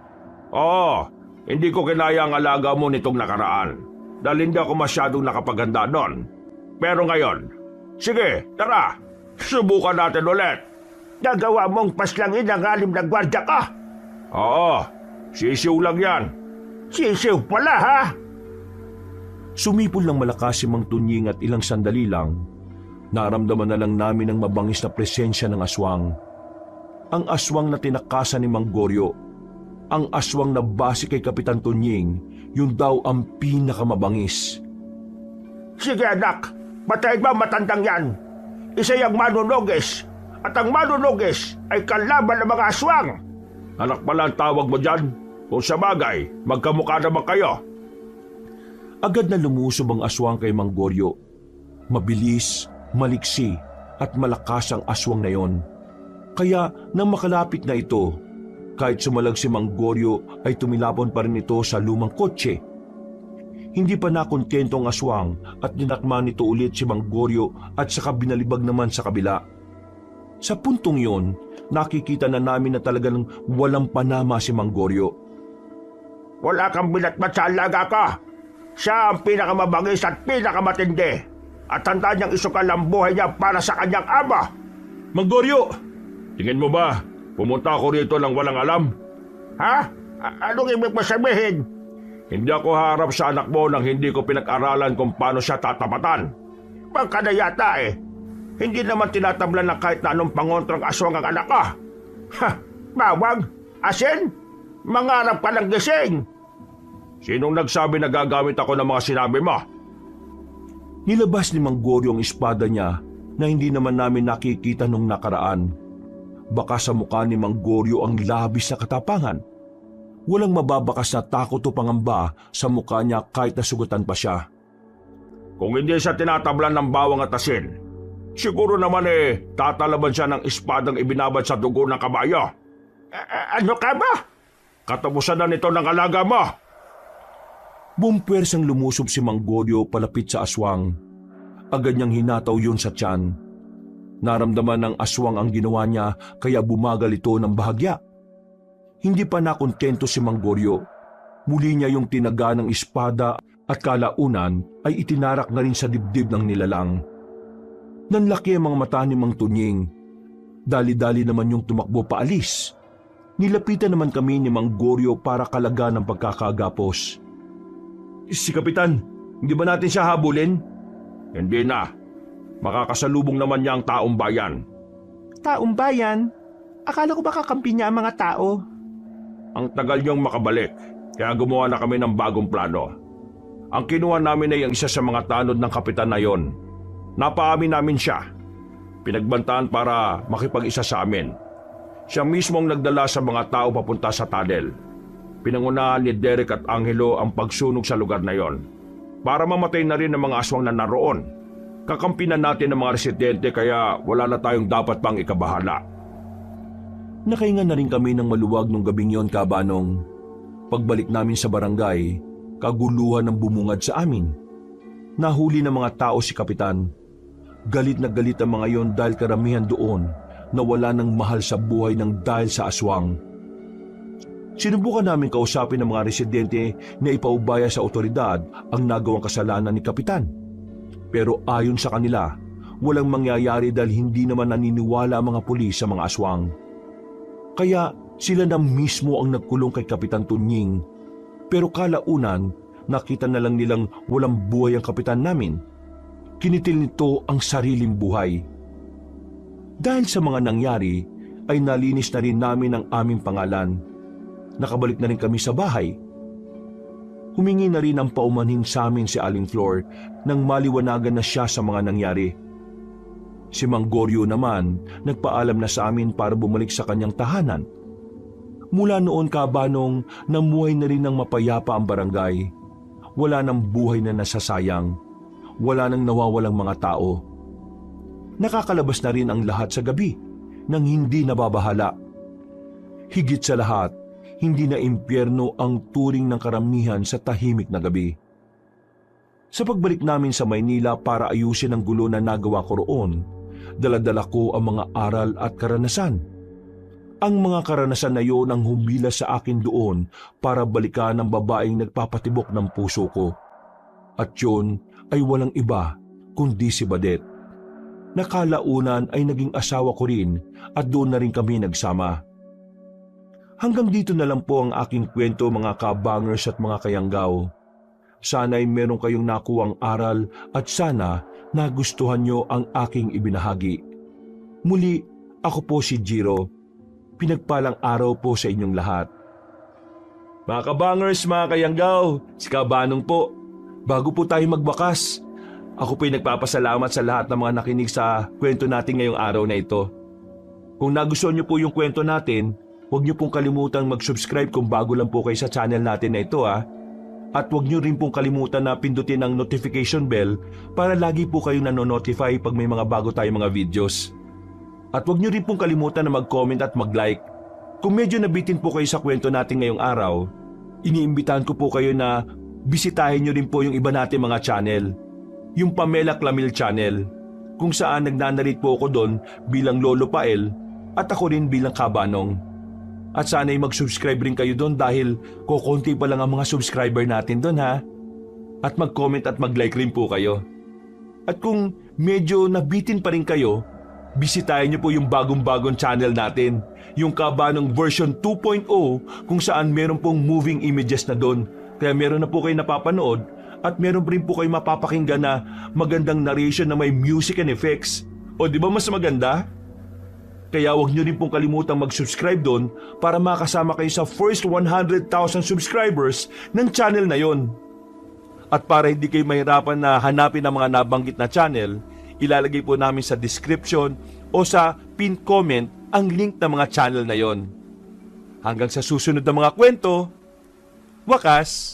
Oo, hindi ko kinaya ang alaga mo nitong nakaraan dahil hindi ako masyadong nakapaganda doon. Pero ngayon, sige, tara, subukan natin ulit. Nagawa mong paslangin ang alim na gwardya ka. Oo, sisiw lang yan. Sisiw pala ha. Sumipol ng malakas si Mang Tunying at ilang sandali lang, naramdaman na lang namin ang mabangis na presensya ng aswang. Ang aswang na tinakasan ni Mang Goryo. Ang aswang na base kay Kapitan Tunying, yun daw ang pinakamabangis. Sige anak, patayin mo ang matandang yan. Isa yung manunugis. At ang manunugis ay kalaban ng mga aswang. Anak pala ang tawag mo dyan? Kung sa bagay, magkamukha naman kayo. Agad na lumusob ang aswang kay Mang Goryo. Mabilis, maliksi at malakas ang aswang na yon. Kaya nang makalapit na ito, kahit sumalag si Mang Goryo ay tumilapon pa rin ito sa lumang kotse. Hindi pa nakontento ang aswang at dinakma nito ulit si Mang Goryo at saka binalibag naman sa kabila. Sa puntong yon, nakikita na namin na talagang walang panama si Mang Goryo. Wala kang binatbat sa alaga ka. Siya ang pinakamabangis at pinakamatindi. At handa niyang isukal ang buhay niya para sa kanyang ama. Mang Goryo, tingin mo ba pumunta ako rito ng walang alam? Ha? Anong ibig mo sabihin? Hindi ako harap sa anak mo nang hindi ko pinag-aralan kung paano siya tatapatan. Bangka na yata eh. Hindi naman tinatablan ng kahit na anong pangontrang aswang ang anak ka. Ha? Bawang? Asin? Mangarap ka ng gising. Sinong nagsabi na gagamit ako ng mga sinabi mo? Nilabas ni Mang Goryo ang espada niya na hindi naman namin nakikita nung nakaraan. Baka sa mukha ni Mang Goryo ang labis na katapangan. Walang mababakas na takot o pangamba sa mukha niya kahit nasugatan pa siya. Kung hindi siya tinatablan ng bawang at asin, siguro naman tatalaban siya ng espadang ibinabad sa dugo ng kabayo. Ano ka ba? Katapusan na nito ng alaga mo. Bumpersang lumusob si Mang Goryo palapit sa aswang. Agad niyang hinataw yun sa tiyan. Naramdaman ng aswang ang ginawa niya kaya bumagal ito ng bahagya. Hindi pa nakontento si Mang Goryo. Muli niya yung tinaga ng espada at kalaunan ay itinarak na rin sa dibdib ng nilalang. Nanlaki ang mga mata ni Mang Tunying. Dali-dali naman yung tumakbo paalis. Nilapitan naman kami ni Mang Goryo para kalaga ng pagkakagapos. Si Kapitan, hindi ba natin siya habulin? Hindi na. Makakasalubong naman niya ang taong bayan. Taong bayan? Akala ko ba kakampi niya ang mga tao? Ang tagal niyong makabalik, kaya gumawa na kami ng bagong plano. Ang kinuha namin ay ang isa sa mga tanod ng kapitan na yon. Napaamin namin siya. Pinagbantaan para makipag-isa sa amin. Siya mismo ang nagdala sa mga tao papunta sa tunnel. Pinangunahan ni Derek at Angelo ang pagsunog sa lugar na yon. Para mamatay na rin ang mga aswang na naroon. Kakampinan natin ang mga residente kaya wala na tayong dapat pang ikabahala. Nakahinga na rin kami ng maluwag nung gabing yon, Kabanong. Pagbalik namin sa barangay, kaguluhan ang bumungad sa amin. Nahuli ng mga tao si Kapitan. Galit na galit ang mga yon dahil karamihan doon na wala ng mahal sa buhay ng dahil sa aswang. Sinubukan namin kausapin ng mga residente na ipaubaya sa otoridad ang nagawang kasalanan ni Kapitan. Pero ayon sa kanila, walang mangyayari dahil hindi naman naniniwala ang mga pulis sa mga aswang. Kaya sila na mismo ang nagkulong kay Kapitan Tunying. Pero kalaunan, nakita na lang nilang walang buhay ang kapitan namin. Kinitil nito ang sariling buhay. Dahil sa mga nangyari, ay nalinis na rin namin ang aming pangalan. Nakabalik na rin kami sa bahay. Humingi na rin ang paumanhin sa amin si Aling Flor nang maliwanagan na siya sa mga nangyari. Si Mang Goryo naman nagpaalam na sa amin para bumalik sa kanyang tahanan. Mula noon, Kabanong, namuhay na rin ng mapayapa ang barangay. Wala nang buhay na nasasayang. Wala nang nawawalang mga tao. Nakakalabas na rin ang lahat sa gabi nang hindi nababahala. Higit sa lahat, hindi na impyerno ang turing ng karamihan sa tahimik na gabi. Sa pagbalik namin sa Maynila para ayusin ang gulo na nagawa ko roon, dala-dala ko ang mga aral at karanasan. Ang mga karanasan na yun ang humila sa akin doon para balikan ang babaeng nagpapatibok ng puso ko. At yun ay walang iba kundi si Badet. Nakalaunan ay naging asawa ko rin at doon na rin kami nagsama. Hanggang dito na lang po ang aking kwento mga kabangers at mga kayanggaw. Sana'y meron kayong nakuwang aral at sana nagustuhan nyo ang aking ibinahagi. Muli, ako po si Jiro. Pinagpalang araw po sa inyong lahat. Mga kabangers, mga kayanggaw, si Kabanong po. Bago po tayo magbakas, ako po'y nagpapasalamat sa lahat ng mga nakinig sa kwento natin ngayong araw na ito. Kung nagustuhan nyo po yung kwento natin, huwag nyo pong kalimutang mag-subscribe kung bago lang po kayo sa channel natin na ito At huwag nyo rin pong kalimutan na pindutin ang notification bell para lagi po kayong nanonotify pag may mga bago tayong mga videos. At huwag nyo rin pong kalimutan na mag-comment at mag-like. Kung medyo nabitin po kayo sa kwento natin ngayong araw, iniimbitahan ko po kayo na bisitahin nyo rin po yung iba natin mga channel. Yung Pamela Clamil channel, kung saan nagnanarit po ako doon bilang Lolo Pael at ako rin bilang Kabanong. At sana'y mag-subscribe rin kayo doon dahil kukunti pa lang ang mga subscriber natin doon At mag-comment at mag-like rin po kayo. At kung medyo nabitin pa rin kayo, bisitahin niyo po yung bagong-bagong channel natin, yung Kabanong version 2.0 kung saan meron pong moving images na doon. Kaya meron na po kayo napapanood at meron rin po kayo mapapakinggan na magandang narration na may music and effects. O di ba mas maganda? Kaya huwag niyo rin pong kalimutang mag-subscribe doon para makasama kayo sa first 100,000 subscribers ng channel na yon. At para hindi kayo mahirapan na hanapin ang mga nabanggit na channel, ilalagay po namin sa description o sa pin comment ang link ng mga channel na yon. Hanggang sa susunod na mga kwento, wakas!